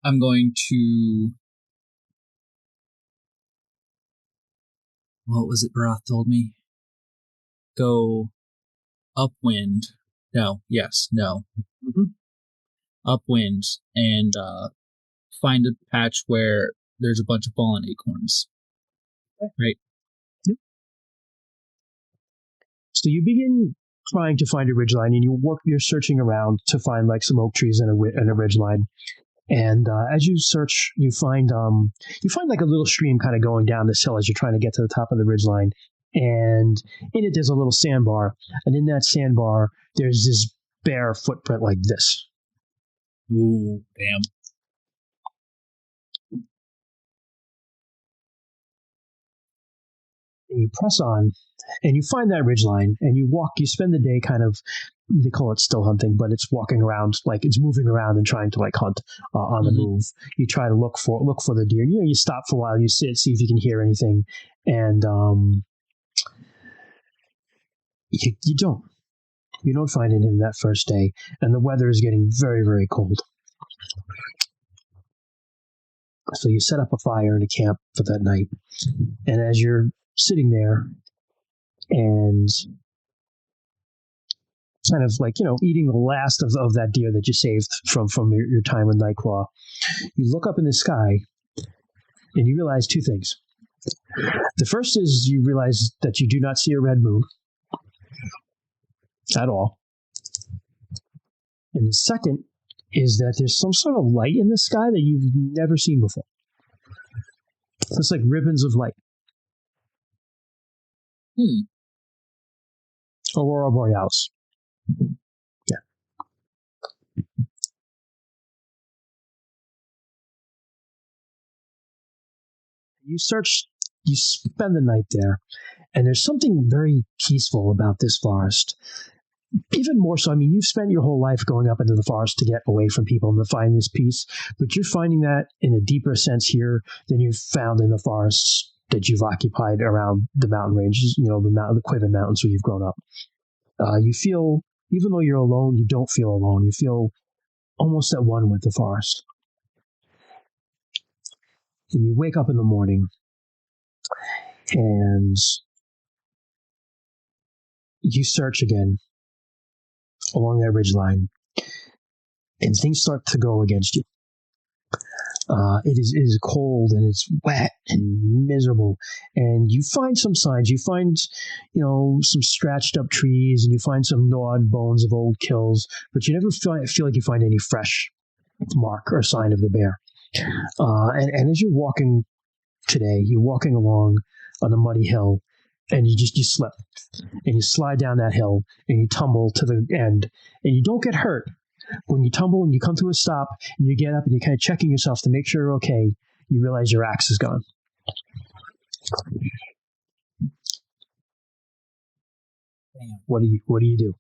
I'm going to... What was it Baroth told me? Go upwind. No. Mm-hmm. Upwind and find a patch where there's a bunch of fallen acorns. Okay. Right? Yep. So you begin trying to find a ridgeline, and you're searching around to find like some oak trees and a ridgeline. And as you search, you find like a little stream kind of going down this hill as you're trying to get to the top of the ridgeline. And in it, there's a little sandbar, and in that sandbar, there's this bear footprint like this. Ooh, damn. And you press on, and you find that ridgeline, and you spend the day kind of, they call it still hunting, but it's walking around, like it's moving around and trying to like hunt on the move. You try to look for the deer, and you stop for a while, you sit, see if you can hear anything, and you don't find anything that first day, and the weather is getting very, very cold. So you set up a fire in a camp for that night, and as you're sitting there and kind of like, eating the last of that deer that you saved from your time with Nightclaw, you look up in the sky and you realize two things. The first is you realize that you do not see a red moon at all. And the second is that there's some sort of light in the sky that you've never seen before. It's like ribbons of light. Aurora Borealis. Yeah. You spend the night there, and there's something very peaceful about this forest. Even more so, I mean, you've spent your whole life going up into the forest to get away from people and to find this peace, but you're finding that in a deeper sense here than you've found in the forests that you've occupied around the mountain ranges, the Quiven Mountains where you've grown up. You feel, even though you're alone, you don't feel alone. You feel almost at one with the forest. And you wake up in the morning, and you search again along that ridgeline, and things start to go against you. It is cold, and it's wet and miserable, and you find some signs. You find, some scratched up trees, and you find some gnawed bones of old kills, but you never feel like you find any fresh mark or sign of the bear. And as you're walking today, you're walking along on a muddy hill, and you slip, and you slide down that hill, and you tumble to the end, and you don't get hurt. When you tumble and you come to a stop, and you get up and you're kind of checking yourself to make sure you're okay, you realize your axe is gone. Damn. What do you do?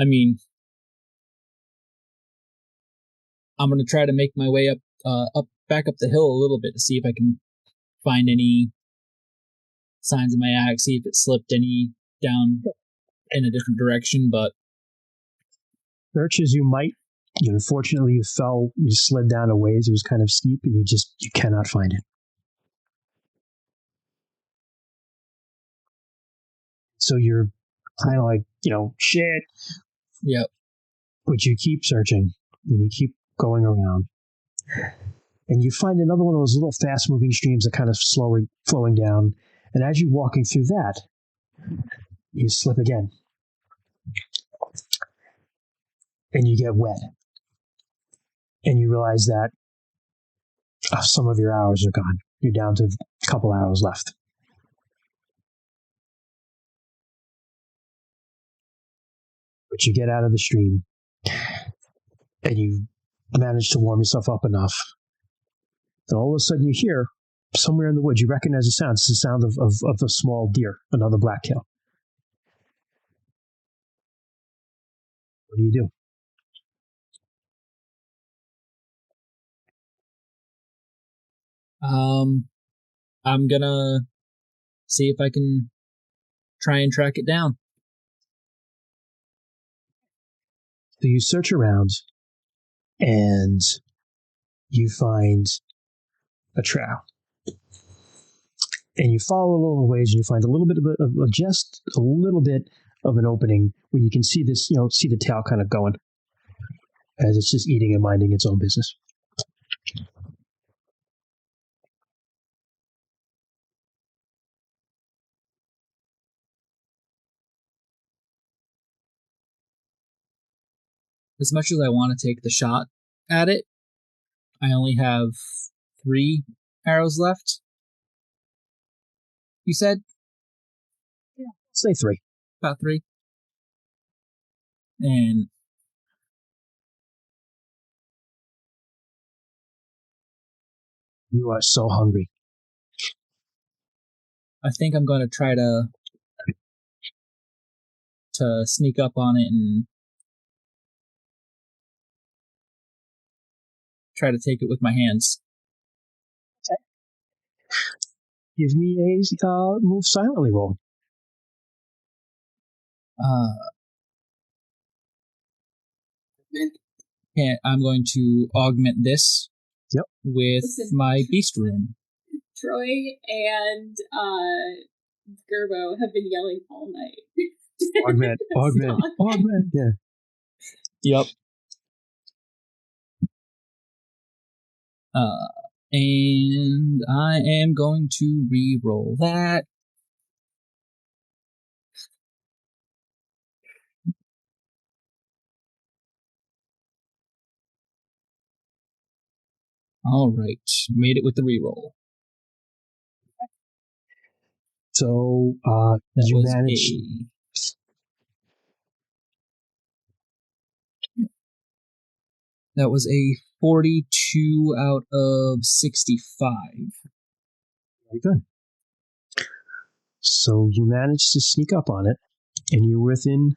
I mean, I'm gonna try to make my way back up the hill a little bit to see if I can find any signs of my axe, see if it slipped any down in a different direction. But search as you might, unfortunately, you slid down a ways. It was kind of steep, and you cannot find it. So you're kind of like, shit, Yep. But you keep searching, and you keep going around. And you find another one of those little fast-moving streams that kind of slowly flowing down. And as you're walking through that, you slip again. And you get wet. And you realize that some of your hours are gone. You're down to a couple hours left. But you get out of the stream, and you manage to warm yourself up enough. Then all of a sudden you hear, somewhere in the woods, you recognize the sound. It's the sound of a small deer, another blacktail. What do you do? I'm gonna see if I can try and track it down. So you search around, and you find a trail. And you follow a little ways, and you find a little bit of just a little bit of an opening where you can see this, see the tail kind of going as it's just eating and minding its own business. As much as I want to take the shot at it, I only have 3 arrows left. You said? Yeah, say 3. About 3. And you are so hungry. I think I'm going to try to sneak up on it and try to take it with my hands. Okay. Give me a move silently roll. I'm going to augment this with my beast rune. Troy and Gerbo have been yelling all night. Augment. Yeah. Yep. And I am going to re-roll that. All right, made it with the re-roll. So you managed. That was a 42 out of 65. Very good. So you managed to sneak up on it, and you're within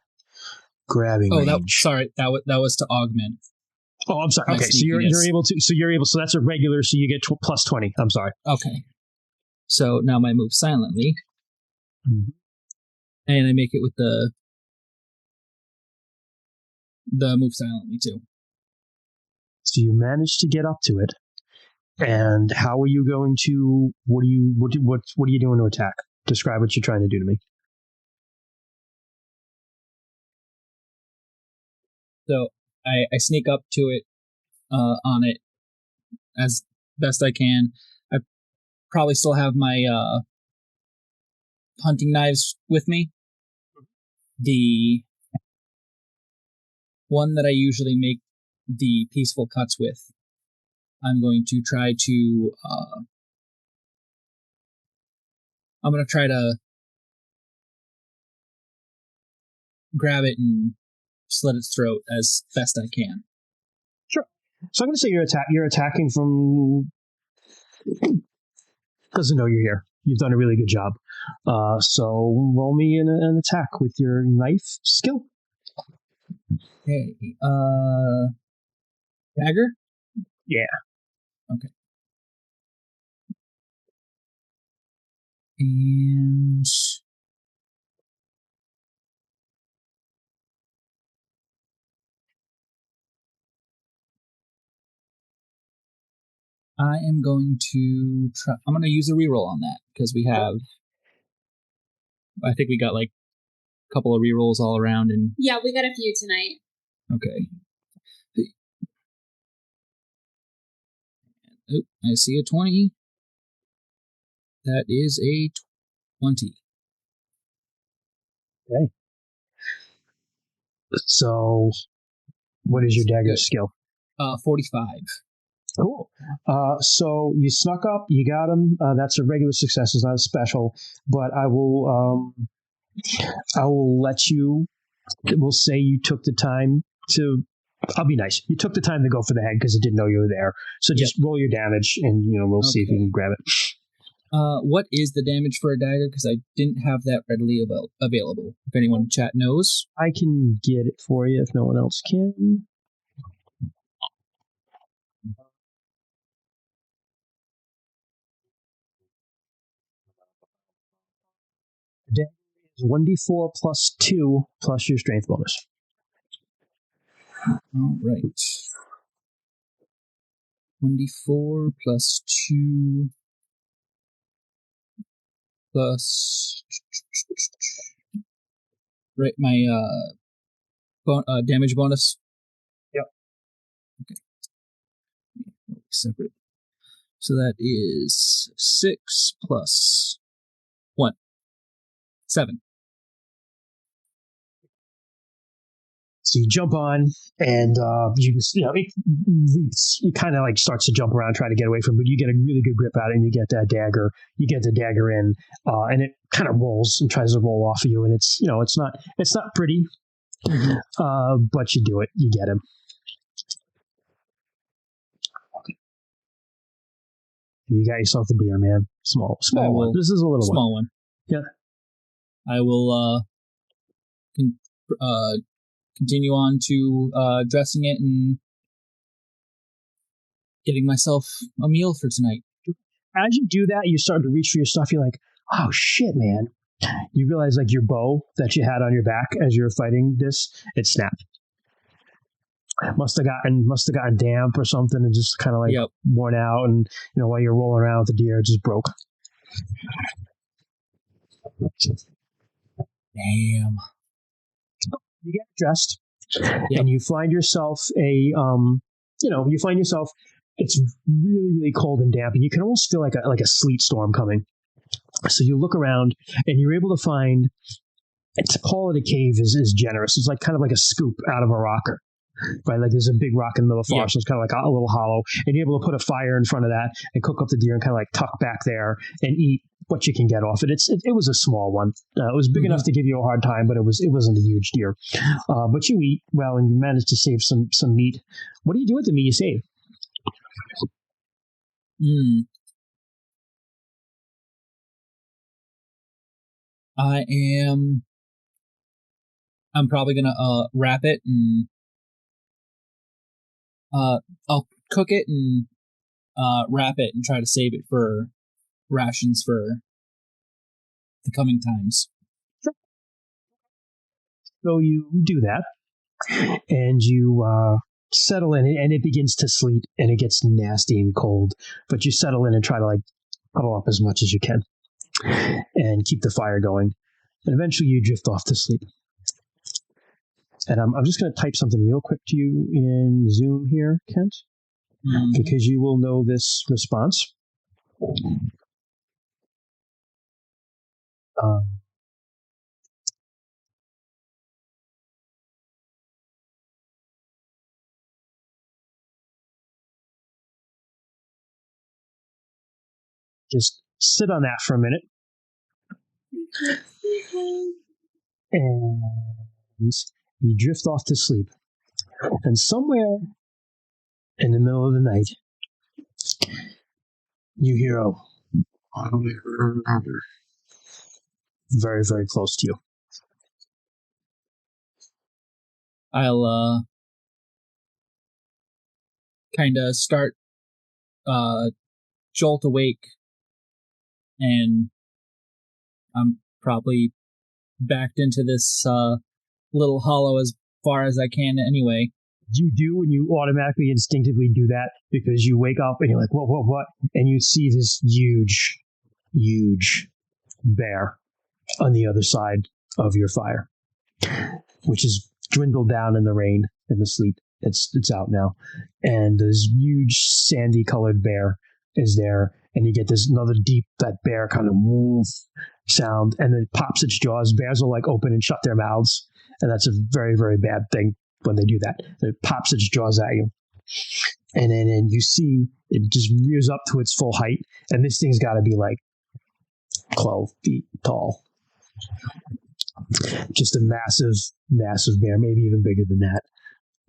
grabbing range. That was to augment. Oh, I'm sorry. Okay, so you're able to. So that's a regular. So you get plus 20. I'm sorry. Okay. So now I move silently, and I make it with the move silently too. So you managed to get up to it, and how are you going to? What are you doing to attack? Describe what you're trying to do to me. So I sneak up to it, on it as best I can. I probably still have my hunting knives with me. The one that I usually make the peaceful cuts with, I'm going to try to grab it and slit its throat as best I can. Sure. So I'm going to say you're attacking from. Doesn't know you're here. You've done a really good job. So roll me an attack with your knife skill. Okay. Dagger? Yeah. Okay. And I am going to try. I'm going to use a reroll on that because we have. I think we got like couple of rerolls all around. And Yeah, we got a few tonight. okay. Oh, I see a 20. That is a 20. Okay. So, what is your dagger skill? 45. Cool. So you snuck up, you got him. That's a regular success. It's not a special, but I will let you. We'll say you took the time to. I'll be nice. You took the time to go for the head because it didn't know you were there. So just roll your damage, and we'll see if you can grab it. What is the damage for a dagger? Because I didn't have that readily available. If anyone in chat knows, I can get it for you if no one else can. Dagger is 1d4 plus 2 plus your strength bonus. All right. 1d4 plus 2 plus... Right, my damage bonus? Yep. Okay. Separate. So that is 6 plus 1. 7. So you jump on, and you just, it kind of like starts to jump around, trying to get away from it, but you get a really good grip at it, and you get that dagger. You get the dagger in, and it kind of rolls and tries to roll off of you, and it's not pretty, but you do it. You get him. You got yourself a deer, man. Small one. This is a little small one. Yeah. I will continue on to dressing it and getting myself a meal for tonight. As you do that, you start to reach for your stuff. You're like, oh shit, man. You realize like your bow that you had on your back as you were fighting this, it snapped. Must have gotten damp or something and just kind of like worn out, and while you're rolling around with the deer, it just broke. Damn. You get dressed, and you find yourself it's really, really cold and damp, and you can almost feel like a sleet storm coming. So you look around, and you're able to find, to call it a cave is generous. It's like kind of like a scoop out of a rock. Right, like there's a big rock in the middle of the forest, so it's kind of like a little hollow, and you're able to put a fire in front of that and cook up the deer and kind of like tuck back there and eat what you can get off it. It was a small one. It was big enough to give you a hard time, but it wasn't a huge deer. But you eat well, and you manage to save some meat. What do you do with the meat you save? I'm probably gonna wrap it and I'll cook it and wrap it and try to save it for rations for the coming times. Sure. So you do that, and you settle in, and it begins to sleet, and it gets nasty and cold. But you settle in and try to like huddle up as much as you can, and keep the fire going. And eventually, you drift off to sleep. And I'm just going to type something real quick to you in Zoom here, Kent, because you will know this response. Just sit on that for a minute. And you drift off to sleep. And somewhere in the middle of the night, you hear a very, very close to you. I'll kind of start jolt awake, and I'm probably backed into this little hollow as far as I can anyway. You do, and you automatically instinctively do that because you wake up and you're like, what? And you see this huge bear on the other side of your fire. which is dwindled down in the rain and the sleet. It's out now, and this huge sandy colored bear is there, and you get this another deep that bear kind of woof sound, and then it pops its jaws. Bears will like open and shut their mouths, and that's a very, very bad thing when they do that. It pops its jaws at you, and then you see it just rears up to its full height, and this thing's got to be like 12 feet tall. Just a massive, massive bear, maybe even bigger than that.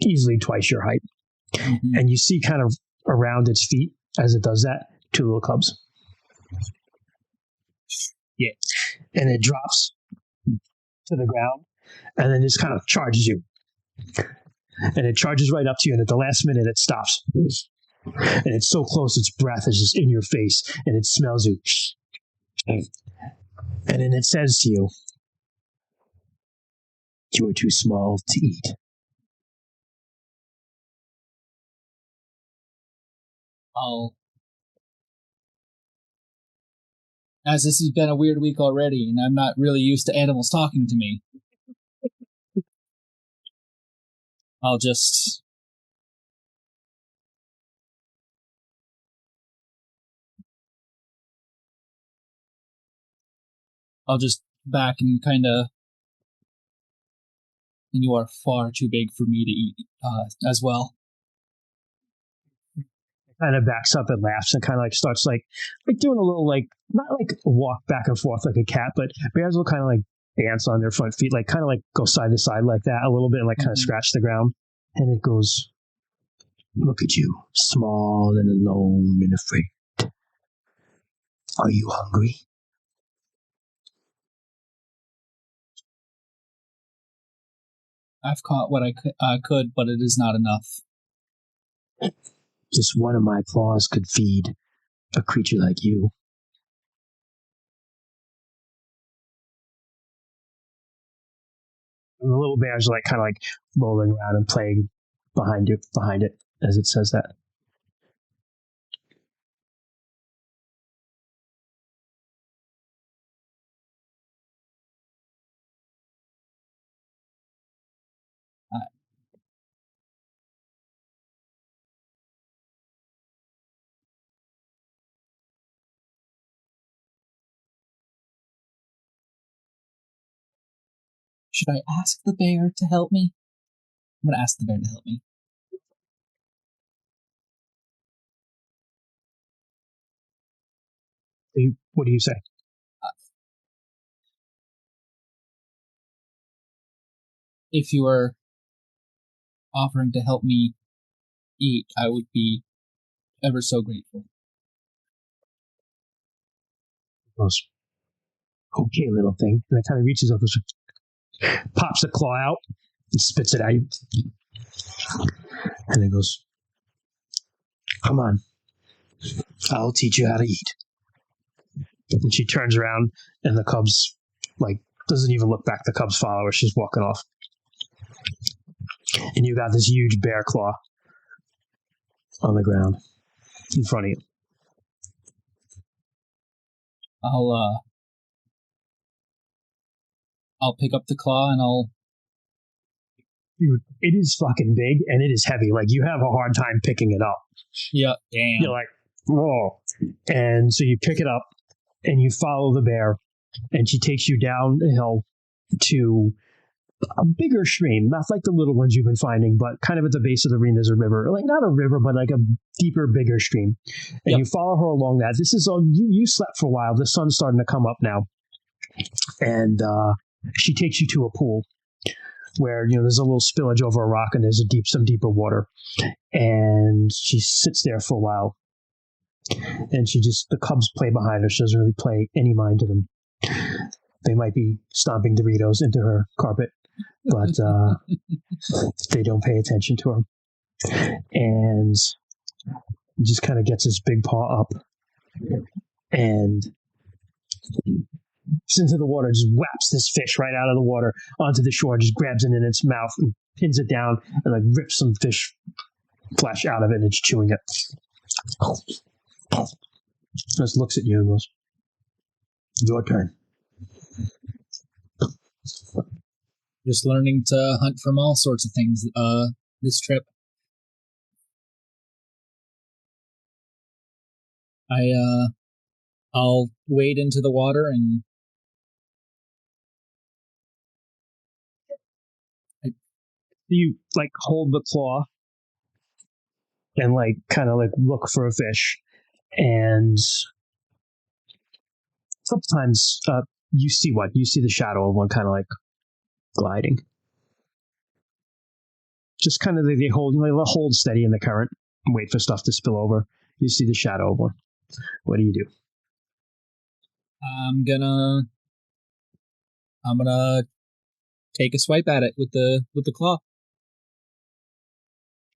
Easily twice your height. Mm-hmm. And you see kind of around its feet as it does that, 2 little cubs. Yeah. And it drops to the ground and then just kind of charges you. And it charges right up to you, and at the last minute it stops. And it's so close, its breath is just in your face, and it smells you. And then it says to you, "You are too small to eat." As this has been a weird week already, and I'm not really used to animals talking to me, I'll just back and kind of, and you are far too big for me to eat as well. Kind of backs up and laughs and kind of like starts like doing a little like, not like walk back and forth like a cat, but bears will kind of like dance on their front feet, like kind of like go side to side like that a little bit, and like kind of scratch the ground. And it goes, "Look at you, small and alone and afraid. Are you hungry?" I've caught what I could, but it is not enough. Just one of my claws could feed a creature like you. And the little bears are like kind of like rolling around and playing behind it as it says that. Should I ask the bear to help me? I'm going to ask the bear to help me. What do you say? If you are offering to help me eat, I would be ever so grateful. Goes, "Okay, little thing." And it kind of reaches up and pops a claw out and spits it at you. And it goes, "Come on, I'll teach you how to eat." And she turns around, and the cubs, like, doesn't even look back. The cubs follow her. She's walking off. And you got this huge bear claw on the ground in front of you. I'll pick up the claw and I'll... Dude, it is fucking big and it is heavy. Like, you have a hard time picking it up. Yeah, damn. You're like, whoa. And so you pick it up and you follow the bear, and she takes you down the hill to a bigger stream, not like the little ones you've been finding, but kind of at the base of the ravine, there's a river. Like, not a river, but like a deeper, bigger stream. And you follow her along that. This is you slept for a while. The sun's starting to come up now. And she takes you to a pool where, there's a little spillage over a rock, and there's some deeper water. And she sits there for a while. And the cubs play behind her. She doesn't really pay any mind to them. They might be stomping Doritos into her carpet, but they don't pay attention to her. And he just kind of gets his big paw up and into the water, just whaps this fish right out of the water onto the shore, just grabs it in its mouth and pins it down and like rips some fish flesh out of it, and it's chewing it. Just looks at you and goes, "Your turn." Just learning to hunt from all sorts of things this trip. I'll wade into the water and you like hold the claw and like kind of like look for a fish, and sometimes you see the shadow of one kind of like gliding. Just kind of they hold, hold steady in the current, and wait for stuff to spill over. You see the shadow of one. What do you do? I'm gonna take a swipe at it with the claw.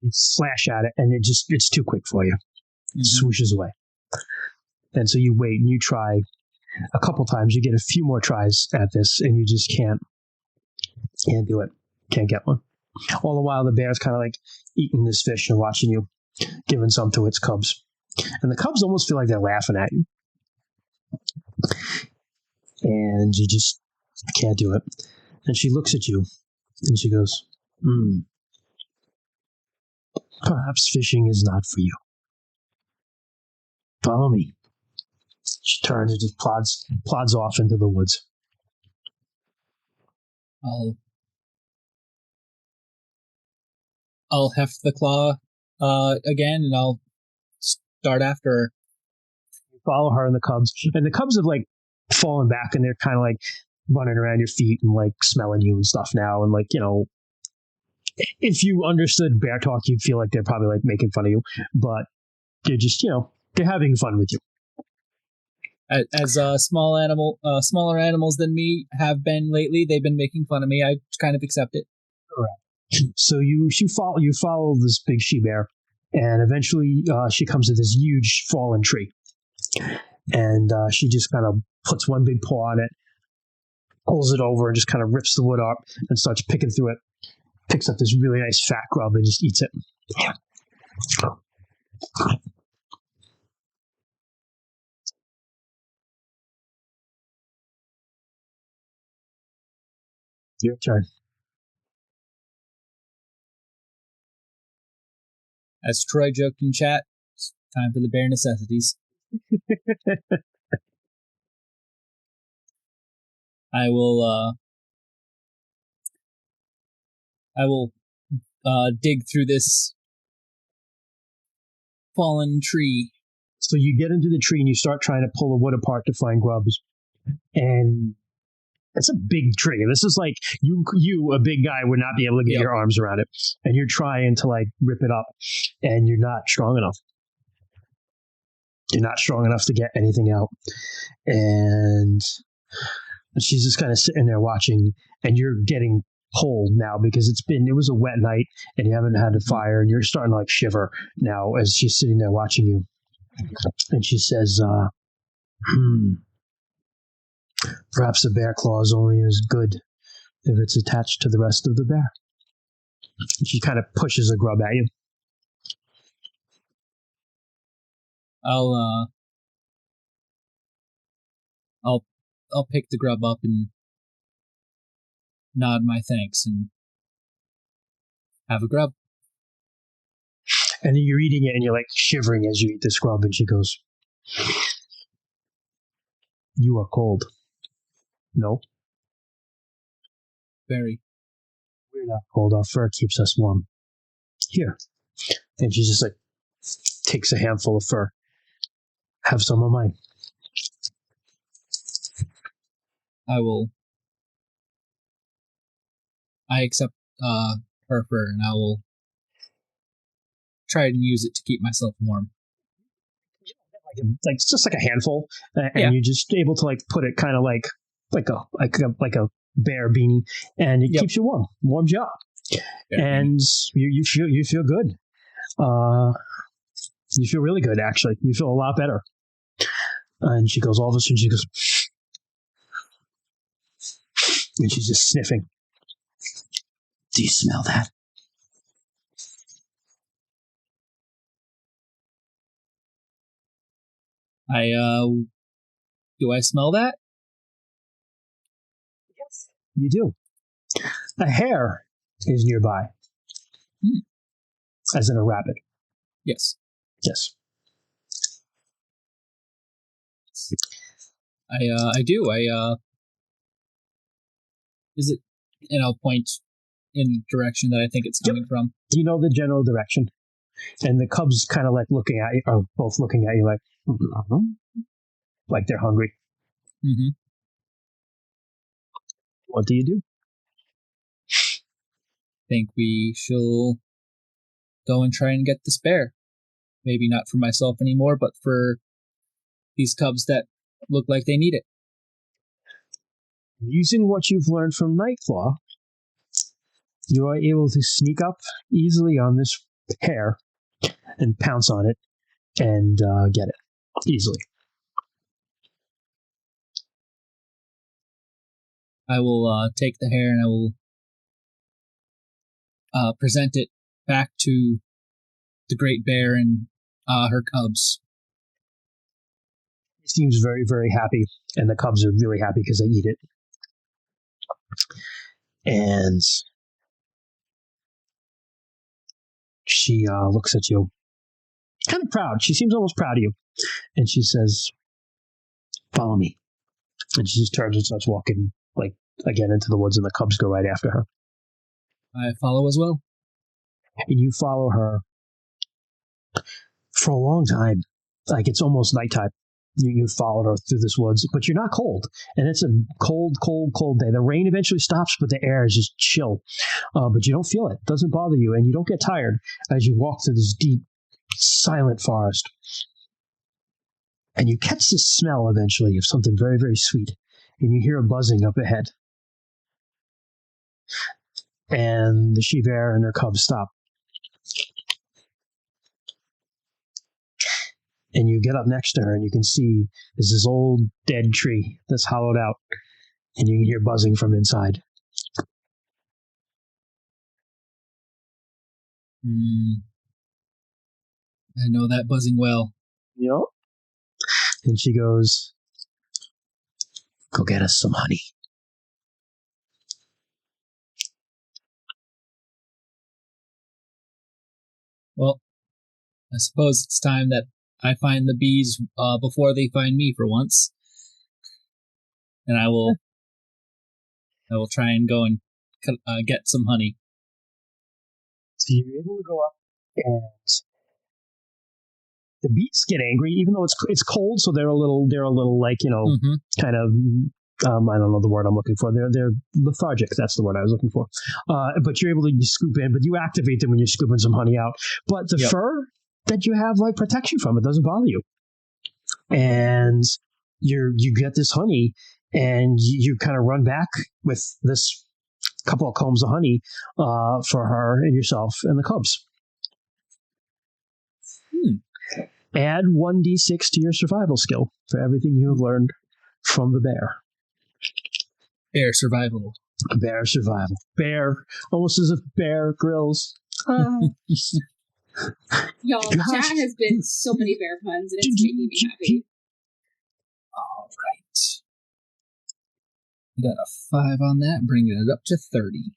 You slash at it, and it's too quick for you. It swooshes away. And so you wait and you try a couple times. You get a few more tries at this, and you just can't do it. Can't get one. All the while, the bear's kind of like eating this fish and watching you, giving some to its cubs. And the cubs almost feel like they're laughing at you. And you just can't do it. And she looks at you, and she goes, perhaps fishing is not for you. Follow me. She turns and just plods off into the woods. I'll heft the claw again, and I'll start after her. You follow her and the cubs have like fallen back, and they're kind of like running around your feet and like smelling you and stuff now. And like, if you understood bear talk, you'd feel like they're probably like making fun of you, but they're just, they're having fun with you. As smaller animals than me have been lately, they've been making fun of me. I kind of accept it. Correct. So you follow this big she bear, and eventually she comes to this huge fallen tree, and she just kind of puts one big paw on it, pulls it over, and just kind of rips the wood up and starts picking through it. Picks up this really nice fat grub and just eats it. Your turn. As Troy joked in chat, it's time for the bare necessities. I will dig through this fallen tree. So you get into the tree and you start trying to pull the wood apart to find grubs. And it's a big tree. This is like you, a big guy, would not be able to get your arms around it. And you're trying to like rip it up, and you're not strong enough. You're not strong enough to get anything out. And she's just kind of sitting there watching, and you're getting cold now because it was a wet night and you haven't had a fire, and you're starting to like shiver now as she's sitting there watching you. And she says, perhaps a bear claw is only as good if it's attached to the rest of the bear. And she kind of pushes a grub at you. I'll pick the grub up and nod my thanks and have a grub. And then you're eating it and you're like shivering as you eat this grub, and she goes, you are cold. No? Very. We're not cold. Our fur keeps us warm. Here. And she just like takes a handful of fur. Have some of mine. I accept her fur, and I will try and use it to keep myself warm. Like just like a handful, and you're just able to like put it kind of like a bear beanie, and it keeps you warm, warms you up, and you feel good. You feel really good, actually. You feel a lot better. And she goes, all of a sudden she goes, and she's just sniffing. Do you smell that? Do I smell that? Yes, you do. A hare is nearby. As in a rabbit. Yes. Yes. I do. Is it? And I'll point in the direction that I think it's coming from. You know the general direction. And the cubs kind of like looking at you, or both looking at you like they're hungry. Mm-hmm. What do you do? Think we shall go and try and get this bear. Maybe not for myself anymore, but for these cubs that look like they need it. Using what you've learned from Nightclaw, you are able to sneak up easily on this hare and pounce on it and get it easily. I will take the hare and I will present it back to the great bear and her cubs. He seems very, very happy, and the cubs are really happy because they eat it. And she looks at you, kind of proud. She seems almost proud of you. And she says, "Follow me." And she just turns and starts walking, like, again into the woods, and the cubs go right after her. I follow as well. And you follow her for a long time. Like, it's almost nighttime. You followed her through this woods, but you're not cold. And it's a cold, cold, cold day. The rain eventually stops, but the air is just chill. But you don't feel it. It doesn't bother you, and you don't get tired as you walk through this deep, silent forest. And you catch the smell eventually of something very, very sweet. And you hear a buzzing up ahead. And the she-bear and her cubs stop. And you get up next to her, and you can see there's this old dead tree that's hollowed out, and you can hear buzzing from inside. I know that buzzing well. Yep. And she goes, "Go get us some honey." Well, I suppose it's time that I find the bees before they find me for once. And I will try and go and get some honey. So you're able to go up, and the bees get angry, even though it's cold. So they're a little like, kind of. I don't know the word I'm looking for. They're lethargic. That's the word I was looking for. But you're able to scoop in, but you activate them when you're scooping some honey out. But the fur that you have like protects you from it. Doesn't bother you. And you get this honey, and you kind of run back with this couple of combs of honey for her and yourself and the cubs. Add 1d6 to your survival skill for everything you have learned from the bear. Bear survival. Bear survival. Bear, almost as if Bear Grylls. Y'all, chat has been so many bear puns, and it's making me happy. All right. Got a 5 on that, bringing it up to 30.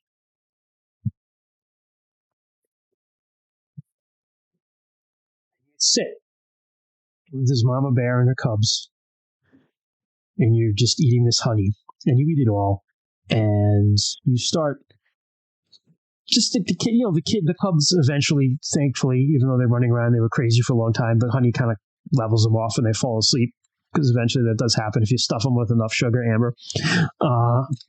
Sit with this mama bear and her cubs, and you're just eating this honey, and you eat it all, and you start just the cubs eventually, thankfully, even though they're running around, they were crazy for a long time, the honey kind of levels them off and they fall asleep, because eventually that does happen if you stuff them with enough sugar, Amber.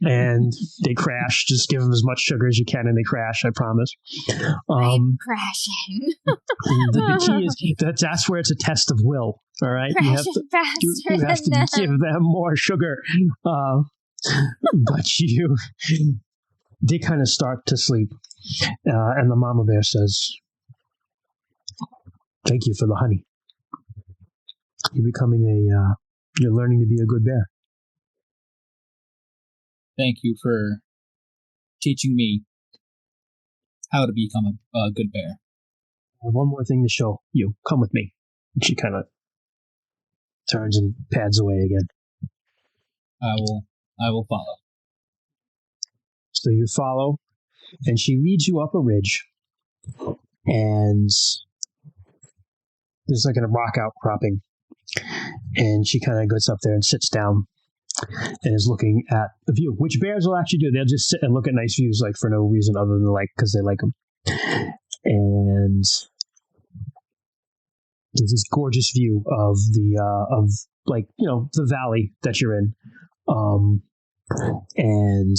And they crash. Just give them as much sugar as you can, and they crash, I promise. I'm crashing. The key is that's where it's a test of will. All right, you have to give them more sugar, but they kind of start to sleep, and the mama bear says, "Thank you for the honey. You're learning to be a good bear." Thank you for teaching me how to become a good bear. I have one more thing to show you. Come with me. And she kind of turns and pads away again. I will follow. So you follow, and she leads you up a ridge, and there's like a rock outcropping, and she kind of goes up there and sits down and is looking at a view, which bears will actually do. They'll just sit and look at nice views, like for no reason other than like because they like them. And there's this gorgeous view of the valley that you're in, and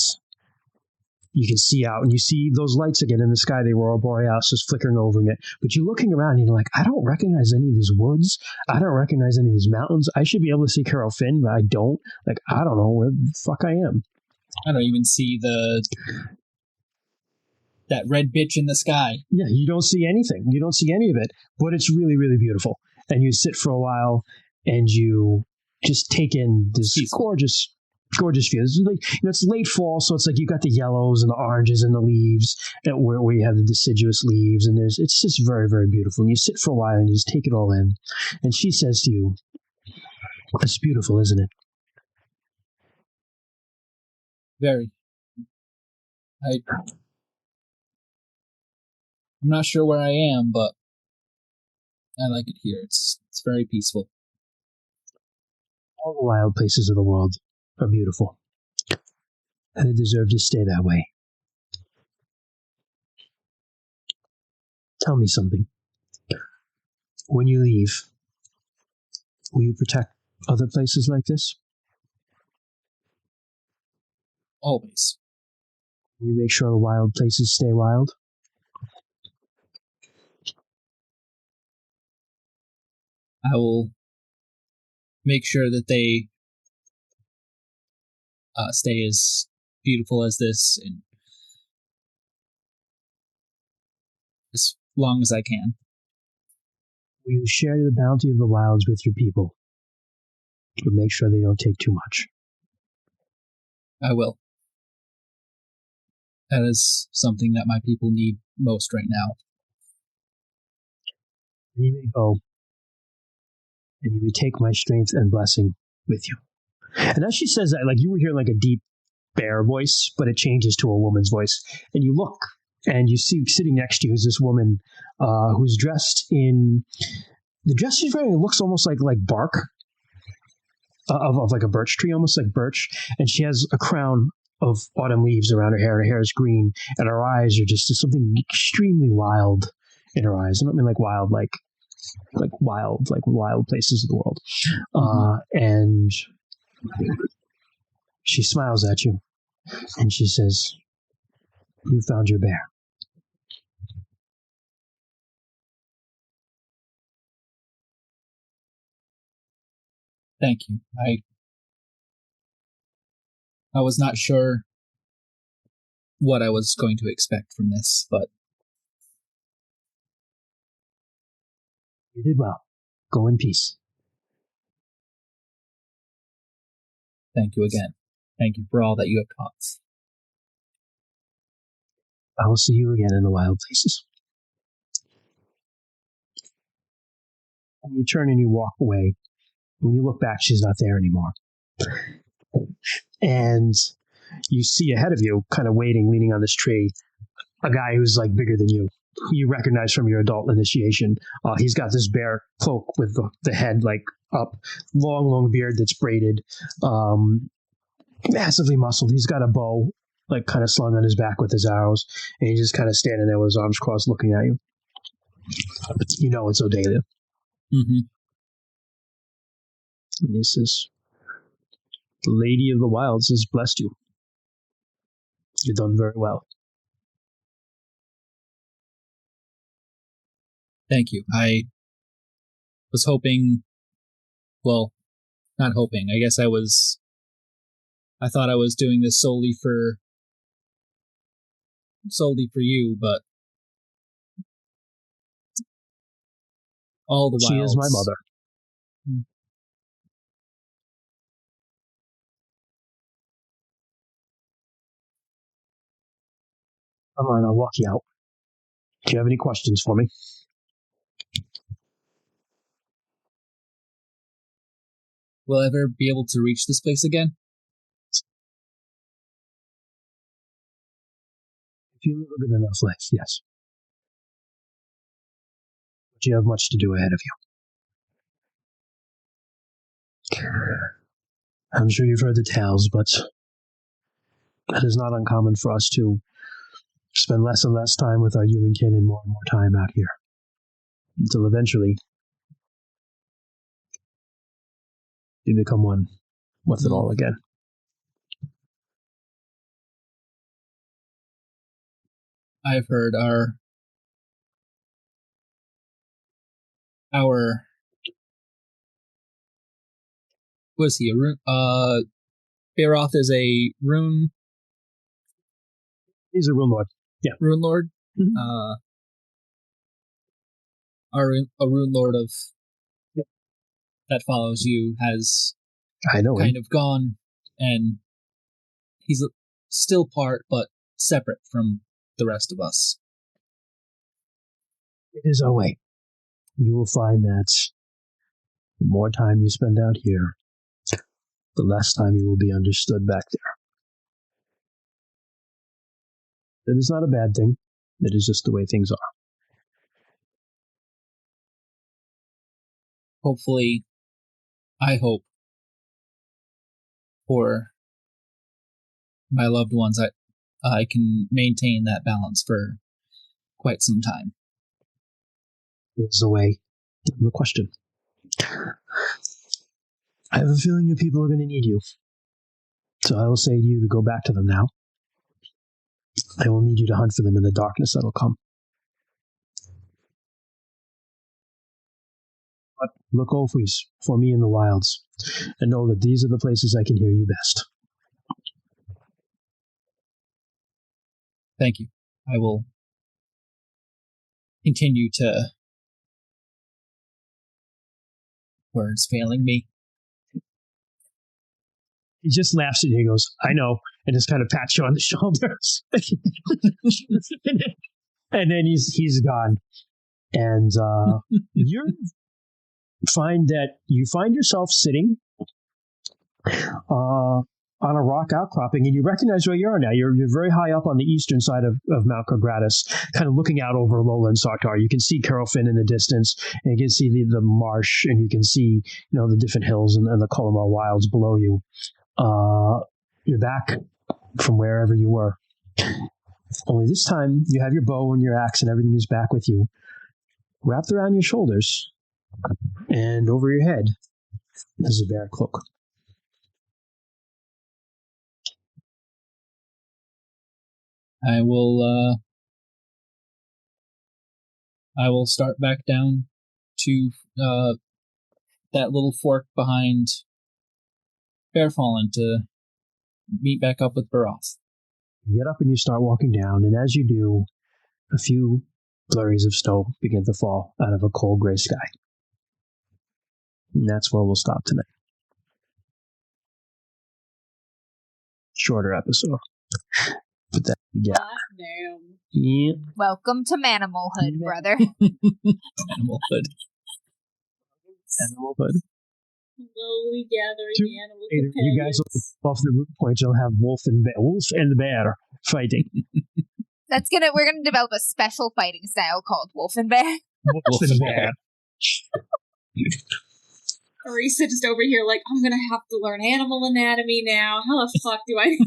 you can see out, and you see those lights again in the sky. The aurora borealis is flickering over it, but you're looking around and you're like, I don't recognize any of these woods. I don't recognize any of these mountains. I should be able to see Carol Finn, but I don't. Like, I don't know where the fuck I am. I don't even see that red bitch in the sky. Yeah, you don't see anything. You don't see any of it, but it's really, really beautiful. And you sit for a while and you just take in this gorgeous view. It's like, it's late fall, so it's like you got the yellows and the oranges and the leaves, and where you have the deciduous leaves, and it's just very, very beautiful. And you sit for a while and you just take it all in. And she says to you, "It's beautiful, isn't it?" Very. I'm not sure where I am, but I like it here. It's very peaceful. All the wild places of the world are beautiful, and they deserve to stay that way. Tell me something. When you leave, will you protect other places like this? Always. Will you make sure the wild places stay wild? I will make sure that they stay as beautiful as this and as long as I can. Will you share the bounty of the wilds with your people? But make sure they don't take too much. I will. That is something that my people need most right now. And you may go, and you may take my strength and blessing with you. And as she says that, like, you were hearing like a deep bear voice, but it changes to a woman's voice. And you look, and you see sitting next to you is this woman who's dressed in... The dress she's wearing looks almost like bark of like a birch tree, almost like birch. And she has a crown of autumn leaves around her hair, and her hair is green, and her eyes are just something extremely wild in her eyes. I don't mean like wild, like wild places of the world. And she smiles at you, and she says, "You found your bear." Thank you. I was not sure what I was going to expect from this, but You did well. Go in peace. thank you again. Thank you for all that you have taught us. I will see you again in the wild places. And you turn and you walk away. When you look back, she's not there anymore. And you see ahead of you, kind of waiting, leaning on this tree, a guy who's like bigger than you. You recognize from your adult initiation. He's got this bear cloak with the head like up, long beard that's braided, massively muscled. He's got a bow like kind of slung on his back with his arrows, and he's just kind of standing there with his arms crossed looking at you. You know it's Odayla. Mm-hmm. And he says, "The Lady of the Wilds has blessed you. You've done very well." Thank you. I was hoping, well, not hoping. I guess I thought I was doing this solely for you, but all the She wilds. is my mother. Come on, I'll walk you out. Do you have any questions for me? Will I ever be able to reach this place again? If you live a good enough life, yes. But you have much to do ahead of you. I'm sure you've heard the tales, but it is not uncommon for us to spend less and less time with our human kin and more time out here. Until eventually you become one with it all again. I've heard our was he a rune? Bearoth is a rune. He's a rune lord. Yeah, rune lord. Mm-hmm. A rune lord of that follows you has kind of gone, and he's still part, but separate from the rest of us. It is our way. You will find that the more time you spend out here, the less time you will be understood back there. It is not a bad thing. It is just the way things are. Hopefully, I hope for my loved ones that I can maintain that balance for quite some time. It's the way. No question. I have a feeling your people are going to need you. So I will say to you to go back to them now. I will need you to hunt for them in the darkness that'll come. But look always for me in the wilds, and know that these are the places I can hear you best. Thank you. I will continue to... Words failing me. He just laughs at you and he goes, I know, and just kind of pats you on the shoulders. And then he's gone. And you find yourself sitting on a rock outcropping, and you recognize where you are now. You're very high up on the eastern side of Mount Cogratus, kind of looking out over lowland Sartar. You can see Carolfin in the distance, and you can see the marsh, and you can see the different hills and the Colomar Wilds below you. You're back from wherever you were. Only this time, you have your bow and your axe, and everything is back with you, wrapped around your shoulders, and over your head is a bear cloak. I will start back down to that little fork behind Bearfallen to meet back up with Bearoth. You get up and you start walking down, and as you do, a few flurries of snow begin to fall out of a cold gray sky. And that's where we'll stop tonight. Shorter episode. But that, yeah. Damn. Yeah. Welcome to Manimalhood, brother. Animalhood. Animalhood. Slowly gathering animal companions. You guys will, off the root point, you'll have wolf and bear fighting. We're gonna develop a special fighting style called Wolf and Bear. Wolf and bear. Arisa just over here like, I'm gonna have to learn animal anatomy now. How the fuck do I...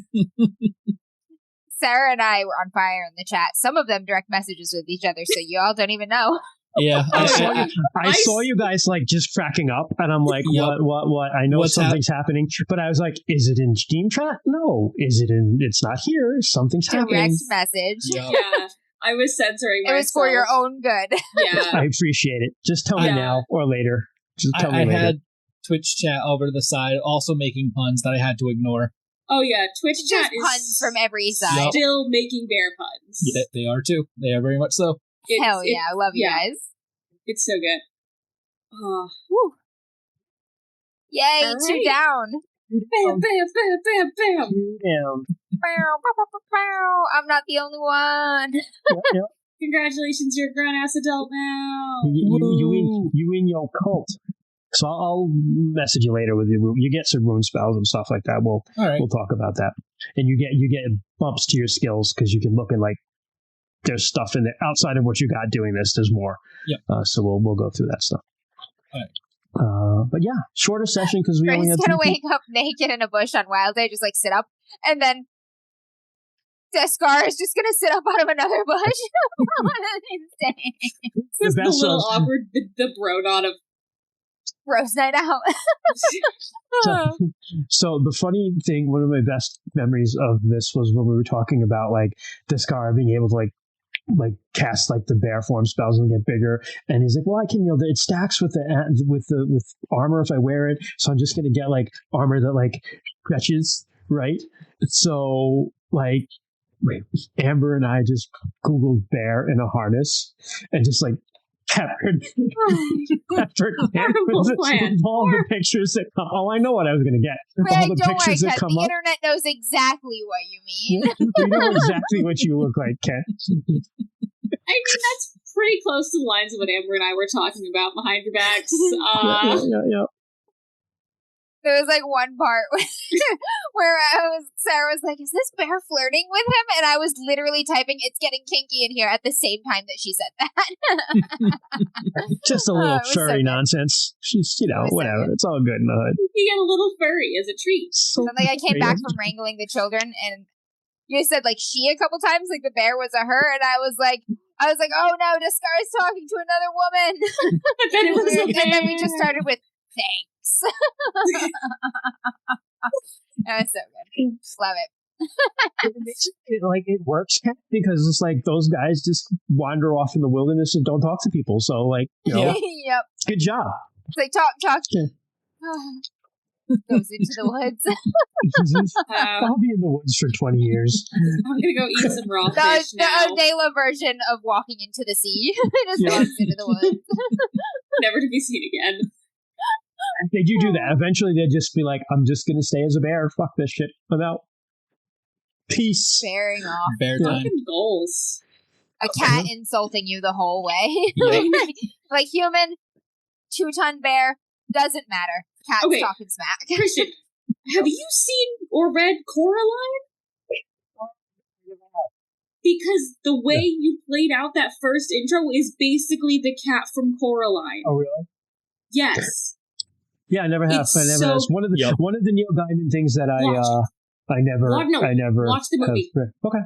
Sarah and I were on fire in the chat. Some of them direct messages with each other, so you all don't even know. Yeah. I saw you guys like just cracking up, and I'm like, yep. What? I know something's happening, but I was like, is it in Steam chat? No. It's not here. Something's happening. Direct message. Yep. Yeah. I was censoring myself. It was for your own good. Yeah. I appreciate it. Just tell me now or later. Just tell me later. I had Twitch chat over to the side, also making puns that I had to ignore. Oh yeah, Twitch chat is puns from every side. Still making bear puns. Yeah, they are too. They are very much so. Hell yeah, I love you guys. It's so good. Oh. Woo. Yay, All 2 right. down. Bam, bam, bam, bam, bam. 2 down. I'm not the only one. Yep. Congratulations, you're a grown-ass adult now. You in your cult. So I'll message you later with your rune. You get some rune spells and stuff like that. We'll talk about that. And you get bumps to your skills because you can look and like there's stuff in there outside of what you got doing this. There's more. Yep. So we'll go through that stuff. All right. But yeah, shorter session because we only Ray's had gonna 3 wake up naked in a bush on Wild Day, just like sit up, and then Descara is just gonna sit up out of another bush. Insane. This is the best little was- awkward, the bro-not of Rose night out. So the funny thing, one of my best memories of this was when we were talking about like Descara being able to like cast like the bear form spells and get bigger, and he's like, well, I can, it stacks with armor if I wear it, so I'm just gonna get like armor that like stretches, right? So like Amber and I just Googled bear in a harness and just like peppered Horrible plan. all the pictures that come. Oh, I know what I was gonna get. Ray, All the don't worry, pictures that Ken. come The up. internet knows exactly what you mean. We know exactly what you look like, Ken. I mean, that's pretty close to the lines of what Amber and I were talking about behind your backs. Yeah. There was like one part where Sarah was like, "Is this bear flirting with him?" And I was literally typing, "It's getting kinky in here" at the same time that she said that. Just a little it was so furry good. nonsense. She's, It was so whatever. good. It's all good in the hood. You get a little furry as a treat. So Like I came back from wrangling the children, and you said like she a couple times, like the bear was a her, and I was like, "Oh no, Descara's talking to another woman." I bet it was a And then we bear. just started with thanks. That was so good. Just love it. it works, Ken, because it's like those guys just wander off in the wilderness and don't talk to people. So like, Yeah. Yep. good job. It's like talk. Yeah. Goes into the woods. I'll be in the woods for 20 years. I'm gonna go eat some raw The fish now. Odayla version of walking into the sea. Just Yeah. walks into the woods. Never to be seen again. They do that. Eventually, they'd just be like, I'm just going to stay as a bear. Fuck this shit. I'm out. Peace. Bearing off. Bear time. Fucking goals. A cat insulting you the whole way. Like human, 2-ton bear, doesn't matter. Cat's Okay. talking smack. Christian, have you seen or read Coraline? Because the way you played out that first intro is basically the cat from Coraline. Oh, really? Yes. Yeah, I never have. It's I never so- have. It's one of the Neil Gaiman things that Watch I never watch the movie. have read. Okay.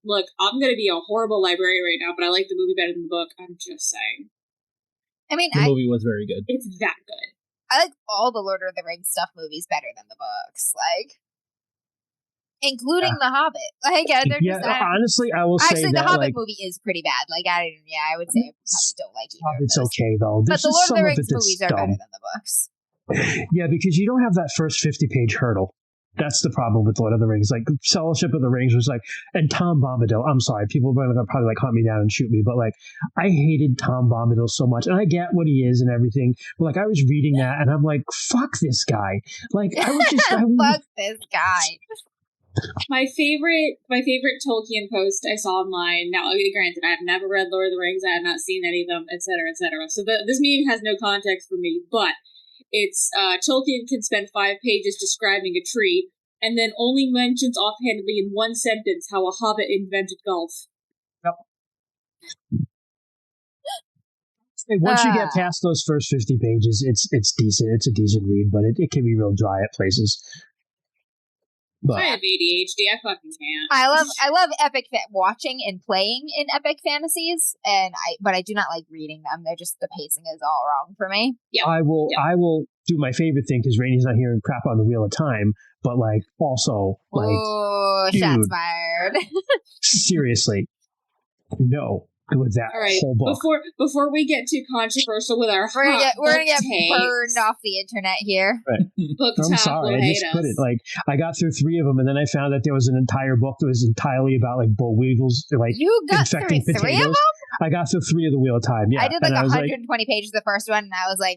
Look, I'm gonna be a horrible librarian right now, but I like the movie better than the book. I'm just saying. I mean, The movie was very good. It's that good. I like all the Lord of the Rings stuff movies better than the books. Like, including The Hobbit. Like, they're Yeah, just... honestly, I will say Actually, the that Hobbit like movie is pretty bad. Like, I would say I probably don't like either of it's those. okay though. But There's the just Lord of some the of Rings it that's movies are better dumb. than the books. Yeah, because you don't have that first 50-page hurdle. That's the problem with Lord of the Rings. Like Fellowship of the Rings was like, and Tom Bombadil. I'm sorry, people are going to probably like hunt me down and shoot me, but like I hated Tom Bombadil so much, and I get what he is and everything. But like I was reading that, and I'm like, fuck this guy. Like I was just Fuck this guy. My favorite Tolkien post I saw online. Now, granted, I have never read Lord of the Rings. I have not seen any of them, etc., etc. So this meme has no context for me, but it's Tolkien can spend 5 pages describing a tree, and then only mentions offhandedly in one sentence how a hobbit invented golf. Once you get past those first 50 pages, it's decent. It's a decent read, but it can be real dry at places. But I have ADHD. I fucking can't. I love epic watching and playing in epic fantasies, but I do not like reading them. They're just, the pacing is all wrong for me. Yep. I will do my favorite thing because Rainey's not here and crap on the Wheel of Time, but like also like Oh, dude. shots fired. seriously, no. With that All right. whole book. Before we get too controversial with our We're gonna get takes, burned off the internet here. book I'm top sorry, will I hate just us. couldn't. Like, I got through 3 of them, and then I found that there was an entire book that was entirely about like boll weevils, like You got through infecting 3 potatoes. of them? I got through 3 of the Wheel of Time. Yeah, I did like and I was 120 pages the first one, and I was like,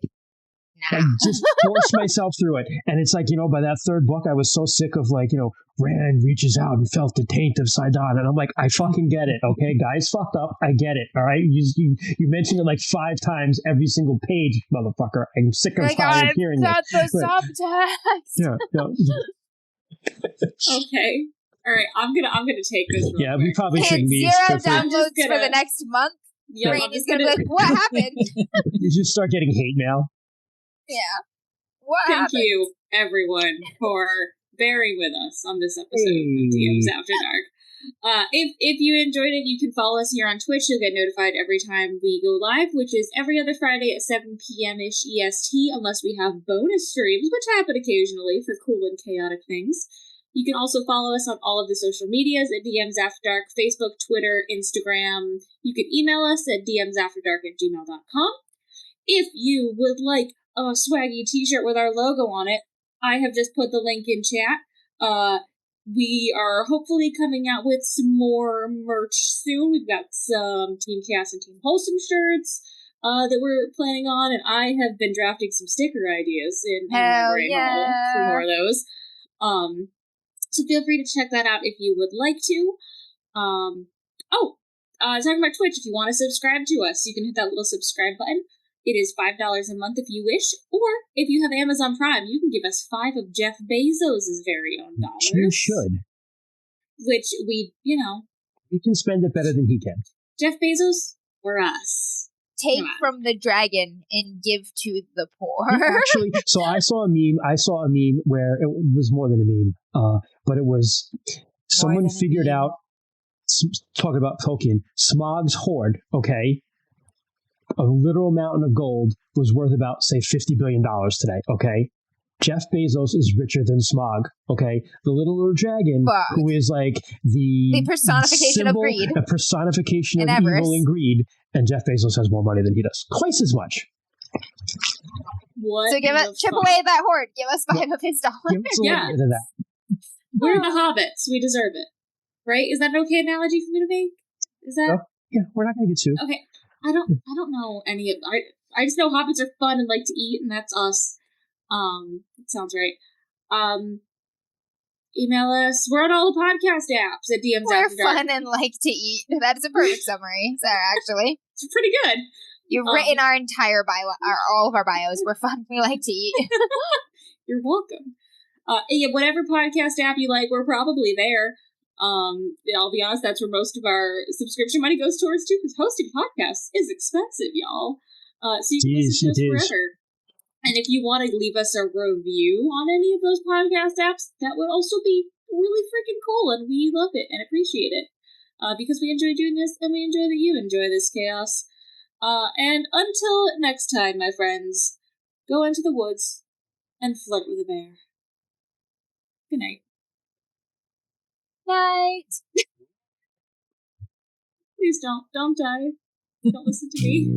I nah. just forced myself through it. And it's like, by that 3rd book, I was so sick of like, Rand reaches out and felt the taint of Sidon. And I'm like, I fucking get it. Okay, guys fucked up. I get it. All right. You mentioned it like 5 times every single page, motherfucker. I'm sick and tired of hearing got it. the subtext. Yeah. Okay. All right, I'm gonna take this. Yeah, real we quick. probably should And leave. 0 for- downloads for gonna- the next month. Yeah, I'm Brady's just gonna be like, what happened? You just start getting hate mail. Yeah. What Thank happened? you, everyone, for bearing with us on this episode of DMs After Dark. If you enjoyed it, you can follow us here on Twitch. You'll get notified every time we go live, which is every other Friday at 7 p.m.-ish EST, unless we have bonus streams, which happen occasionally for cool and chaotic things. You can also follow us on all of the social medias at DMs After Dark, Facebook, Twitter, Instagram. You can email us at dmsafterdark@gmail.com. If you would like a swaggy t-shirt with our logo on it, I have just put the link in chat. We are hopefully coming out with some more merch soon. We've got some Team Chaos and Team Wholesome shirts that we're planning on, and I have been drafting some sticker ideas in my Hell brain hole for more of those. So feel free to check that out if you would like to. Talking about Twitch, if you want to subscribe to us, you can hit that little subscribe button. It is $5 a month if you wish, or if you have Amazon Prime, you can give us 5 of Jeff Bezos' very own dollars. You should. Which we can spend it better than he can. Jeff Bezos or us. Take from the dragon and give to the poor. Actually, so I saw a meme where it was more than a meme, but it was someone figured out, talking about Tolkien, Smaug's hoard, okay? A literal mountain of gold was worth about, say, $50 billion today, okay? Jeff Bezos is richer than Smaug, okay? The little dragon, who is like the personification of greed. A personification of avarice. evil and greed, and Jeff Bezos has more money than he does. Twice as much. What? So chip away that hoard. Give us 5 of his dollars. Give us a little bit of that. We're the hobbits. We deserve it. Right? Is that an okay analogy for me to make? Is that? Yeah, we're not going to get sued. Okay. I don't know any of I just know hobbits are fun and like to eat, and that's us. It sounds right. Email us. We're on all the podcast apps at DMs We're After Dark. fun and like to eat. That is a perfect summary, Sarah, actually. It's pretty good. You've written our entire bio, all of our bios. We're fun. We like to eat. You're welcome. Whatever podcast app you like, we're probably there. I'll be honest, that's where most of our subscription money goes towards too, because hosting podcasts is expensive, y'all. So you can listen to us forever. And if you want to leave us a review on any of those podcast apps, that would also be really freaking cool, and we love it and appreciate it. Because we enjoy doing this, and we enjoy that you enjoy this chaos. And until next time, my friends, go into the woods and flirt with a bear. Good night. Night. Please don't die. Don't listen to me.